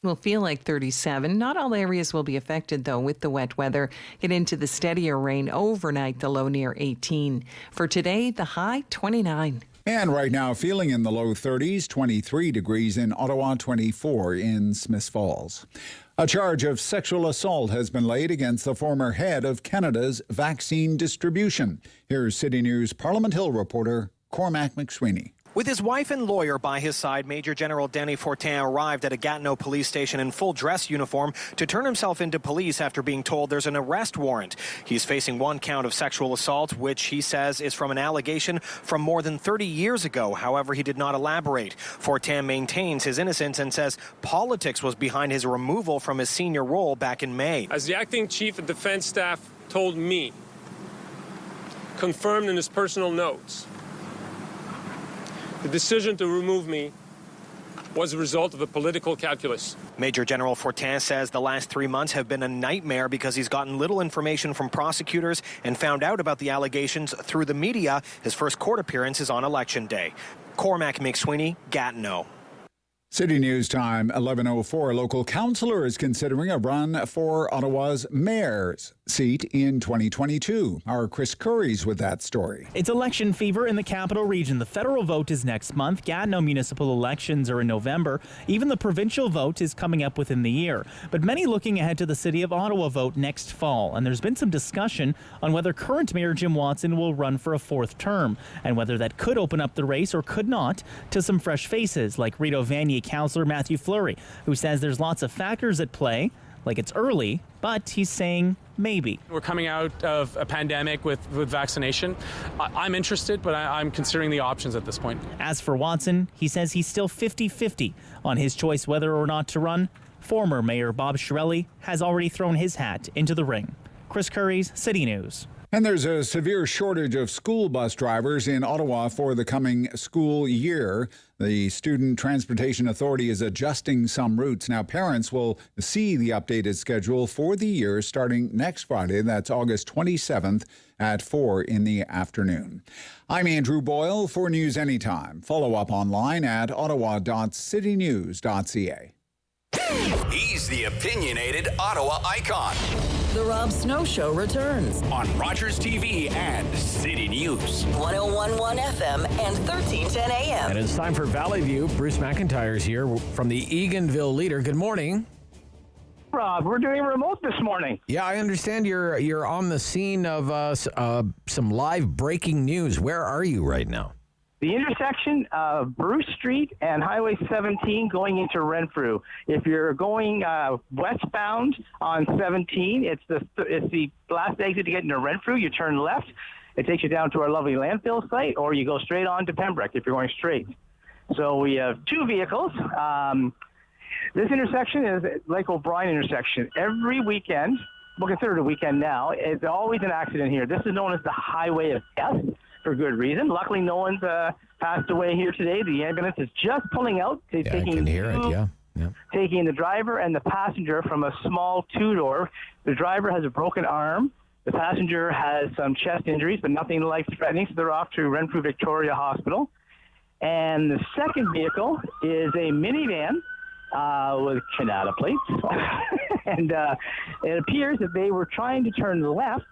Will feel like 37. Not all areas will be affected, though, with the wet weather. Get into the steadier rain overnight, the low near 18. For today, the high 29. And right now, feeling in the low 30s, 23 degrees in Ottawa, 24 in Smiths Falls. A charge of sexual assault has been laid against the former head of Canada's vaccine distribution. Here's City News Parliament Hill reporter Cormac McSweeney. With his wife and lawyer by his side, Major General Denny Fortin arrived at a Gatineau police station in full dress uniform to turn himself into police after being told there's an arrest warrant. He's facing one count of sexual assault, which he says is from an allegation from more than 30 years ago. However, he did not elaborate. Fortin maintains his innocence and says politics was behind his removal from his senior role back in May. As the acting chief of defense staff told me, confirmed in his personal notes, the decision to remove me was a result of a political calculus. Major General Fortin says the last 3 months have been a nightmare because he's gotten little information from prosecutors and found out about the allegations through the media. His first court appearance is on Election Day. Cormac McSweeney, Gatineau. City News Time, 11:04. A local councillor is considering a run for Ottawa's mayor's seat in 2022. Our Chris Curry's with that story. It's election fever in the capital region. The federal vote is next month. Gatineau municipal elections are in November. Even the provincial vote is coming up within the year. But many looking ahead to the City of Ottawa vote next fall. And there's been some discussion on whether current Mayor Jim Watson will run for a fourth term and whether that could open up the race or could not to some fresh faces like Rideau Vanier Councillor Matthew Fleury, who says there's lots of factors at play, like it's early, but he's saying maybe. We're coming out of a pandemic with vaccination. I'm interested, but I'm considering the options at this point. As for Watson, he says he's still 50-50 on his choice whether or not to run. Former Mayor Bob Chiarelli has already thrown his hat into the ring. Chris Curry's City News. And there's a severe shortage of school bus drivers in Ottawa for the coming school year. The Student Transportation Authority is adjusting some routes. Now, parents will see the updated schedule for the year starting next Friday. That's August 27th at 4 in the afternoon. I'm Andrew Boyle for News Anytime. Follow up online at ottawa.citynews.ca. He's the opinionated Ottawa icon. The Rob Snow Show returns on Rogers TV and City News. 101.1 FM and 1310 AM. And it's time for Valley View. Bruce McIntyre's here from the Eganville Leader. Good morning. Rob, we're doing remote this morning. Yeah, I understand you're on the scene of some live breaking news. Where are you right now? The intersection of Bruce Street and Highway 17 going into Renfrew. If you're going westbound on 17, it's the last exit to get into Renfrew. You turn left. It takes you down to our lovely landfill site, or you go straight on to Pembroke if you're going straight. So we have two vehicles. This intersection is Lake O'Brien intersection. Every weekend, we'll consider it a weekend now, it's always an accident here. This is known as the Highway of Death. For good reason. Luckily, no one's passed away here today. The ambulance is just pulling out. I can hear it, yeah. Taking the driver and the passenger from a small two-door. The driver has a broken arm. The passenger has some chest injuries, but nothing life-threatening, so they're off to Renfrew Victoria Hospital. And the second vehicle is a minivan with Canada plates. And it appears that they were trying to turn left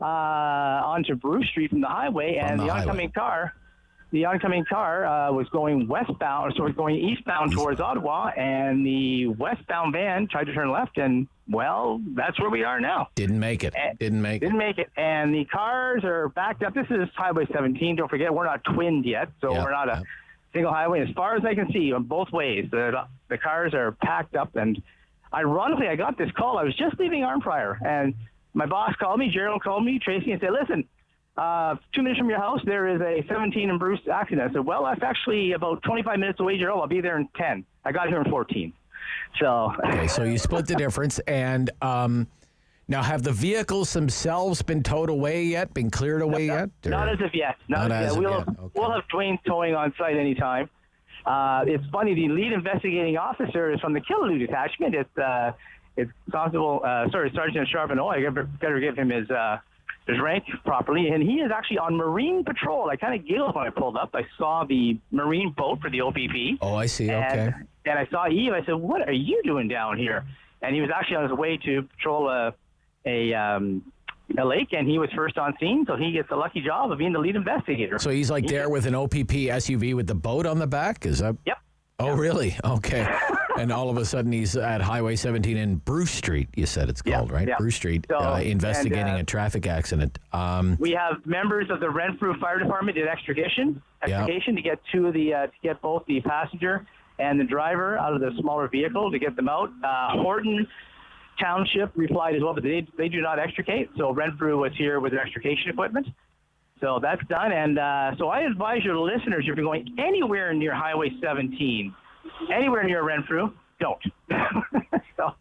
onto Bruce Street from the highway, and the oncoming car was going westbound, so it was going eastbound towards Ottawa, and the westbound van tried to turn left, and well, that's where we are now. Didn't make it. Didn't make it. And the cars are backed up. This is Highway 17. Don't forget, we're not twinned yet, so we're not a single highway. As far as I can see, on both ways, the cars are packed up. And ironically, I got this call. I was just leaving Armfryer, and my boss called me, Gerald called me, Tracy, and said, listen, 2 minutes from your house, there is a 17 in Bruce accident. I said, well, that's actually about 25 minutes away, Gerald. I'll be there in 10. I got here in 14. So. Okay, so you split the difference. And now, have the vehicles themselves been towed away yet, been cleared away yet? Or? Not as of yet. Not as of yet. We'll have Dwayne towing on site anytime. It's funny, the lead investigating officer is from the Killaloo detachment. It's Constable, Sergeant Charbonneau. I better give him his rank properly. And he is actually on Marine patrol. I kind of giggled when I pulled up. I saw the Marine boat for the OPP. Oh, I see. Okay. And I saw Eve. I said, "What are you doing down here?" And he was actually on his way to patrol a lake, and he was first on scene, so he gets the lucky job of being the lead investigator. So he's like there with an OPP SUV with the boat on the back? Is that? Yep. Oh, really? Okay. And all of a sudden he's at Highway 17 in Bruce Street, you said it's called, right? Yeah. Bruce Street, So, investigating a traffic accident. We have members of the Renfrew Fire Department did extrication to get to get both the passenger and the driver out of the smaller vehicle to get them out. Horton Township replied as well, but they do not extricate. So Renfrew was here with their extrication equipment. So that's done. And so I advise your listeners, if you're going anywhere near Highway 17, anywhere near Renfrew, don't. So,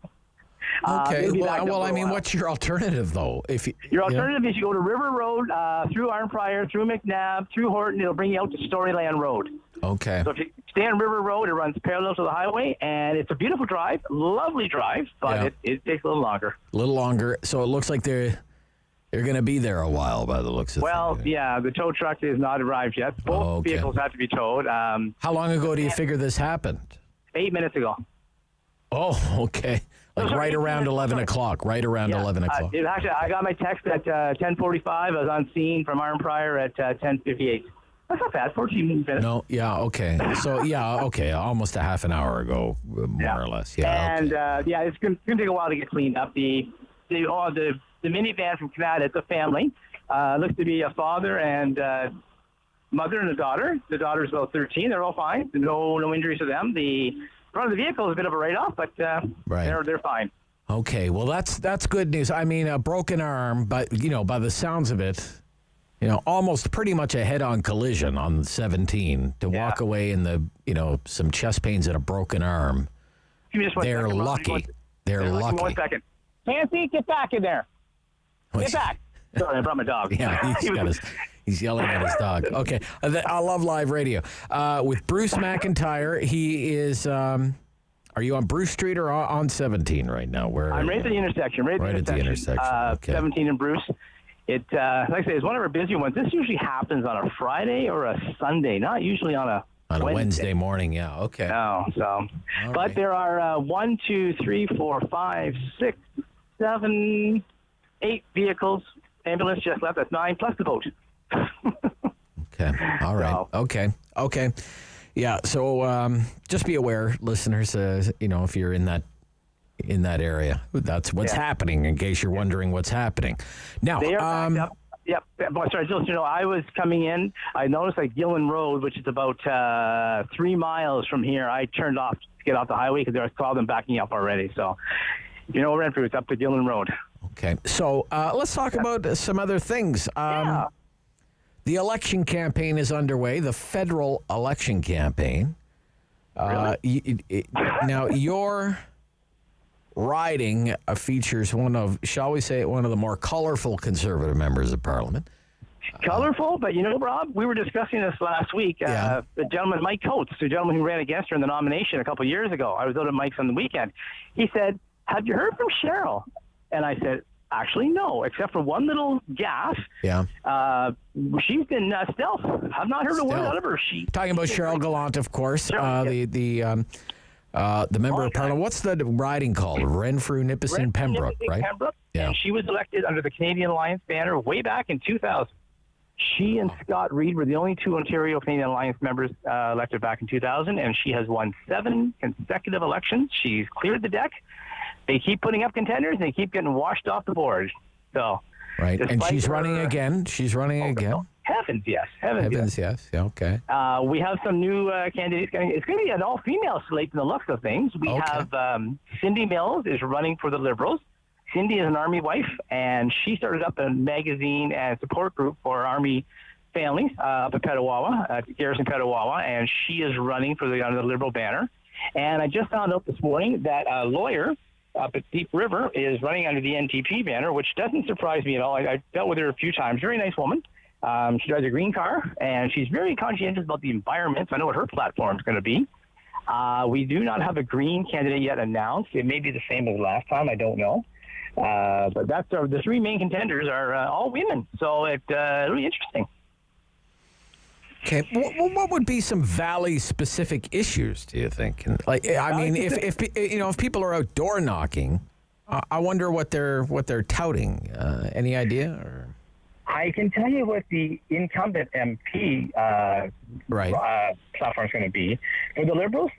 okay. Well, I mean, what's your alternative, though? Your alternative is you go to River Road, through Arnprior, through McNabb, through Horton. It'll bring you out to Storyland Road. Okay. So if you stay on River Road, it runs parallel to the highway, and it's a beautiful drive, lovely drive, but it takes a little longer. A little longer. So it looks like they're going to be there a while by the looks of things. Yeah, the tow truck has not arrived yet. Both vehicles have to be towed. How long ago do you figure this happened? 8 minutes ago. Oh, okay. Like right around 11 o'clock. Right around 11 o'clock. Actually, I got my text at 10:45. I was on scene from Arnprior at 10:58. That's not bad. 14 minutes. No, yeah, okay. So, almost a half an hour ago, more or less. Yeah. And it's going to take a while to get cleaned up. The minivan from Canada, it's a family. Looks to be a father and mother and a daughter. The daughter's about 13. They're all fine. No injuries to them. The front of the vehicle is a bit of a write-off, but they're fine. Okay, well, that's good news. I mean, a broken arm, but, by the sounds of it, almost pretty much a head-on collision on 17 to walk away in the, some chest pains and a broken arm. They're lucky. They're lucky. 1 second. Fancy, get back in there. Get back. Sorry, I brought my dog. Yeah, he's yelling at his dog. Okay, I love live radio. With Bruce McIntyre, he is. Are you on Bruce Street or on 17 right now? Where I'm right at the intersection. Right at the intersection. Okay. 17 and Bruce. It like I say, it's one of our busy ones. This usually happens on a Friday or a Sunday, not usually on a Wednesday morning. Yeah. Okay. No. So, but there are 1, 2, 3, 4, 5, 6, 7, 8 vehicles. Ambulance just left. That's 9 plus the boat. Okay. All right. So, Okay. Yeah. So just be aware, listeners. If you're in that area, that's what's happening. In case you're wondering what's happening. Now, they are backed up. Yep. Sorry, just I was coming in. I noticed Gillen Road, which is about 3 miles from here. I turned off to get off the highway because I saw them backing up already. So, Renfrew, it's up to Gillen Road. Okay. So let's talk about some other things. The election campaign is underway, the federal election campaign. Really? Now, your riding features one of the more colorful conservative members of Parliament. Colorful, but Rob, we were discussing this last week. The gentleman, Mike Coates, the gentleman who ran against her in the nomination a couple of years ago. I was out at Mike's on the weekend. He said, "Have you heard from Cheryl?" And I said, "Actually, no, except for one little gaffe. Yeah. She's been stealth. I've not heard a word out of her. Talking about Cheryl Gallant, of course, the member of Parliament. What's the riding called? Renfrew, Nipissing, Pembroke, right? Pembroke. Yeah. And she was elected under the Canadian Alliance banner way back in 2000. She and Scott Reid were the only 2 Ontario Canadian Alliance members elected back in 2000, and she has won 7 consecutive elections. She's cleared the deck. They keep putting up contenders, and they keep getting washed off the board. So, right, and she's running again. She's running again. Heavens, yes. Yes. Yeah, okay. We have some new candidates. It's going to be an all-female slate in the looks of things. We have Cindy Mills is running for the Liberals. Cindy is an Army wife, and she started up a magazine and support group for Army families up at Petawawa, Garrison Petawawa, and she is running for under the Liberal banner. And I just found out this morning that a lawyer up at Deep River is running under the NTP banner, which doesn't surprise me at all. I dealt with her a few times. Very nice woman. She drives a green car, and she's very conscientious about the environment. So I know what her platform is going to be. We do not have a green candidate yet announced. It may be the same as last time. I don't know. But that's the 3 main contenders are all women. So it's really interesting. Okay. What would be some Valley-specific issues, do you think? If people are out door knocking, I wonder what they're touting. Any idea? Or? I can tell you what the incumbent MP platform is going to be. For the Liberals,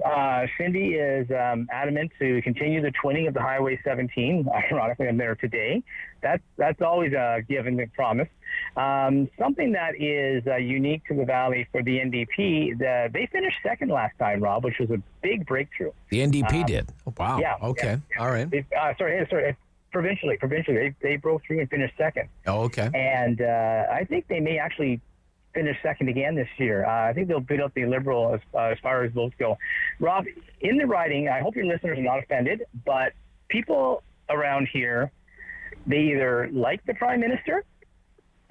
Cindy is adamant to continue the twinning of the Highway 17. Ironically, I'm there today. That's always a given promise. Something that is unique to the Valley for the NDP, they finished second last time, Rob, which was a big breakthrough. The NDP did? Oh, wow. Yeah. Okay. Yeah. All right. Sorry. Provincially, they broke through and finished second. Oh, okay. And I think they may actually finish second again this year. I think they'll beat up the Liberal as far as votes go. Rob, in the riding, I hope your listeners are not offended, but people around here, they either like the Prime Minister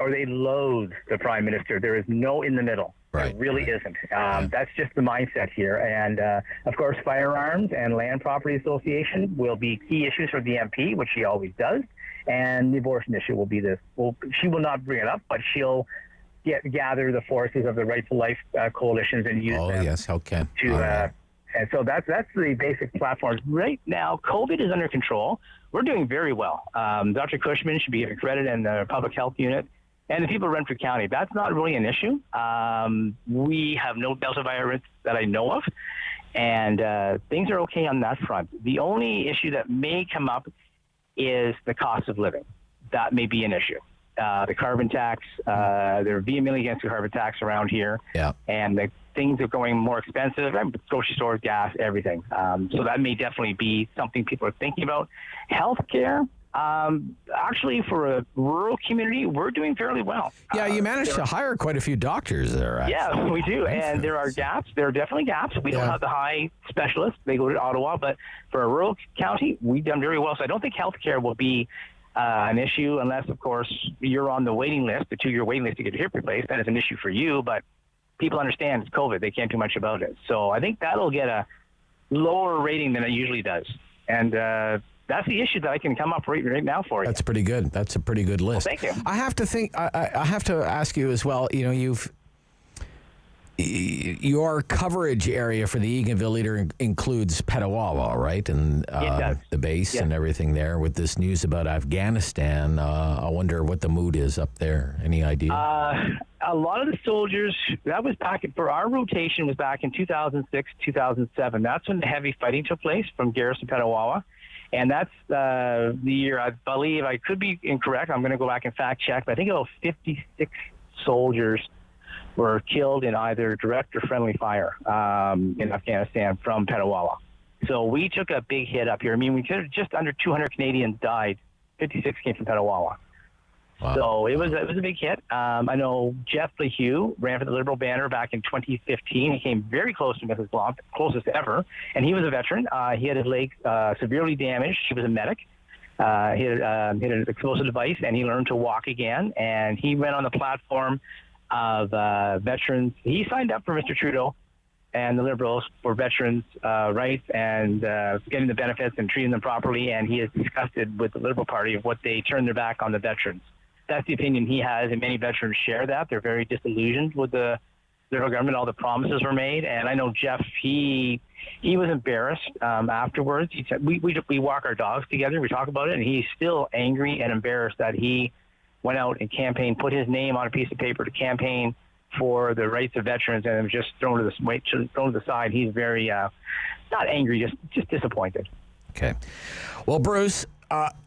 or they loathe the Prime Minister. There is no in the middle. There really isn't. That's just the mindset here. And, of course, firearms and land property association will be key issues for the MP, which she always does. And the abortion issue will be this. Well, she will not bring it up, but she'll gather the forces of the Right to Life coalitions and use them. Yes, okay. And so that's the basic platforms. Right now, COVID is under control. We're doing very well. Dr. Cushman should be given credit in the public health unit. And the people of Renfrew County, that's not really an issue. We have no Delta virus that I know of, and things are okay on that front. The only issue that may come up is the cost of living. That may be an issue. The carbon tax, they're vehemently against the carbon tax around here. Yeah. And the things are going more expensive, grocery stores, gas, everything. So that may definitely be something people are thinking about. Healthcare. Actually, for a rural community, we're doing fairly well. Yeah, you managed to hire quite a few doctors there, actually. Yeah, we do. And there are gaps. There are definitely gaps. We don't have the high specialists. They go to Ottawa. But for a rural county, we've done very well. So I don't think healthcare will be an issue unless, of course, you're on the waiting list, the 2-year waiting list to get your hip replaced. That is an issue for you. But people understand it's COVID. They can't do much about it. So I think that'll get a lower rating than it usually does. And that's the issue that I can come up right now for you. That's pretty good. That's a pretty good list. Well, thank you. I have to ask you as well. You know, your coverage area for the Eganville Leader includes Petawawa, right? And the base and everything there. With this news about Afghanistan, I wonder what the mood is up there. Any idea? A lot of the soldiers, that was for our rotation was back in 2006, 2007. That's when the heavy fighting took place from Garrison Petawawa. And that's the year, I believe, I could be incorrect. I'm going to go back and fact check, but I think about 56 soldiers were killed in either direct or friendly fire in Afghanistan from Petawawa. So we took a big hit up here. I mean, we could have just under 200 Canadians died. 56 came from Petawawa. Wow. So it was a big hit. I know Jeff Lehue ran for the Liberal banner back in 2015. He came very close to Mrs. Blount, closest ever, and he was a veteran. He had his leg severely damaged. He was a medic. He had an explosive device, and he learned to walk again. And he went on the platform of veterans. He signed up for Mr. Trudeau and the Liberals for veterans' rights and getting the benefits and treating them properly. And he is disgusted with the Liberal Party of what they turned their back on the veterans. That's the opinion he has, and many veterans share that. They're very disillusioned with the Liberal government. All the promises were made, and I know Jeff. He was embarrassed afterwards. He said we walk our dogs together. We talk about it, and he's still angry and embarrassed that he went out and campaigned, put his name on a piece of paper to campaign for the rights of veterans, and it was just thrown to the side. He's very not angry, just disappointed. Okay, well, Bruce.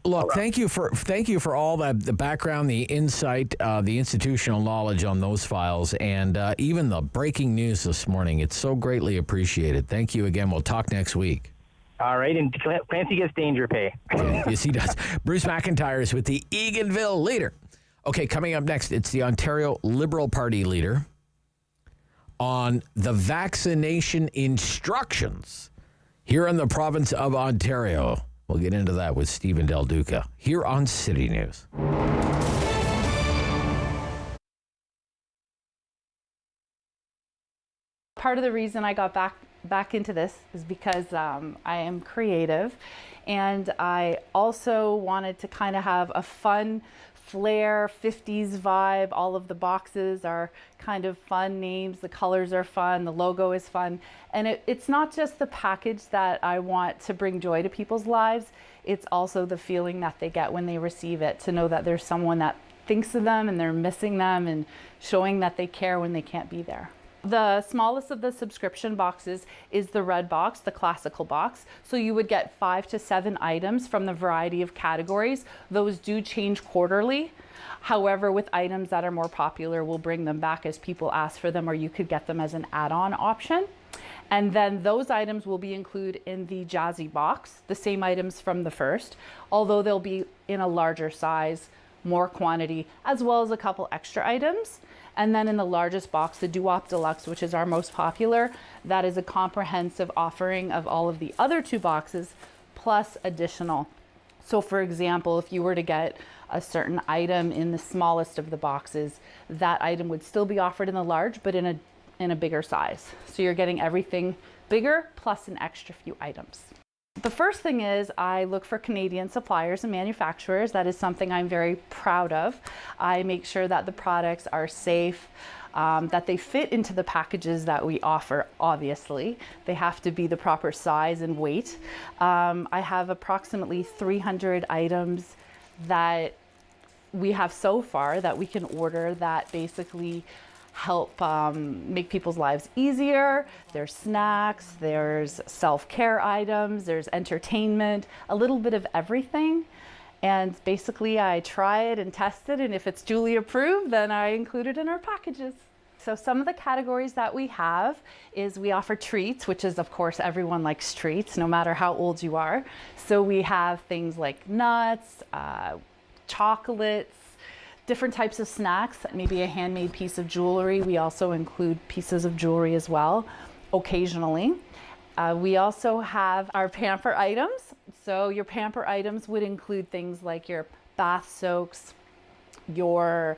Look, thank you for all the background, the insight, the institutional knowledge on those files, and even the breaking news this morning. It's so greatly appreciated. Thank you again. We'll talk next week. All right, and Clancy gets danger pay. Okay, yes, he does. Bruce McIntyre is with the Eganville Leader. Okay, coming up next, it's the Ontario Liberal Party leader on the vaccination instructions here in the province of Ontario. We'll get into that with Stephen Del Duca here on City News. Part of the reason I got back into this is because I am creative, and I also wanted to kind of have a fun flair, 50s vibe. All of the boxes are kind of fun names. The colors are fun. The logo is fun. And it's not just the package that I want to bring joy to people's lives. It's also the feeling that they get when they receive it, to know that there's someone that thinks of them and they're missing them and showing that they care when they can't be there. The smallest of the subscription boxes is the red box, the classical box. So you would get 5 to 7 items from the variety of categories. Those do change quarterly. However, with items that are more popular, we'll bring them back as people ask for them, or you could get them as an add-on option. And then those items will be included in the Jazzy box, the same items from the first, although they'll be in a larger size, more quantity, as well as a couple extra items. And then in the largest box, the Doo-Wop Deluxe, which is our most popular, that is a comprehensive offering of all of the other 2 boxes, plus additional. So for example, if you were to get a certain item in the smallest of the boxes, that item would still be offered in the large, but in a bigger size. So you're getting everything bigger, plus an extra few items. The first thing is I look for Canadian suppliers and manufacturers. That is something I'm very proud of. I make sure that the products are safe, that they fit into the packages that we offer, obviously. They have to be the proper size and weight. I have approximately 300 items that we have so far that we can order that basically help make people's lives easier. There's snacks, there's self-care items, there's entertainment, a little bit of everything. And basically I try it and test it, and if it's duly approved, then I include it in our packages. So some of the categories that we have is we offer treats, which is, of course, everyone likes treats, no matter how old you are. So we have things like nuts, chocolates, different types of snacks, maybe a handmade piece of jewelry. We also include pieces of jewelry as well, occasionally. We also have our pamper items. So your pamper items would include things like your bath soaks, your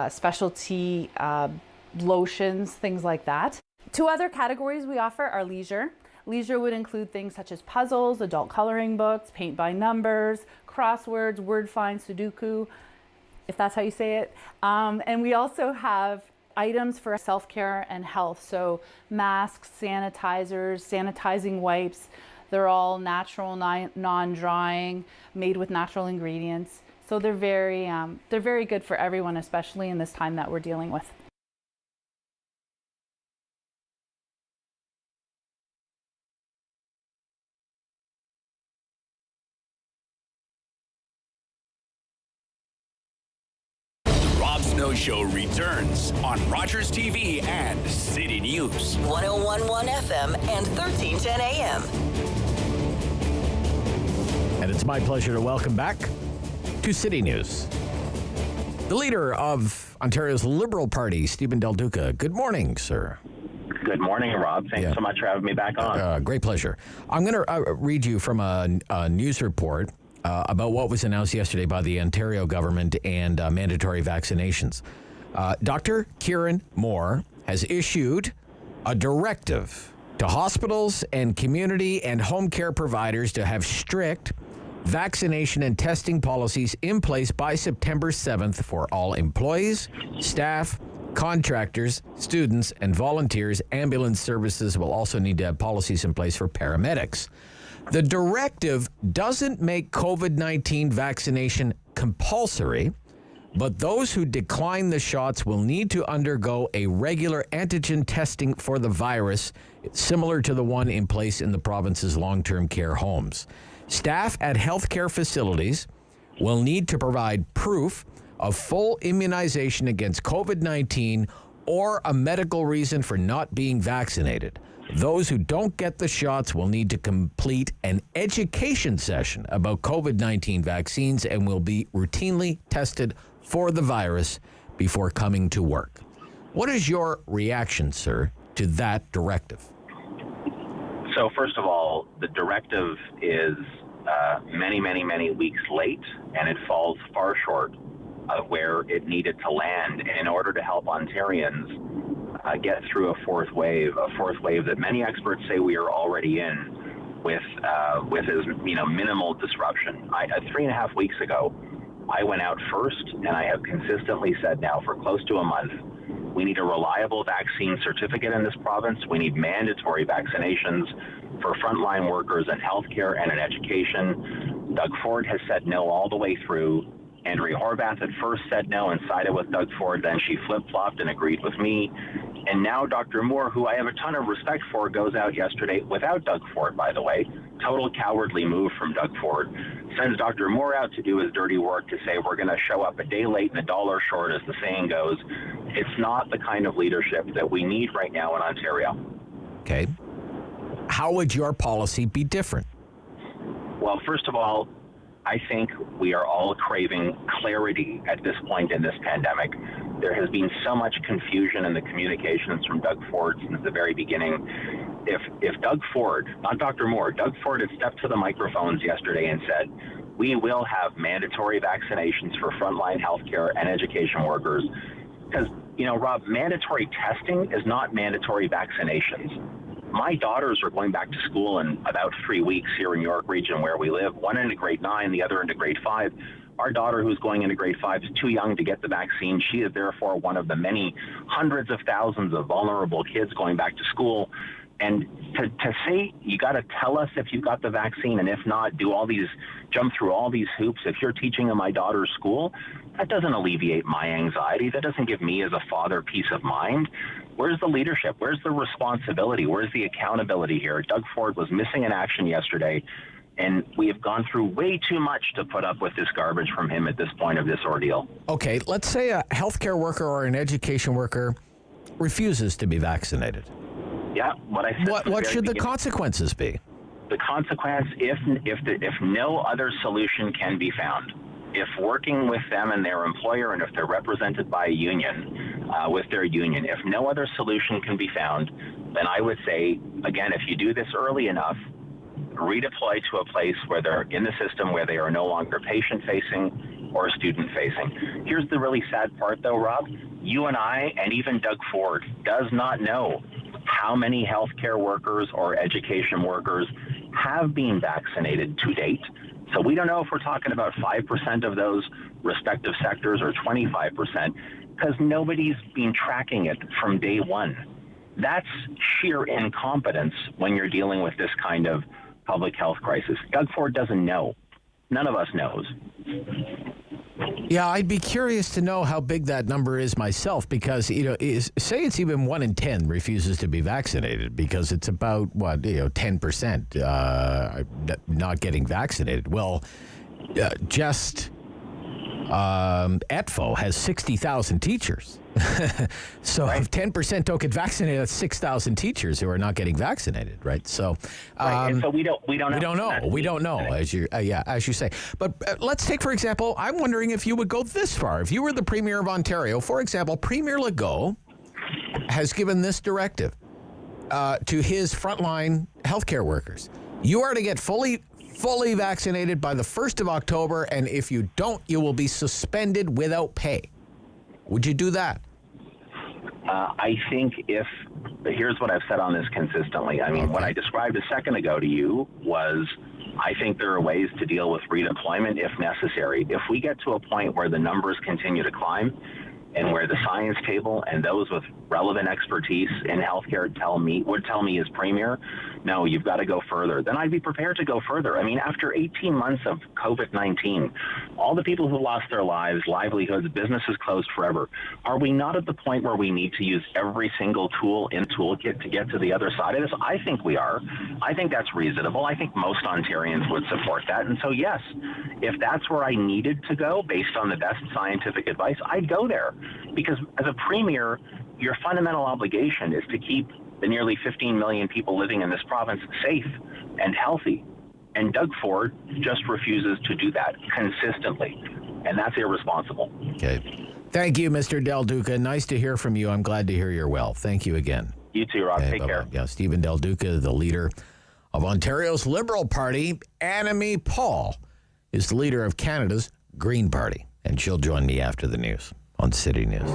specialty lotions, things like that. 2 other categories we offer are leisure. Leisure would include things such as puzzles, adult coloring books, paint by numbers, crosswords, word find, Sudoku, if that's how you say it. And we also have items for self-care and health. So masks, sanitizers, sanitizing wipes. They're all natural, non-drying, made with natural ingredients. So they're very good for everyone, especially in this time that we're dealing with. Snow Show returns on Rogers TV and City News. 101.1 FM and 1310 AM. And it's my pleasure to welcome back to City News the leader of Ontario's Liberal Party, Stephen Del Duca. Good morning, sir. Good morning, Rob. Thanks so much for having me back on. Great pleasure. I'm going to read you from a news report about what was announced yesterday by the Ontario government and mandatory vaccinations. Dr. Kieran Moore has issued a directive to hospitals and community and home care providers to have strict vaccination and testing policies in place by September 7th for all employees, staff, contractors, students, and volunteers. Ambulance services will also need to have policies in place for paramedics. The directive doesn't make COVID-19 vaccination compulsory, but those who decline the shots will need to undergo a regular antigen testing for the virus, similar to the one in place in the province's long-term care homes. Staff at healthcare facilities will need to provide proof of full immunization against COVID-19 or a medical reason for not being vaccinated. Those who don't get the shots will need to complete an education session about COVID-19 vaccines and will be routinely tested for the virus before coming to work. What is your reaction, sir, to that directive? So first of all, the directive is many weeks late, and it falls far short of where it needed to land in order to help Ontarians get through a fourth wave that many experts say we are already in with as minimal disruption. 3.5 weeks ago, I went out first, and I have consistently said now for close to a month, we need a reliable vaccine certificate in this province. We need mandatory vaccinations for frontline workers in healthcare and in education. Doug Ford has said no all the way through. Andrea Horvath at first said no and sided with Doug Ford. Then she flip-flopped and agreed with me. And now Dr. Moore, who I have a ton of respect for, goes out yesterday without Doug Ford, by the way. Total cowardly move from Doug Ford. Sends Dr. Moore out to do his dirty work to say we're going to show up a day late and a dollar short, as the saying goes. It's not the kind of leadership that we need right now in Ontario. Okay. How would your policy be different? Well, first of all, I think we are all craving clarity at this point in this pandemic. There has been so much confusion in the communications from Doug Ford since the very beginning. If Doug Ford, not Dr. Moore, Doug Ford had stepped to the microphones yesterday and said, we will have mandatory vaccinations for frontline healthcare and education workers. Because, you know, Rob, mandatory testing is not mandatory vaccinations. My daughters are going back to school in about 3 weeks here in York Region where we live, one into grade 9, the other into grade 5. Our daughter who's going into grade 5 is too young to get the vaccine. She is therefore one of the many hundreds of thousands of vulnerable kids going back to school. And to say you got to tell us if you got the vaccine, and if not, jump through all these hoops. If you're teaching in my daughter's school, that doesn't alleviate my anxiety. That doesn't give me as a father peace of mind. Where's the leadership? Where's the responsibility? Where's the accountability here? Doug Ford was missing in action yesterday, and we have gone through way too much to put up with this garbage from him at this point of this ordeal. Okay, let's say a healthcare worker or an education worker refuses to be vaccinated. Yeah, what I said. What should the consequences be? The consequence, if no other solution can be found, if working with them and their employer, and if they're represented by a union, with their union, if no other solution can be found, then I would say, again, if you do this early enough, redeploy to a place where they're in the system where they are no longer patient-facing or student-facing. Here's the really sad part, though, Rob. You and I, and even Doug Ford, does not know how many healthcare workers or education workers have been vaccinated to date. So we don't know if we're talking about 5% of those respective sectors or 25%, because nobody's been tracking it from day one. That's sheer incompetence when you're dealing with this kind of public health crisis. Doug Ford doesn't know. None of us knows. Yeah, I'd be curious to know how big that number is myself, because, say it's even 1 in 10 refuses to be vaccinated, because it's about, 10% not getting vaccinated. Well, just ETFO has 60,000 teachers. So if 10% don't get vaccinated, that's 6,000 teachers who are not getting vaccinated, right? So, and so we don't know, as you say. But let's take, for example, I'm wondering if you would go this far. If you were the Premier of Ontario, for example, Premier Legault has given this directive to his frontline healthcare workers. You are to get fully vaccinated by the 1st of October, and if you don't, you will be suspended without pay. Would you do that? I think here's what I've said on this consistently. I mean, what I described a second ago to you was, I think there are ways to deal with redeployment if necessary. If we get to a point where the numbers continue to climb, and where the science table and those with relevant expertise in healthcare would tell me as Premier, no, you've got to go further, then I'd be prepared to go further. I mean, after 18 months of COVID-19, all the people who lost their lives, livelihoods, businesses closed forever, are we not at the point where we need to use every single tool in toolkit to get to the other side of this? I think we are. I think that's reasonable. I think most Ontarians would support that. And so, yes, if that's where I needed to go based on the best scientific advice, I'd go there. Because as a Premier, your fundamental obligation is to keep the nearly 15 million people living in this province safe and healthy. And Doug Ford just refuses to do that consistently. And that's irresponsible. Okay. Thank you, Mr. Del Duca. Nice to hear from you. I'm glad to hear you're well. Thank you again. You too, Rob. Take care. Yeah, Stephen Del Duca, the leader of Ontario's Liberal Party. Annamie Paul is the leader of Canada's Green Party. And she'll join me after the news on City News.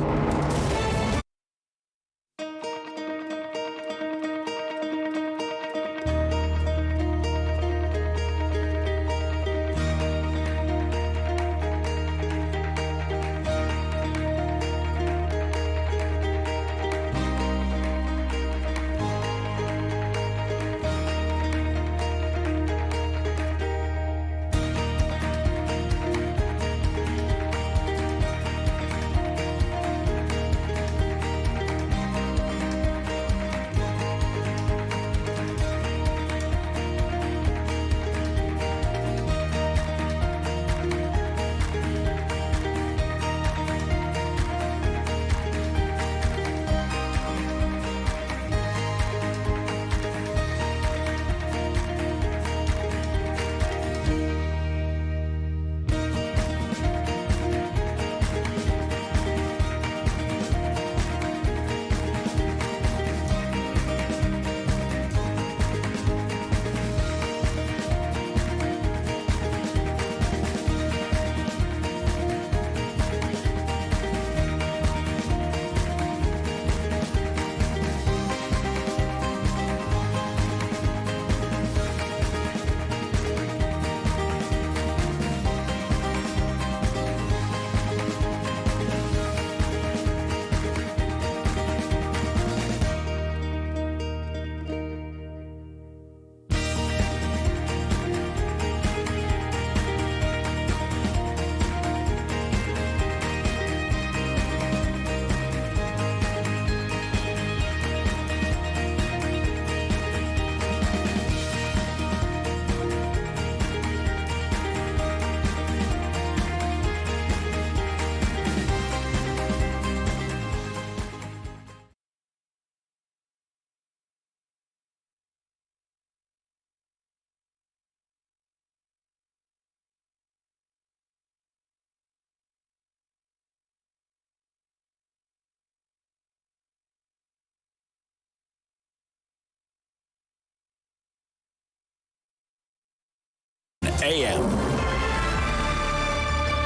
a.m.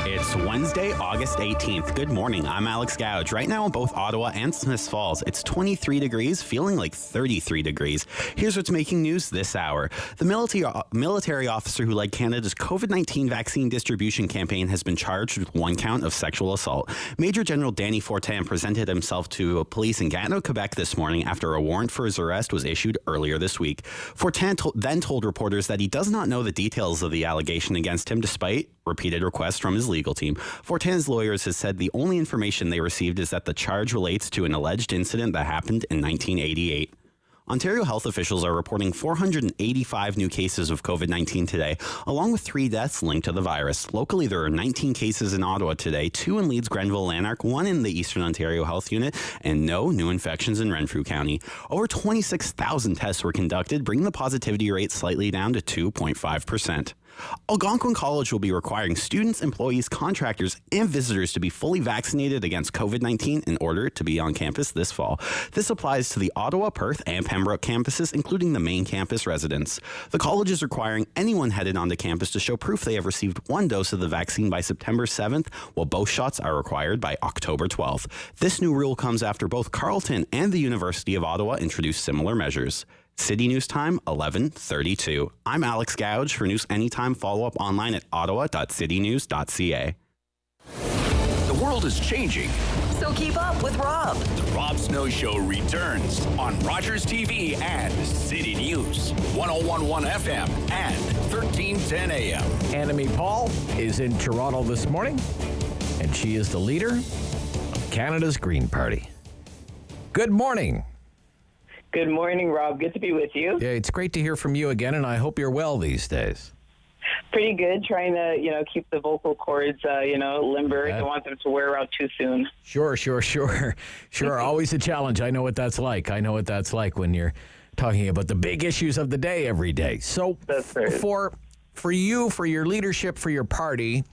It's Wednesday, August 18th. Good morning. I'm Alex Gouge. Right now in both Ottawa and Smiths Falls, it's 23 degrees, feeling like 33 degrees. Here's what's making news this hour. The military officer who led Canada's COVID-19 vaccine distribution campaign has been charged with one count of sexual assault. Major General Danny Fortin presented himself to police in Gatineau, Quebec this morning after a warrant for his arrest was issued earlier this week. Fortin then told reporters that he does not know the details of the allegation against him despite repeated requests from his legal team. Fortin's lawyers has said the only information they received is that the charge relates to an alleged incident that happened in 1988. Ontario health officials are reporting 485 new cases of COVID-19 today, along with 3 deaths linked to the virus. Locally, there are 19 cases in Ottawa today, 2 in Leeds, Grenville, Lanark, 1 in the Eastern Ontario Health Unit, and no new infections in Renfrew County. Over 26,000 tests were conducted, bringing the positivity rate slightly down to 2.5%. Algonquin College will be requiring students, employees, contractors, and visitors to be fully vaccinated against COVID-19 in order to be on campus this fall. This applies to the Ottawa, Perth, and Pembroke campuses, including the main campus residents. The college is requiring anyone headed onto campus to show proof they have received 1 dose of the vaccine by September 7th, while both shots are required by October 12th. This new rule comes after both Carleton and the University of Ottawa introduced similar measures. City News Time, 11:32. I'm Alex Gouge. For News Anytime, follow up online at ottawa.citynews.ca. The world is changing. So keep up with Rob. The Rob Snow Show returns on Rogers TV and City News, 101.1 FM and 1310 AM. Annamie Paul is in Toronto this morning, and she is the leader of Canada's Green Party. Good morning. Good morning, Rob. Good to be with you. Yeah, it's great to hear from you again, and I hope you're well these days. Pretty good. Trying to, keep the vocal cords, limber. Don't want them to wear out too soon. Sure. Always a challenge. I know what that's like. When you're talking about the big issues of the day every day. So for you, for your leadership, for your party,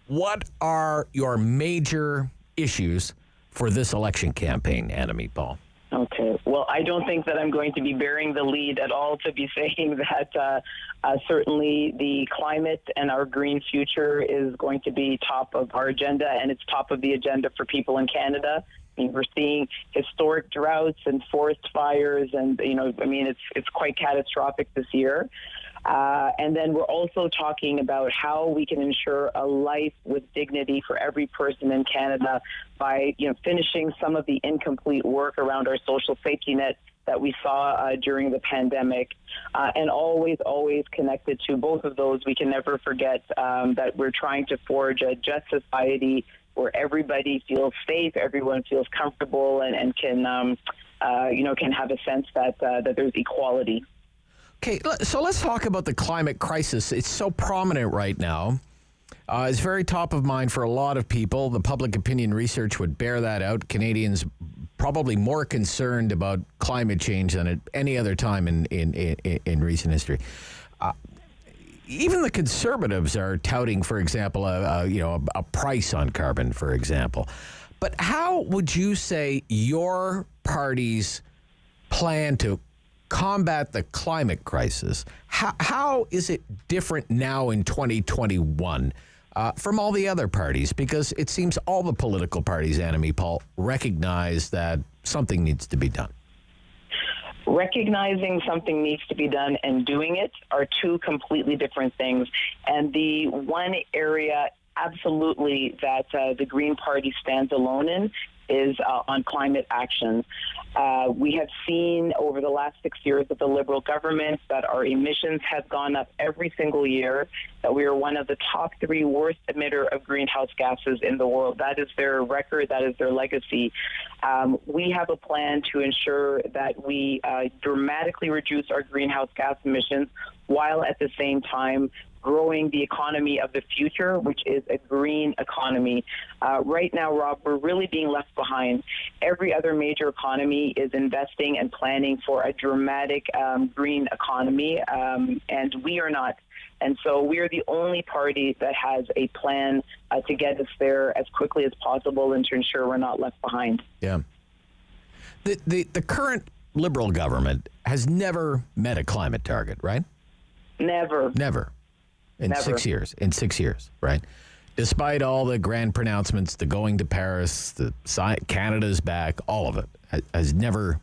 what are your major issues for this election campaign, Annamie Paul? Okay. Well, I don't think that I'm going to be bearing the lead at all to be saying that certainly the climate and our green future is going to be top of our agenda, and it's top of the agenda for people in Canada. I mean, we're seeing historic droughts and forest fires, and, it's quite catastrophic this year. And then we're also talking about how we can ensure a life with dignity for every person in Canada by, finishing some of the incomplete work around our social safety net that we saw during the pandemic. And always connected to both of those, we can never forget that we're trying to forge a just society where everybody feels safe, everyone feels comfortable, and can have a sense that there's equality. Okay, so let's talk about the climate crisis. It's so prominent right now. It's very top of mind for a lot of people. The public opinion research would bear that out. Canadians probably more concerned about climate change than at any other time in recent history. Even the Conservatives are touting, for example, a price on carbon, for example. But how would you say your party's plan to combat the climate crisis, how is it different now in 2021 from all the other parties? Because it seems all the political parties, Annamie Paul, recognize that something needs to be done. Recognizing something needs to be done and doing it are two completely different things. And the one area absolutely that the Green Party stands alone in is on climate action. We have seen over the last 6 years of the Liberal government that our emissions have gone up every single year, that we are one of the top 3 worst emitter of greenhouse gases in the world. That is their record. That is their legacy. We have a plan to ensure that we dramatically reduce our greenhouse gas emissions while at the same time growing the economy of the future, which is a green economy. Right now, Rob, we're really being left behind. Every other major economy is investing and planning for a dramatic green economy, and we are not. And so we are the only party that has a plan to get us there as quickly as possible and to ensure we're not left behind. Yeah. The current Liberal government has never met a climate target, right? Never. Never. In Never. 6 years. In 6 years, right? Despite all the grand pronouncements, the going to Paris, Canada's back, all of it has never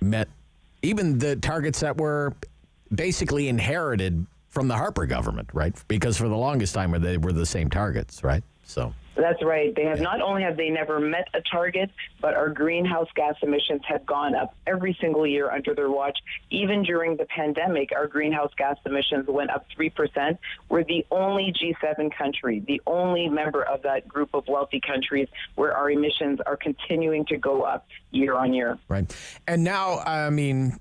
met even the targets that were basically inherited from the Harper government, right? Because for the longest time they were the same targets, right? So That's right. They have not only have they never met a target, but our greenhouse gas emissions have gone up every single year under their watch. Even during the pandemic, our greenhouse gas emissions went up 3%. We're the only G7 country, the only member of that group of wealthy countries where our emissions are continuing to go up year on year. Right. And now, I mean,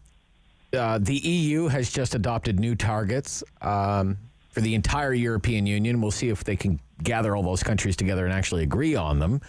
the EU has just adopted new targets for the entire European Union. We'll see if they can gather all those countries together and actually agree on them.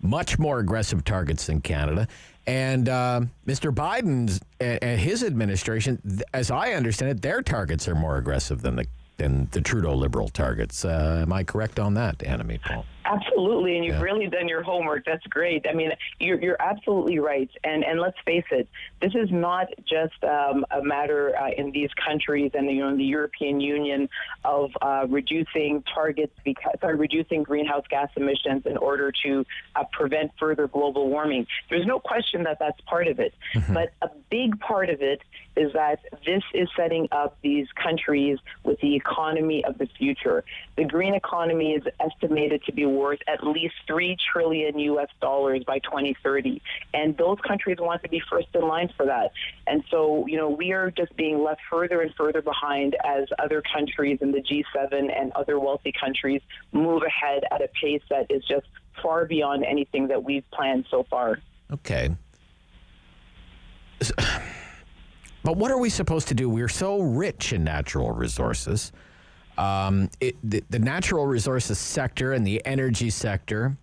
Much more aggressive targets than Canada. And Mr. Biden's and his administration, as I understand it, their targets are more aggressive than the Trudeau Liberal targets. Am I correct on that, Annamie, Paul? Absolutely, and you've really done your homework. That's great. I mean, you're absolutely right. And let's face it, this is not just a matter in these countries and in the European Union of reducing reducing greenhouse gas emissions in order to prevent further global warming. There's no question that that's part of it. Mm-hmm. But a big part of it is that this is setting up these countries with the economy of the future. The green economy is estimated to be worth at least $3 trillion by 2030. And those countries want to be first in line for that. And so, we are just being left further and further behind as other countries in the G7 and other wealthy countries move ahead at a pace that is just far beyond anything that we've planned so far. Okay. But what are we supposed to do? We're so rich in natural resources. The natural resources sector and the energy sector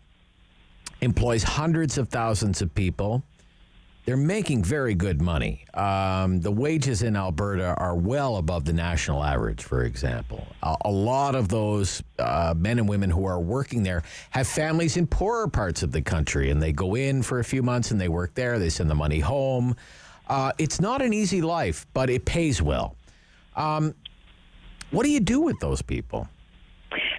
employs hundreds of thousands of people. They're making very good money. The wages in Alberta are well above the national average, for example. A lot of those men and women who are working there have families in poorer parts of the country, and they go in for a few months and they work there. They send the money home. It's not an easy life, but it pays well. What do you do with those people?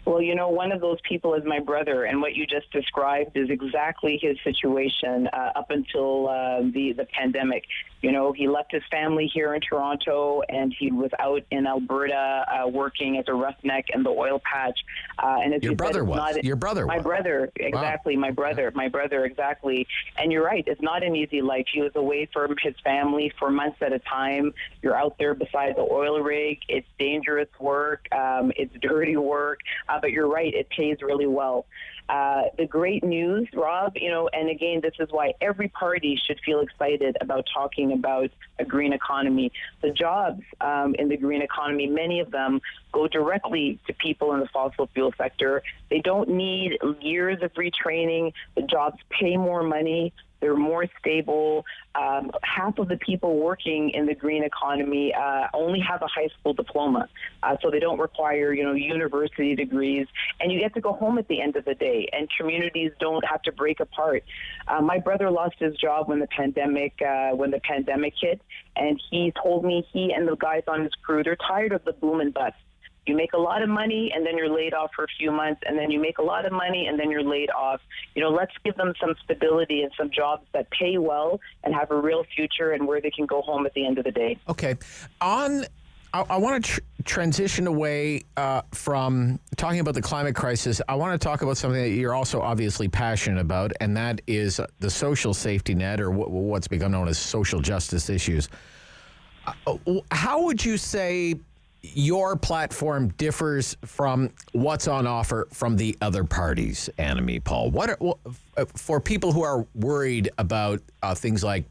Well, one of those people is my brother, and what you just described is exactly his situation up until the pandemic. He left his family here in Toronto, and he was out in Alberta working as a roughneck in the oil patch. And as Your brother was. Your brother was. My brother, exactly. Wow. My brother, exactly. And you're right. It's not an easy life. He was away from his family for months at a time. You're out there beside the oil rig. It's dangerous work. It's dirty work. But you're right. It pays really well. The great news, Rob, and again, this is why every party should feel excited about talking about a green economy. The jobs in the green economy, many of them go directly to people in the fossil fuel sector. They don't need years of retraining. The jobs pay more money. They're more stable. Half of the people working in the green economy only have a high school diploma, so they don't require, university degrees. And you get to go home at the end of the day, and communities don't have to break apart. My brother lost his job when the pandemic hit, and he told me he and the guys on his crew, they're tired of the boom and bust. You make a lot of money, and then you're laid off for a few months, and then you make a lot of money, and then you're laid off. Let's give them some stability and some jobs that pay well and have a real future and where they can go home at the end of the day. Okay. I want to transition away from talking about the climate crisis. I want to talk about something that you're also obviously passionate about, and that is the social safety net, or what's become known as social justice issues. How would you say your platform differs from what's on offer from the other parties, Annamie, Paul? For people who are worried about things like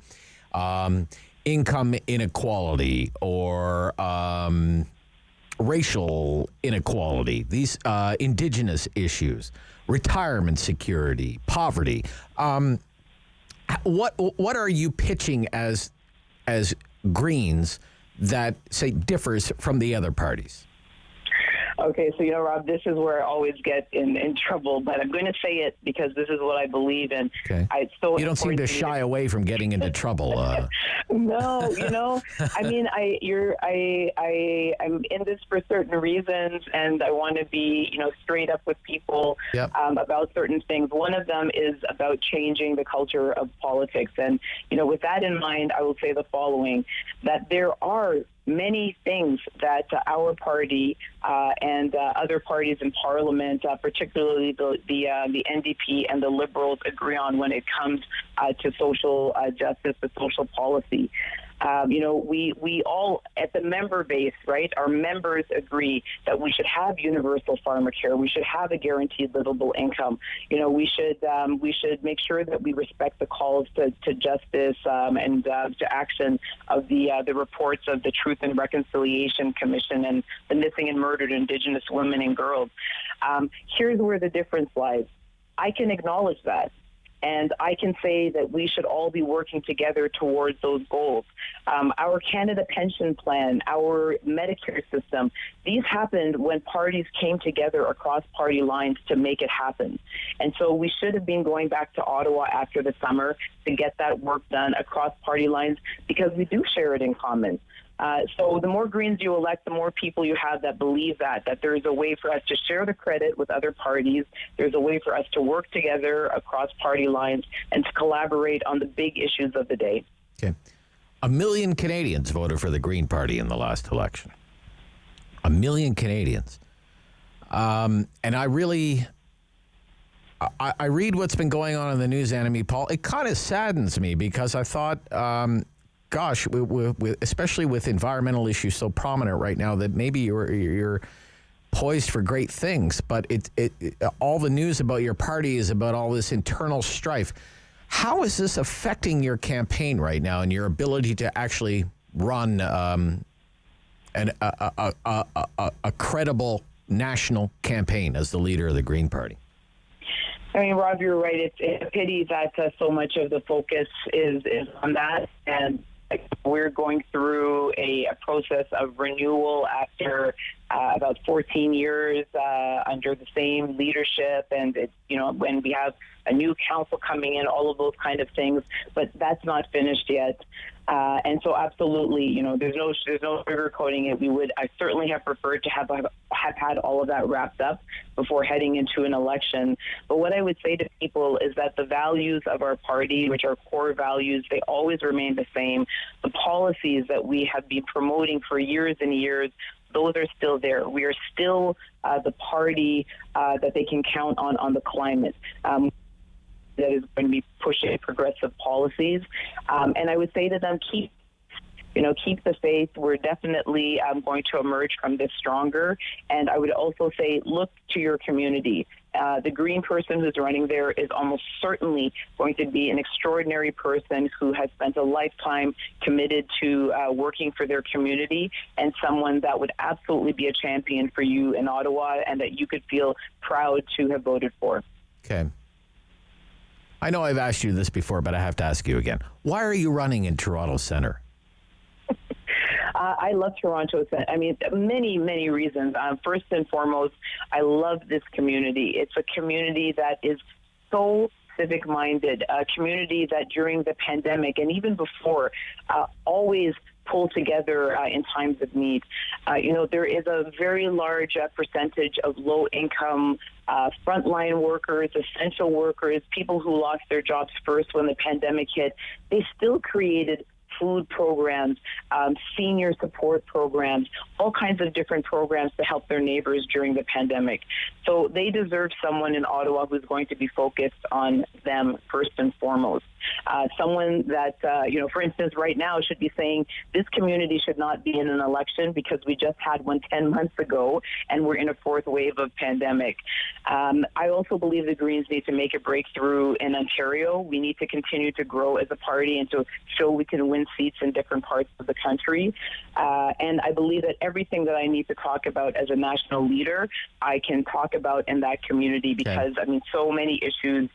income inequality or racial inequality, these indigenous issues, retirement security, poverty, what are you pitching as Greens that, say, differs from the other parties? Okay, so, Rob, this is where I always get in trouble, but I'm going to say it because this is what I believe in. Okay. You don't seem to shy away from getting into trouble. No, I mean, I'm in this for certain reasons, and I want to be, straight up with people about certain things. One of them is about changing the culture of politics. And, with that in mind, I will say the following, that there are many things that our party and other parties in Parliament, particularly the NDP and the Liberals, agree on when it comes to social justice, to social policy. We all, at the member base, right, our members agree that we should have universal pharmacare. We should have a guaranteed livable income. We should make sure that we respect the calls to justice and to action of the reports of the Truth and Reconciliation Commission and the missing and murdered Indigenous women and girls. Here's where the difference lies. I can acknowledge that. And I can say that we should all be working together towards those goals. Our Canada Pension Plan, our Medicare system, these happened when parties came together across party lines to make it happen. And so we should have been going back to Ottawa after the summer to get that work done across party lines because we do share it in common. So the more Greens you elect, the more people you have that believe that there is a way for us to share the credit with other parties. There's a way for us to work together across party lines and to collaborate on the big issues of the day. Okay. 1 million Canadians voted for the Green Party in the last election. 1 million Canadians. And I really... I read what's been going on in the news, Annamie, Paul. It kind of saddens me because I thought... gosh, especially with environmental issues so prominent right now, that maybe you're poised for great things, but all the news about your party is about all this internal strife. How is this affecting your campaign right now and your ability to actually run a credible national campaign as the leader of the Green Party? I mean, Rob, you're right. It's a pity that so much of the focus is on that, and we're going through a process of renewal after about 14 years under the same leadership, and when we have a new council coming in, all of those kind of things, but that's not finished yet. And so absolutely, there's no sugarcoating it. I certainly have preferred to have had all of that wrapped up before heading into an election. But what I would say to people is that the values of our party, which are core values, they always remain the same. The policies that we have been promoting for years and years, those are still there. We are still the party that they can count on the climate. That is going to be pushing progressive policies. And I would say to them, keep the faith. We're definitely going to emerge from this stronger. And I would also say, look to your community. The Green person who's running there is almost certainly going to be an extraordinary person who has spent a lifetime committed to working for their community, and someone that would absolutely be a champion for you in Ottawa and that you could feel proud to have voted for. Okay. I know I've asked you this before, but I have to ask you again. Why are you running in Toronto Centre? I love Toronto. I mean, many, many reasons. First and foremost, I love this community. It's a community that is so civic-minded, a community that during the pandemic and even before always pull together in times of need. There is a very large percentage of low-income frontline workers, essential workers, people who lost their jobs first when the pandemic hit. They still created food programs, senior support programs, all kinds of different programs to help their neighbors during the pandemic. So they deserve someone in Ottawa who's going to be focused on them first and foremost. Someone that, for instance, right now should be saying this community should not be in an election because we just had one 10 months ago and we're in a fourth wave of pandemic. I also believe the Greens need to make a breakthrough in Ontario. We need to continue to grow as a party and to show we can win seats in different parts of the country. And I believe that everything that I need to talk about as a national leader, I can talk about in that community because, so many issues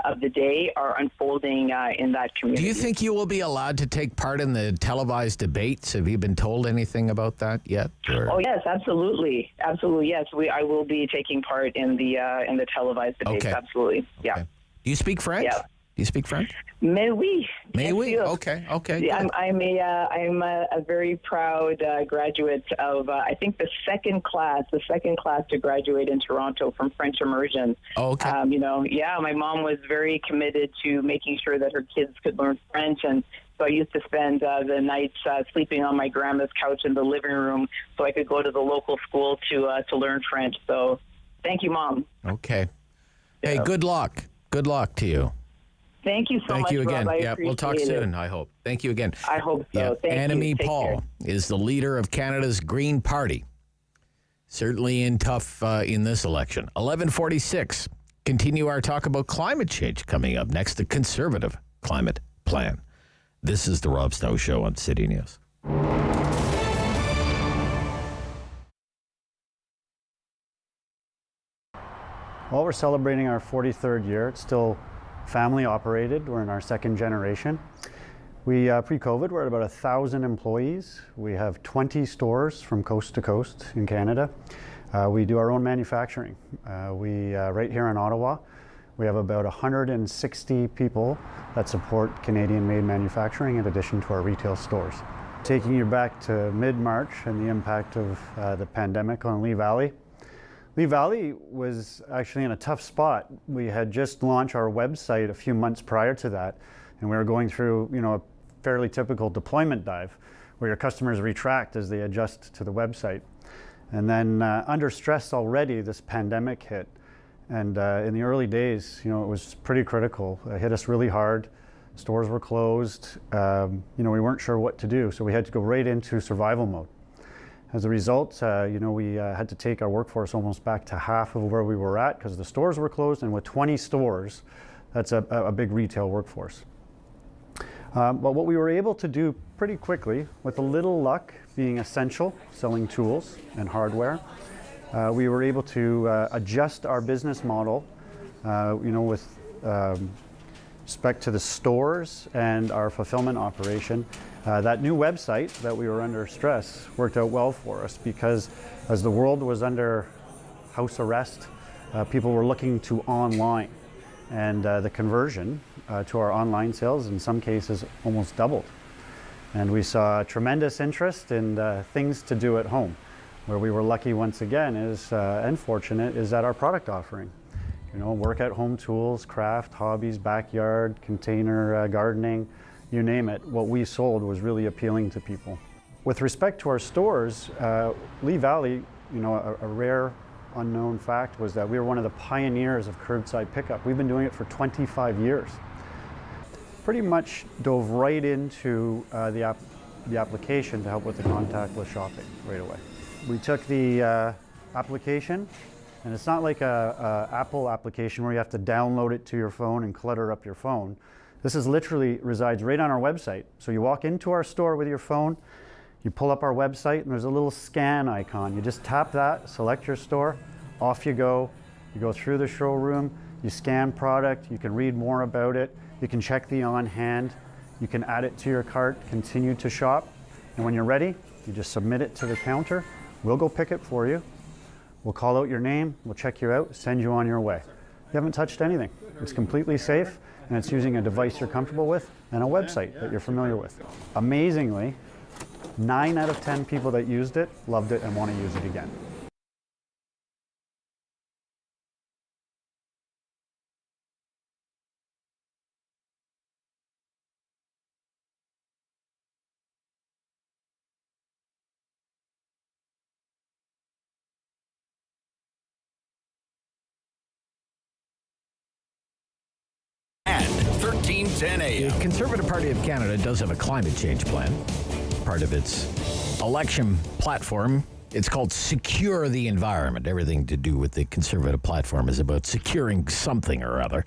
of the day are unfolding in that community. Do you think you will be allowed to take part in the televised debates? Have you been told anything about that yet? Or? Oh yes, absolutely, yes. I will be taking part in the televised debates. Okay. Absolutely, yeah. Okay. Do you speak French? Yeah. Do you speak French? Mais oui. Mais oui. Bien sûr. Okay. Yeah, Good. I'm a very proud graduate of I think the second class to graduate in Toronto from French immersion. Oh, okay. My mom was very committed to making sure that her kids could learn French, and so I used to spend the nights sleeping on my grandma's couch in the living room so I could go to the local school to learn French. So, thank you, Mom. Okay. Hey, good luck. Good luck to you. Thank you so much, Thank you again. Rob. I Yeah, we'll talk appreciate it. soon, I hope. Thank you again. I hope so. Yeah. Thank you. Annamie Take Paul care. is the leader of Canada's Green Party. Certainly in tough in this election. 11:46. Continue our talk about climate change coming up next, the Conservative Climate Plan. This is the Rob Snow Show on City News. Well, we're celebrating our 43rd year. It's still family operated. We're in our second generation. We, pre-COVID, we're at about 1,000 employees. We have 20 stores from coast to coast in Canada. We do our own manufacturing. Right here in Ottawa, we have about 160 people that support Canadian-made manufacturing in addition to our retail stores. Taking you back to mid-March and the impact of the pandemic on Lee Valley. Lee Valley was actually in a tough spot. We had just launched our website a few months prior to that, and we were going through, a fairly typical deployment dive where your customers retract as they adjust to the website. And then under stress already, this pandemic hit. And in the early days, it was pretty critical. It hit us really hard. Stores were closed. We weren't sure what to do, so we had to go right into survival mode. As a result, we had to take our workforce almost back to half of where we were at because the stores were closed, and with 20 stores, that's a big retail workforce. But what we were able to do pretty quickly, with a little luck, being essential, selling tools and hardware, we were able to adjust our business model, with respect to the stores and our fulfillment operation. That new website that we were under stress worked out well for us because as the world was under house arrest, people were looking to online, and the conversion to our online sales in some cases almost doubled. And we saw tremendous interest in things to do at home. Where we were lucky once again and fortunate is that our product offering. Work at home tools, craft, hobbies, backyard, container gardening, you name it, what we sold was really appealing to people. With respect to our stores, Lee Valley, a rare unknown fact was that we were one of the pioneers of curbside pickup. We've been doing it for 25 years. Pretty much dove right into the application to help with the contactless shopping right away. We took the application, and it's not like a Apple application where you have to download it to your phone and clutter up your phone. This literally resides right on our website. So you walk into our store with your phone, you pull up our website, and there's a little scan icon. You just tap that, select your store, off you go. You go through the showroom, you scan product, you can read more about it, you can check the on hand, you can add it to your cart, continue to shop, and when you're ready, you just submit it to the counter. We'll go pick it for you. We'll call out your name, we'll check you out, send you on your way. You haven't touched anything. It's completely safe, and it's using a device you're comfortable with and a website that you're familiar with. Amazingly, 9 out of 10 people that used it loved it and want to use it again. And 1310 AM. The Conservative Party of Canada does have a climate change plan. Part of its election platform. It's called Secure the Environment. Everything to do with the Conservative platform is about securing something or other.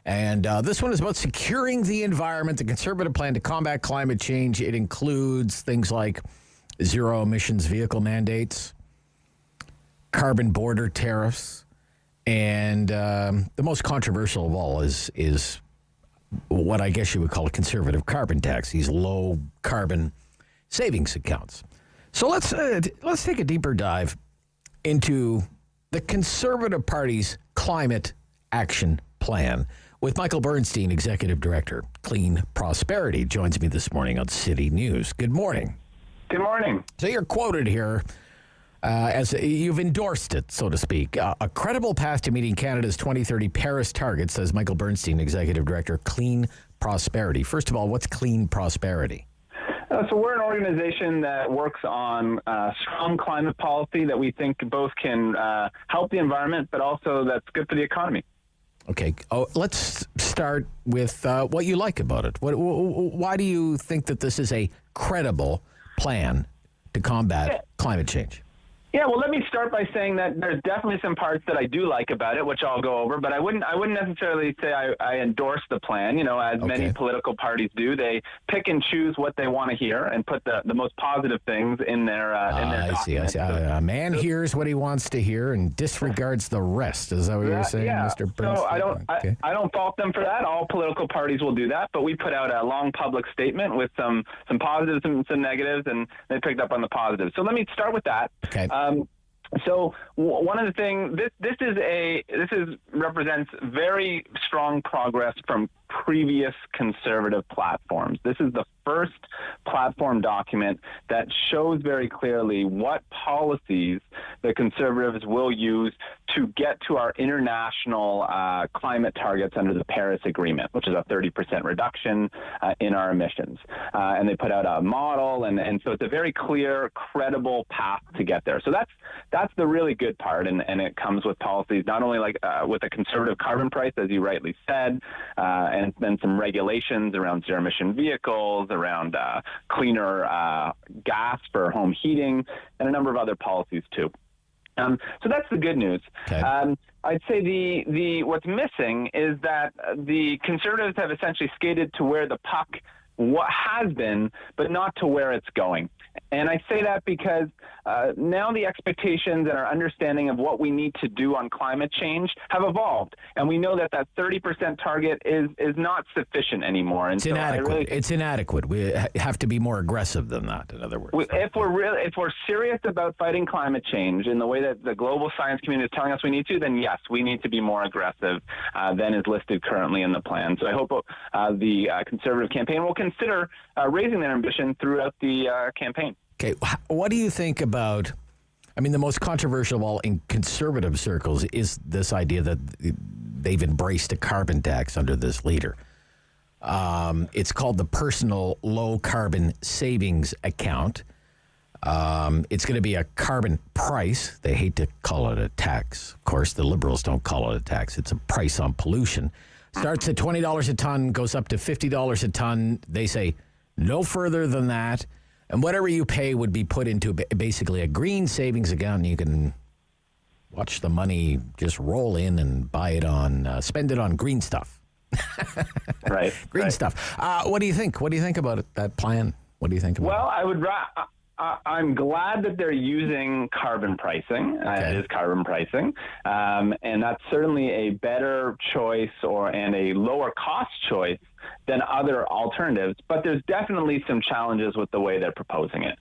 And this one is about securing the environment. The Conservative plan to combat climate change. It includes things like zero emissions vehicle mandates, carbon border tariffs, and the most controversial of all is what I guess you would call a conservative carbon tax, these low carbon savings accounts. So let's take a deeper dive into the Conservative Party's climate action plan. with Michael Bernstein, Executive Director, Clean Prosperity, joins me this morning on City News. Good morning. Good morning. So you're quoted here as you've endorsed it, so to speak. A credible path to meeting Canada's 2030 Paris targets, says Michael Bernstein, Executive Director, Clean Prosperity. First of all, what's Clean Prosperity? So we're an organization that works on strong climate policy that we think both can help the environment, but also that's good for the economy. Okay, let's start with what you like about it. Why do you think that this is a credible plan to combat climate change? Yeah, well, let me start by saying that there's definitely some parts that I do like about it, which I'll go over, but I wouldn't necessarily say I endorse the plan, as many political parties do. They pick and choose what they want to hear and put the most positive things in their I see. A man hears what he wants to hear and disregards the rest. Is that what you're saying, Mr. Bernstein? So I don't fault them for that. All political parties will do that, but we put out a long public statement with some positives and some negatives, and they picked up on the positives. So let me start with that. Okay. So one of the things, this represents very strong progress from previous conservative platforms. This is the first platform document that shows very clearly what policies the Conservatives will use to get to our international climate targets under the Paris Agreement, which is a 30% reduction in our emissions. And they put out a model, and so it's a very clear, credible path to get there. So that's the really good part, and it comes with policies not only like with a conservative carbon price, as you rightly said, and then some regulations around zero-emission vehicles, around cleaner gas for home heating, and a number of other policies too. So that's the good news. Okay. I'd say the what's missing is that the Conservatives have essentially skated to where the puck has been, but not to where it's going. And I say that because now the expectations and our understanding of what we need to do on climate change have evolved. And we know that 30% target is not sufficient anymore. And it's inadequate. It's inadequate. We have to be more aggressive than that, in other words. If we're serious about fighting climate change in the way that the global science community is telling us we need to, then yes, we need to be more aggressive than is listed currently in the plan. So I hope the Conservative campaign will consider raising their ambition throughout the campaign. Okay, what do you think about, the most controversial of all in conservative circles is this idea that they've embraced a carbon tax under this leader. It's called the Personal Low Carbon Savings Account. It's going to be a carbon price. They hate to call it a tax. Of course, the Liberals don't call it a tax. It's a price on pollution. Starts at $20 a ton, goes up to $50 a ton. They say no further than that. And whatever you pay would be put into basically a green savings account, and you can watch the money just roll in and buy it on, spend it on green stuff. Right. Green stuff. What do you think? What do you think about it, that plan? What do you think about it? Well, I'm glad that they're using carbon pricing. It is carbon pricing. And that's certainly a better choice and a lower cost choice than other alternatives, but there's definitely some challenges with the way they're proposing it.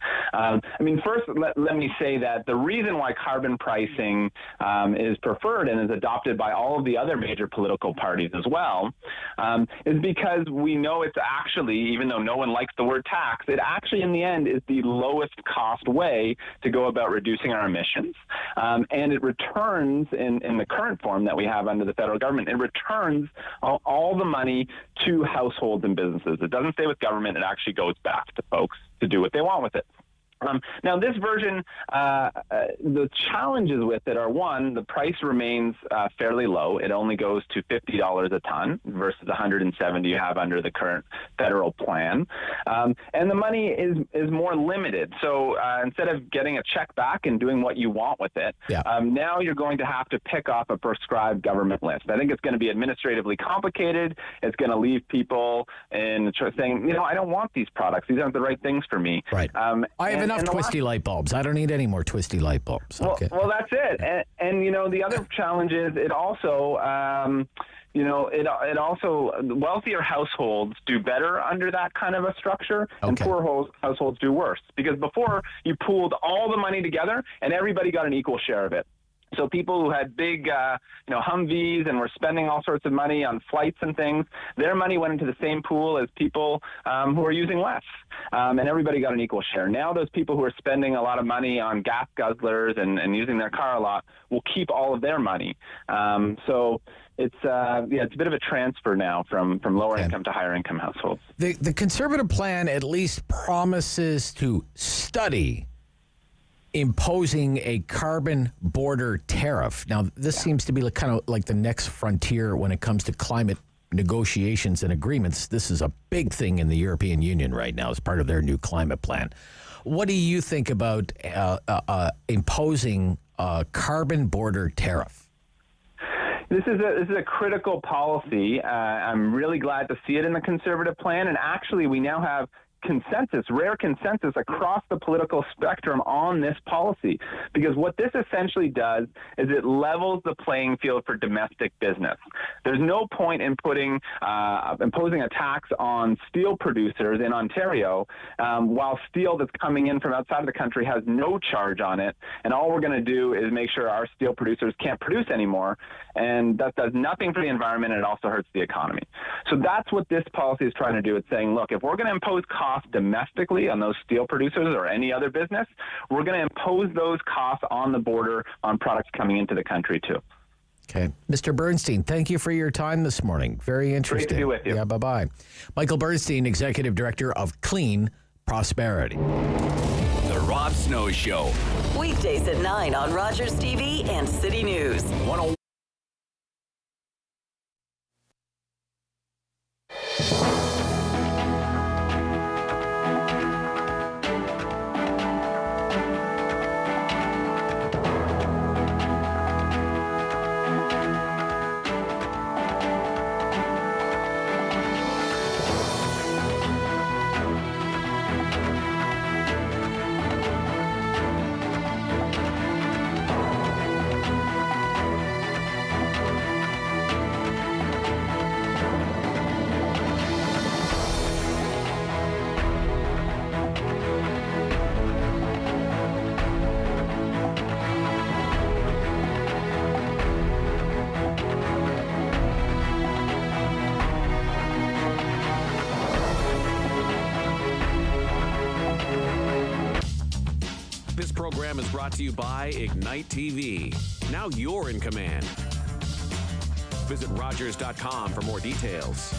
First, let me say that the reason why carbon pricing is preferred and is adopted by all of the other major political parties as well is because we know it's actually, even though no one likes the word tax, it actually in the end is the lowest cost way to go about reducing our emissions. And it returns, in the current form that we have under the federal government, it returns all the money to households and businesses. It doesn't stay with government. It actually goes back to folks to do what they want with it. Now, this version, the challenges with it are, one, the price remains fairly low. It only goes to $50 a ton versus $170 you have under the current federal plan. And the money is more limited. So instead of getting a check back and doing what you want with it, now you're going to have to pick off a prescribed government list. I think it's going to be administratively complicated. It's going to leave people in saying, I don't want these products. These aren't the right things for me. Right. I have enough twisty light bulbs. I don't need any more twisty light bulbs. Okay. Well, that's it. And the other challenge is it also, wealthier households do better under that kind of a structure, and poor households do worse. Because before, you pooled all the money together, and everybody got an equal share of it. So people who had big, Humvees and were spending all sorts of money on flights and things, their money went into the same pool as people who are using less. And everybody got an equal share. Now those people who are spending a lot of money on gas guzzlers and using their car a lot will keep all of their money. So it's a bit of a transfer now from lower income to higher income households. The Conservative plan at least promises to study imposing a carbon border tariff. Now, this seems to be kind of like the next frontier when it comes to climate negotiations and agreements. This is a big thing in the European Union right now as part of their new climate plan. What do you think about imposing a carbon border tariff? This is a critical policy. I'm really glad to see it in the Conservative plan. And actually, we now have rare consensus across the political spectrum on this policy, because what this essentially does is it levels the playing field for domestic business. There's no point in imposing a tax on steel producers in Ontario while steel that's coming in from outside of the country has no charge on it, and all we're going to do is make sure our steel producers can't produce anymore, and that does nothing for the environment, and it also hurts the economy. So that's what this policy is trying to do. It's saying, look, if we're going to impose costs domestically on those steel producers or any other business, we're going to impose those costs on the border on products coming into the country too. Okay. Mr. Bernstein, thank you for your time this morning. Very interesting. Great to be with you. Yeah, bye-bye. Michael Bernstein, Executive Director of Clean Prosperity. The Rob Snow Show. Weekdays at 9 on Rogers TV and City News. 101. This program is brought to you by Ignite TV. Now you're in command. Visit Rogers.com for more details.